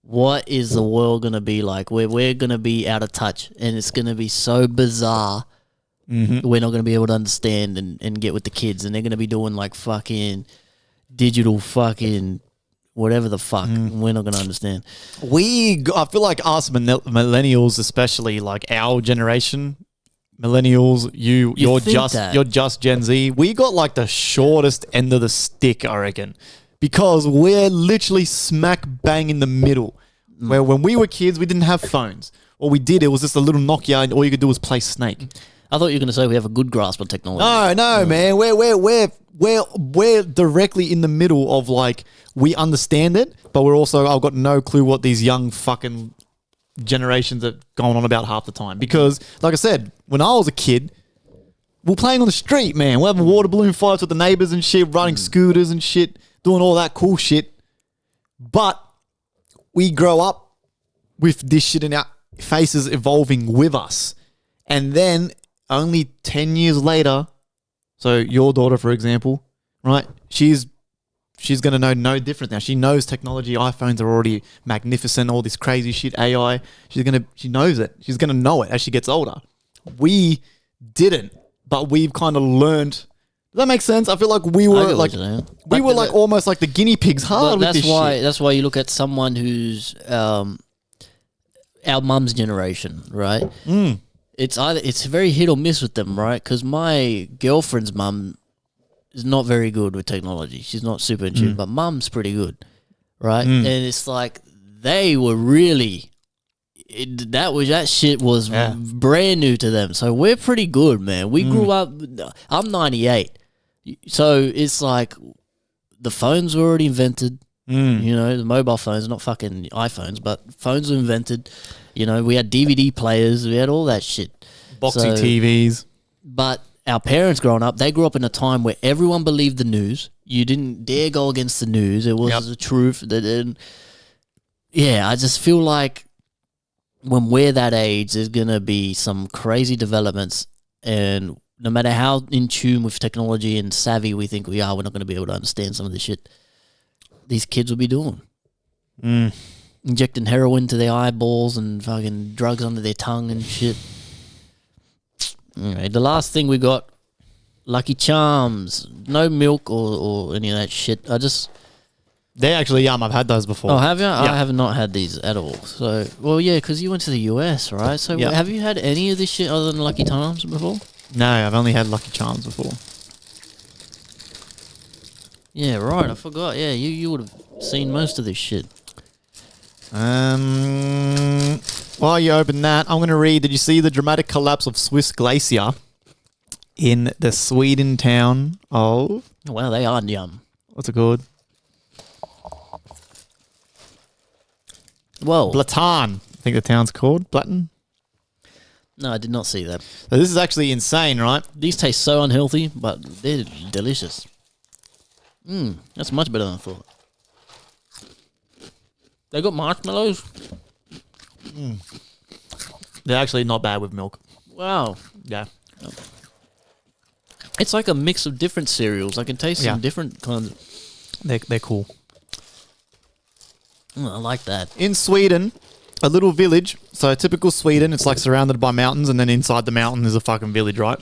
What is the world going to be like? We're going to be out of touch, and it's going to be so bizarre. We're not going to be able to understand and get with the kids, and they're going to be doing like fucking digital fucking whatever the fuck. We're not going to understand. I feel like us millennials, especially like our generation, millennials, you're just Gen Z. We got like the shortest end of the stick, I reckon. Because we're literally smack bang in the middle. Where when we were kids, we didn't have phones. All we did, it was just a little Nokia, and all you could do was play Snake. I thought you were going to say we have a good grasp on technology. No, man. We're directly in the middle of like, we understand it, but I've got no clue what these young fucking generations are going on about half the time. Because, like I said, when I was a kid, we're playing on the street, man. We're having water balloon fights with the neighbors and shit, riding scooters and shit, doing all that cool shit. But we grow up with this shit in our faces evolving with us. And then only 10 years later, so your daughter, for example, right? She's going to know no different now. She knows technology. iPhones are already magnificent, all this crazy shit, AI. She knows it. She's going to know it as she gets older. We didn't, but we've kind of learned. Does that make sense? I feel like we were almost like the guinea pigs hard with this shit. That's why you look at someone who's our mum's generation, right? It's very hit or miss with them, right? Because my girlfriend's mum is not very good with technology. She's not super in tune, but mum's pretty good, right? And it's like they were really that shit was brand new to them. So we're pretty good, man. We grew up. I'm 98, so it's like the phones were already invented. You know, the mobile phones, not fucking iPhones, but phones were invented. You know, we had DVD players, we had all that shit. Boxy TVs. But our parents growing up, they grew up in a time where everyone believed the news. You didn't dare go against the news. It was the truth. I just feel like when we're that age, there's going to be some crazy developments. And no matter how in tune with technology and savvy we think we are, we're not going to be able to understand some of the shit these kids will be doing. Injecting heroin to their eyeballs and fucking drugs under their tongue and shit. Anyway, the last thing we got, Lucky Charms. No milk or any of that shit. They're actually yum. I've had those before. Oh, have you? Yeah. I have not had these at all. So, well, yeah, because you went to the US, right? So have you had any of this shit other than Lucky Charms before? No, I've only had Lucky Charms before. Yeah, right. I forgot. Yeah, you would have seen most of this shit. While you open that, I'm going to read. Did you see the dramatic collapse of Swiss glacier in the Sweden town of... Wow, they are yum. What's it called? Whoa. Blatan. I think the town's called. Blatan? No, I did not see that. So this is actually insane, right? These taste so unhealthy, but they're delicious. That's much better than I thought. They got marshmallows? They're actually not bad with milk. Wow. Yeah. It's like a mix of different cereals. I can taste some different kinds of... They're cool. I like that. In Sweden, a little village. So typical Sweden, it's like surrounded by mountains, and then inside the mountain is a fucking village, right?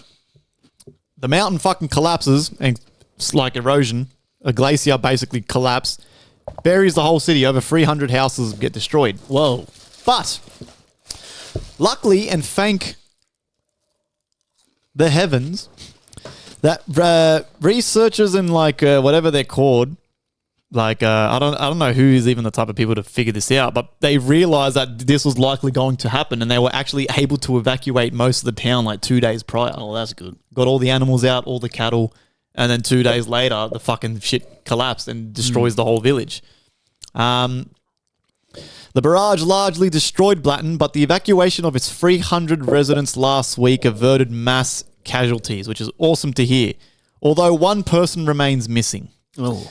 The mountain fucking collapses, and it's like erosion. A glacier basically collapsed, buries the whole city. Over 300 houses get destroyed. Whoa. But luckily, and thank the heavens, that researchers and like whatever they're called, like I don't know who is even the type of people to figure this out, but they realized that this was likely going to happen, and they were actually able to evacuate most of the town like 2 days prior. Oh, that's good. Got all the animals out, all the cattle, and then 2 days later, the fucking shit collapsed and destroys the whole village. The barrage largely destroyed Blatton, but the evacuation of its 300 residents last week averted mass casualties, which is awesome to hear. Although one person remains missing. Oh.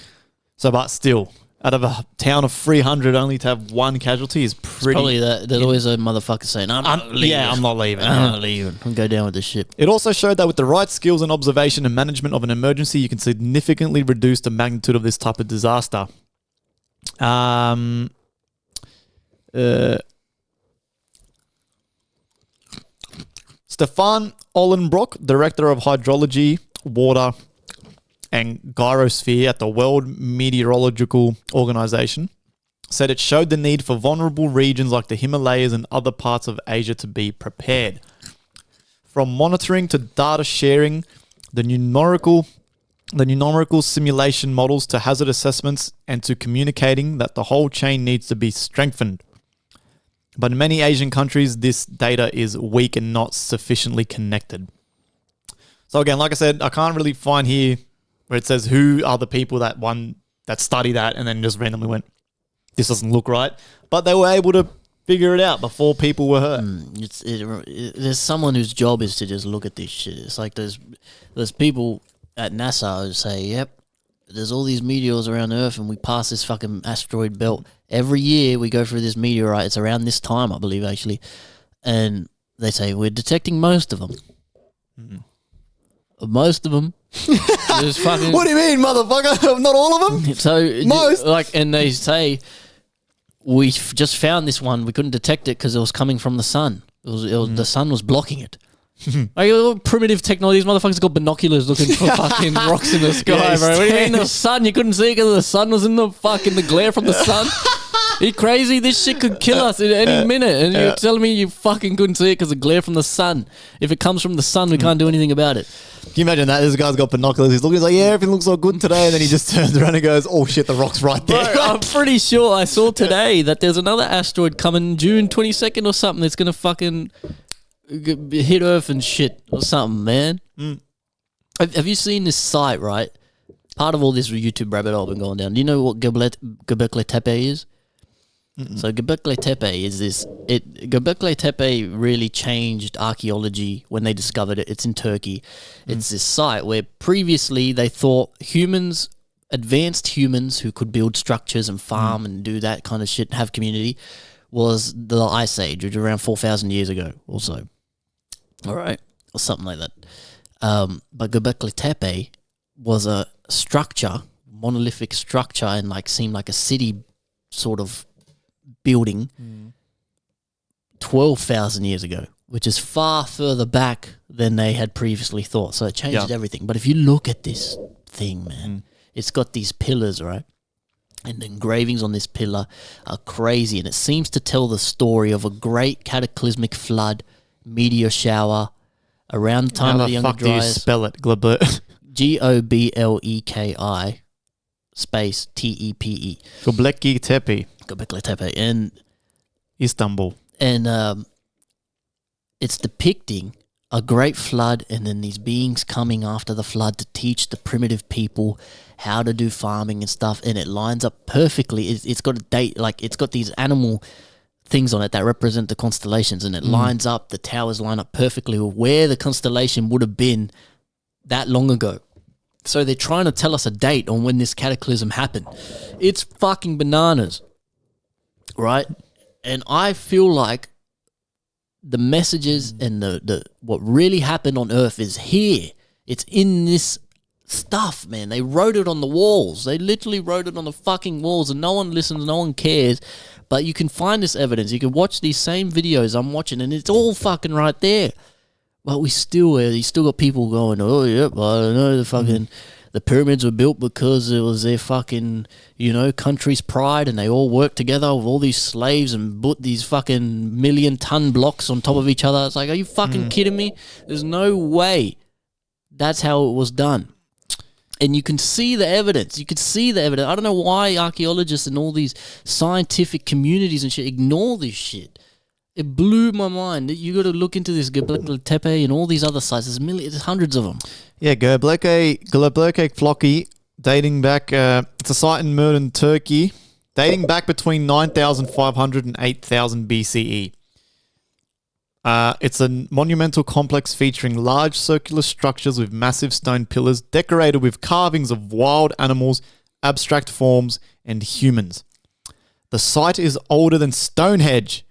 So, but still, out of a town of 300, only to have one casualty is pretty... Probably that. There's always a motherfucker saying, I'm not leaving. Yeah, I'm not leaving. I'm not leaving. I'll go down with the ship. It also showed that with the right skills and observation and management of an emergency, you can significantly reduce the magnitude of this type of disaster. Stefan Ollenbrock, Director of Hydrology, Water and Gyrosphere at the World Meteorological Organization, said it showed the need for vulnerable regions like the Himalayas and other parts of Asia to be prepared. From monitoring to data sharing, the numerical simulation models to hazard assessments, and to communicating that the whole chain needs to be strengthened. But in many Asian countries, this data is weak and not sufficiently connected. So again, like I said, I can't really find here where it says who are the people that study that and then just randomly went, this doesn't look right. But they were able to figure it out before people were hurt. There's someone whose job is to just look at this shit. It's like there's people at NASA who say, yep, there's all these meteors around Earth and we pass this fucking asteroid belt. Every year we go through this meteorite. It's around this time, I believe, actually. And they say, we're detecting most of them. Mm-hmm. Most of them. Fucking, what do you mean, motherfucker? Not all of them? So, most. And they say, we just found this one. We couldn't detect it because it was coming from the sun. The sun was blocking it. Like, primitive technology. These motherfuckers got binoculars looking for fucking rocks in the sky, bro. What do you mean the sun? You couldn't see it because the sun was in the glare from the sun? Are you crazy? This shit could kill us at any minute. And you're telling me you fucking couldn't see it because of glare from the sun. If it comes from the sun, we can't do anything about it. Can you imagine that? This guy's got binoculars. He's looking, he's like, yeah, everything looks all good today. And then he just turns around and goes, oh shit, the rock's right there. Bro, I'm pretty sure I saw today that there's another asteroid coming June 22nd or something that's going to fucking hit Earth and shit or something, man. Have you seen this site, right? Part of all this YouTube rabbit hole I've been going down. Do you know what Göbekli Tepe is? Mm-mm. So Göbekli Tepe is this. Göbekli Tepe really changed archaeology when they discovered it. It's in Turkey. It's this site where previously they thought advanced humans who could build structures and farm and do that kind of shit, have community, was the Ice Age, which was around 4,000 years ago or so. All right, or something like that. But Göbekli Tepe was a structure, monolithic structure, and like seemed like a city sort of building 12,000 years ago, which is far further back than they had previously thought. So it changed everything. But if you look at this thing, man, it's got these pillars, right? And the engravings on this pillar are crazy. And it seems to tell the story of a great cataclysmic flood, meteor shower, around the time of the Younger Dryas. How the fuck do you spell it? Gobleki space Tepe. Göbekli Tepe. Göbekli Tepe. And Istanbul. And it's depicting a great flood and then these beings coming after the flood to teach the primitive people how to do farming and stuff. And it lines up perfectly. It's got a date, like it's got these animal things on it that represent the constellations, and it lines up, the towers line up perfectly with where the constellation would have been that long ago. So they're trying to tell us a date on when this cataclysm happened. It's fucking bananas, right? And I feel like the messages and the what really happened on Earth is here. It's in this stuff, man. They wrote it on the walls. They literally wrote it on the fucking walls, and no one listens, no one cares. But you can find this evidence. You can watch these same videos I'm watching, and it's all fucking right there. But you still got people going, oh, yep, I don't know, the pyramids were built because it was their fucking, country's pride, and they all worked together with all these slaves and put these fucking 1,000,000-ton blocks on top of each other. It's like, are you fucking kidding me? There's no way that's how it was done. And you can see the evidence. I don't know why archaeologists and all these scientific communities and shit ignore this shit. It blew my mind. You got to look into this Göbekli Tepe and all these other sites. There's hundreds of them. Yeah, Göbekli Floki, dating back, it's a site in modern Turkey, dating back between 9,500 and 8,000 BCE. It's a monumental complex featuring large circular structures with massive stone pillars decorated with carvings of wild animals, abstract forms, and humans. The site is older than Stonehenge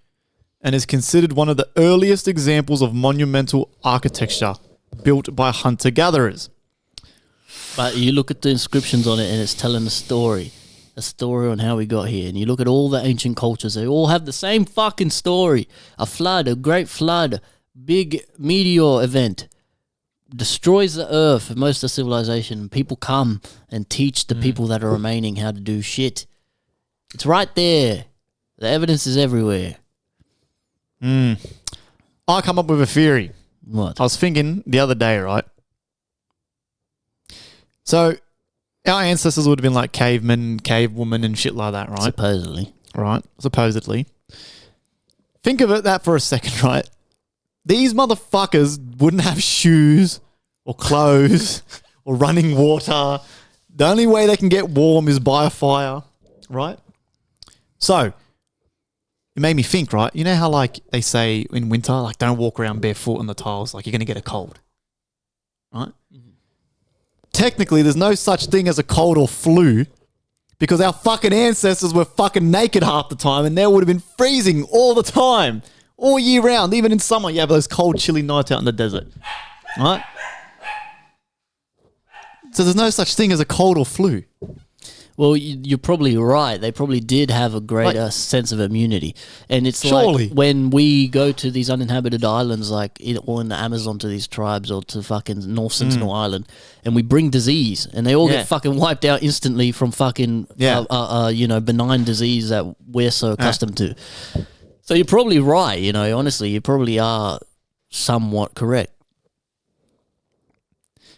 and is considered one of the earliest examples of monumental architecture built by hunter-gatherers. But you look at the inscriptions on it and it's telling a story on how we got here. And you look at all the ancient cultures, they all have the same fucking story. A flood, a great flood, big meteor event, destroys the earth and most of civilization. People come and teach the people that are remaining how to do shit. It's right there. The evidence is everywhere. I come up with a theory. What? I was thinking the other day, right? So, our ancestors would have been like cavemen, cavewomen, and shit like that, right? Supposedly. Right? Supposedly. Think of that for a second, right? These motherfuckers wouldn't have shoes or clothes or running water. The only way they can get warm is by a fire, right? So, it made me think, right? You know how like they say in winter, like don't walk around barefoot on the tiles, like you're going to get a cold, right? Technically, there's no such thing as a cold or flu because our fucking ancestors were fucking naked half the time and they would have been freezing all the time, all year round. Even in summer, you have those cold, chilly nights out in the desert, right? So there's no such thing as a cold or flu. Well, you're probably right. They probably did have a greater sense of immunity. And it's Surely. like when we go to these uninhabited islands, like or in the Amazon to these tribes or to fucking North Sentinel Island, and we bring disease and they all get fucking wiped out instantly from fucking, benign disease that we're so accustomed to. So you're probably right, honestly, you probably are somewhat correct.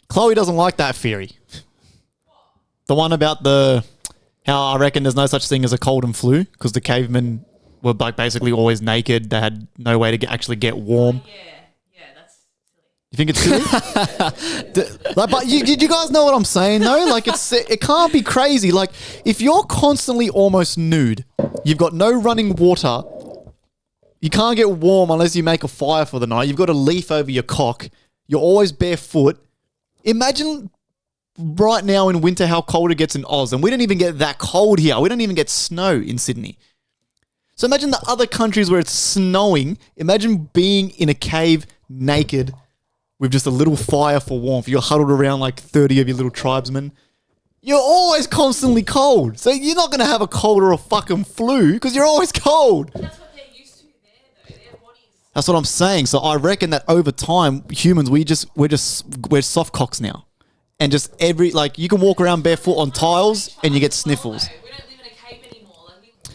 Chloe doesn't like that theory. The one about how I reckon there's no such thing as a cold and flu because the cavemen were like basically always naked. They had no way to actually get warm. Yeah, that's silly. You think it's silly? But you guys know what I'm saying though? Like it can't be crazy. Like if you're constantly almost nude, you've got no running water, you can't get warm unless you make a fire for the night. You've got a leaf over your cock. You're always barefoot. Imagine right now in winter how cold it gets in Oz, and we don't even get that cold here. We don't even get snow in Sydney. So imagine the other countries where it's snowing. Imagine being in a cave naked with just a little fire for warmth. You're huddled around like 30 of your little tribesmen. You're always constantly cold. So you're not going to have a cold or a fucking flu because you're always cold. That's what they're used to there, though. Their bodies. That's what I'm saying. So I reckon that over time, humans, we're soft cocks now. And just you can walk around barefoot on tiles and you get sniffles. We don't live in a cave anymore.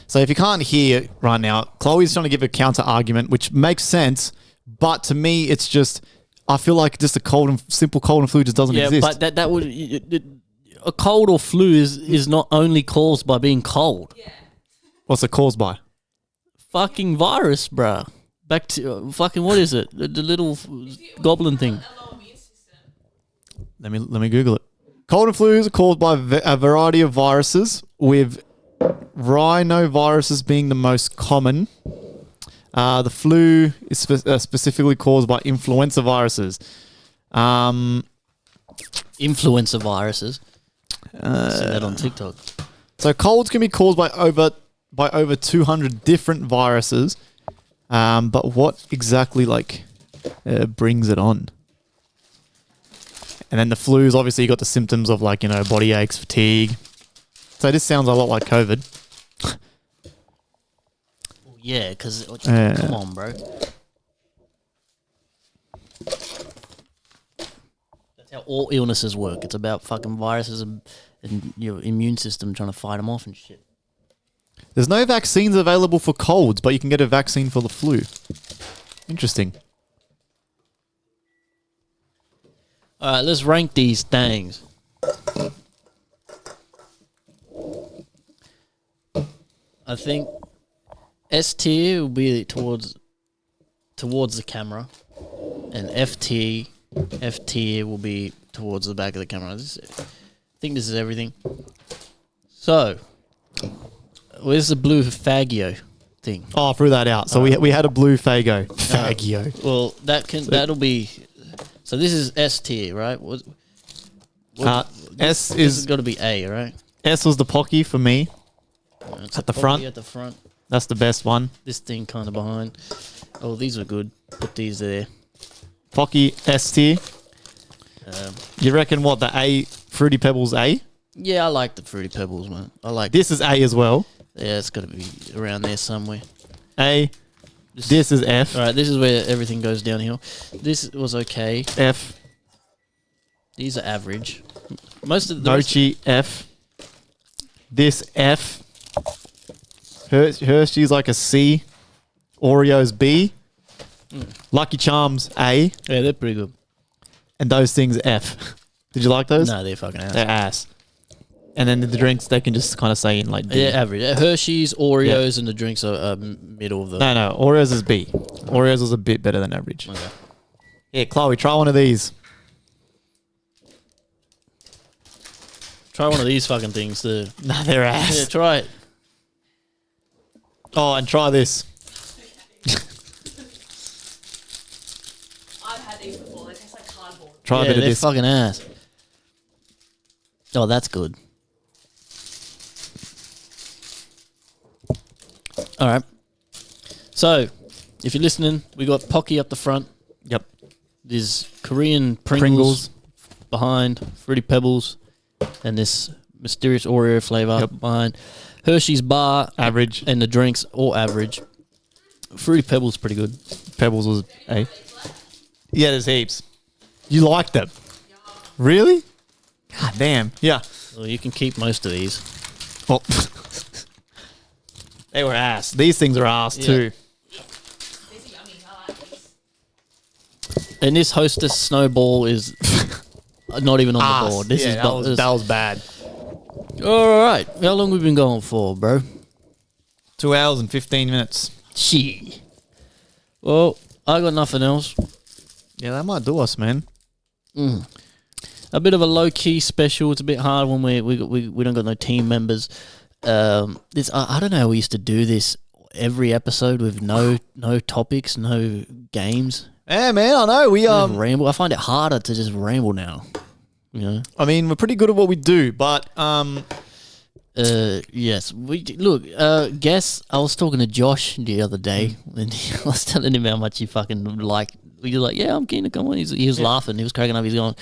So if you can't hear right now, Chloe's trying to give a counter argument, which makes sense. But to me, it's just, I feel like just simple cold and flu just doesn't exist. Yeah, but that would, a cold or flu is not only caused by being cold. Yeah. What's it caused by? Fucking virus, bruh. Back to fucking, what is it? The little goblin thing. A low immune system. Let me Google it. Cold and flus are caused by a variety of viruses, with rhinoviruses being the most common. The flu is specifically caused by influenza viruses. Influenza viruses. See that on TikTok. So colds can be caused by over 200 different viruses. But what exactly brings it on? And then the flus, obviously you got the symptoms of body aches, fatigue. So this sounds a lot like COVID. Yeah, because come on, bro. That's how all illnesses work. It's about fucking viruses and your immune system trying to fight them off and shit. There's no vaccines available for colds, but you can get a vaccine for the flu. Interesting. All right, let's rank these things. I think S tier will be towards the camera, and F tier will be towards the back of the camera. I think this is everything. So, where's the blue Fagio thing? Oh, I threw that out. So we had a blue Fago. Fagio. Well, that'll be. So this is S tier, right? S This has is got to be A, right? S was the Pocky for me. It's At the a front? Pocky At the front. That's the best one. This thing kind of behind. Oh, these are good. Put these there. Pocky S tier. Um, You reckon what, the A Fruity Pebbles A? yeah, I like the Fruity Pebbles, man. I like. This is A as well. Yeah, it's got to be around there somewhere. A. This is F. All right, this is where everything goes downhill. This was okay. F. These are average. Most of the Mochi F. This F. Hershey's like a C. Oreos B. Lucky Charms A. yeah, they're pretty good. And those things F. Did you like those? No, they're fucking ass. They're ass. And then the drinks, they can just kind of say in like D. Yeah, average. Hershey's, Oreos, and the drinks are middle of the. No, Oreos is B. Oreos is a bit better than average. Okay. Yeah, Chloe, try one of these. Try one of these fucking things too. Nah, they're ass. Yeah, try it. Oh, and try this. I've had these before. They taste like cardboard. Try a Yeah, bit of they're this. fucking ass. Oh, that's good. All right. So, if you're listening, we got Pocky up the front. Yep. There's Korean Pringles behind, Fruity Pebbles, and this mysterious Oreo flavor behind. Hershey's bar Average. and the drinks all average. Fruity Pebbles pretty good. Pebbles was A. Yeah, there's heaps. You like them? Really? God damn. Yeah. Well, you can keep most of these. Well, they were ass. These things are ass too. These are yummy. I like these. And this Hostess Snowball is not even on the board. This is that was bad. all right. How long we been going for, bro? 2 hours and 15 minutes. Gee. Well, I got nothing else. Yeah, that might do us, man. A bit of a low key special. It's a bit hard when we don't got no team members. This I don't know. We used to do this every episode with no topics, no games. Yeah, man, I know. We Just ramble. I find it harder to just ramble now. You know. I mean, we're pretty good at what we do, but Yes. Guess I was talking to Josh the other day, and I was telling him how much he fucking liked. He was like, "Yeah, I'm keen to come on." He was laughing. He was cracking up. He's going,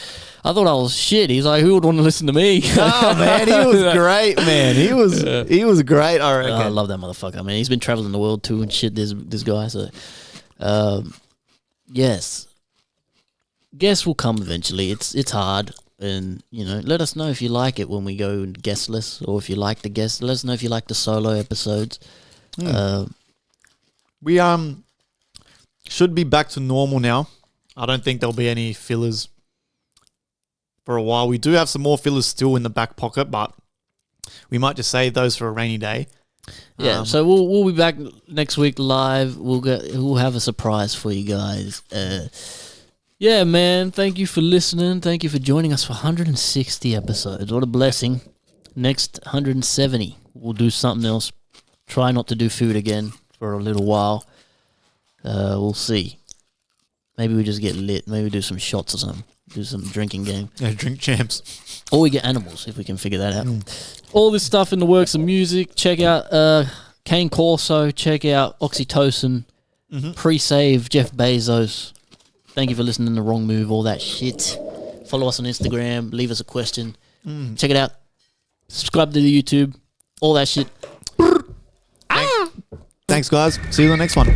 "I thought I was shit." He's like, "Who would want to listen to me?" oh man, he was great, man. He was great. I reckon. I love that motherfucker. I mean, he's been traveling the world too and shit. This guy. So, yes, guess will come eventually. It's hard, and let us know if you like it when we go guestless, or if you like the guest. Let us know if you like the solo episodes. We should be back to normal now. I don't think there'll be any fillers for a while. We do have some more fillers still in the back pocket, but we might just save those for a rainy day. Yeah, so we'll be back next week live. We'll have a surprise for you guys. Yeah, man. Thank you for listening. Thank you for joining us for 160 episodes. What a blessing. Next 170, we'll do something else. Try not to do food again for a little while. We'll see. Maybe we just get lit. Maybe we do some shots or something. Do some drinking game. Yeah, drink champs. Or we get animals, if we can figure that out. All this stuff in the works of music. Check out Kane Corso. Check out Oxytocin. Pre-save Jeff Bezos. Thank you for listening to Wrong Move, all that shit. Follow us on Instagram. Leave us a question. Check it out. Subscribe to the YouTube. All that shit. Thanks, guys. See you in the next one.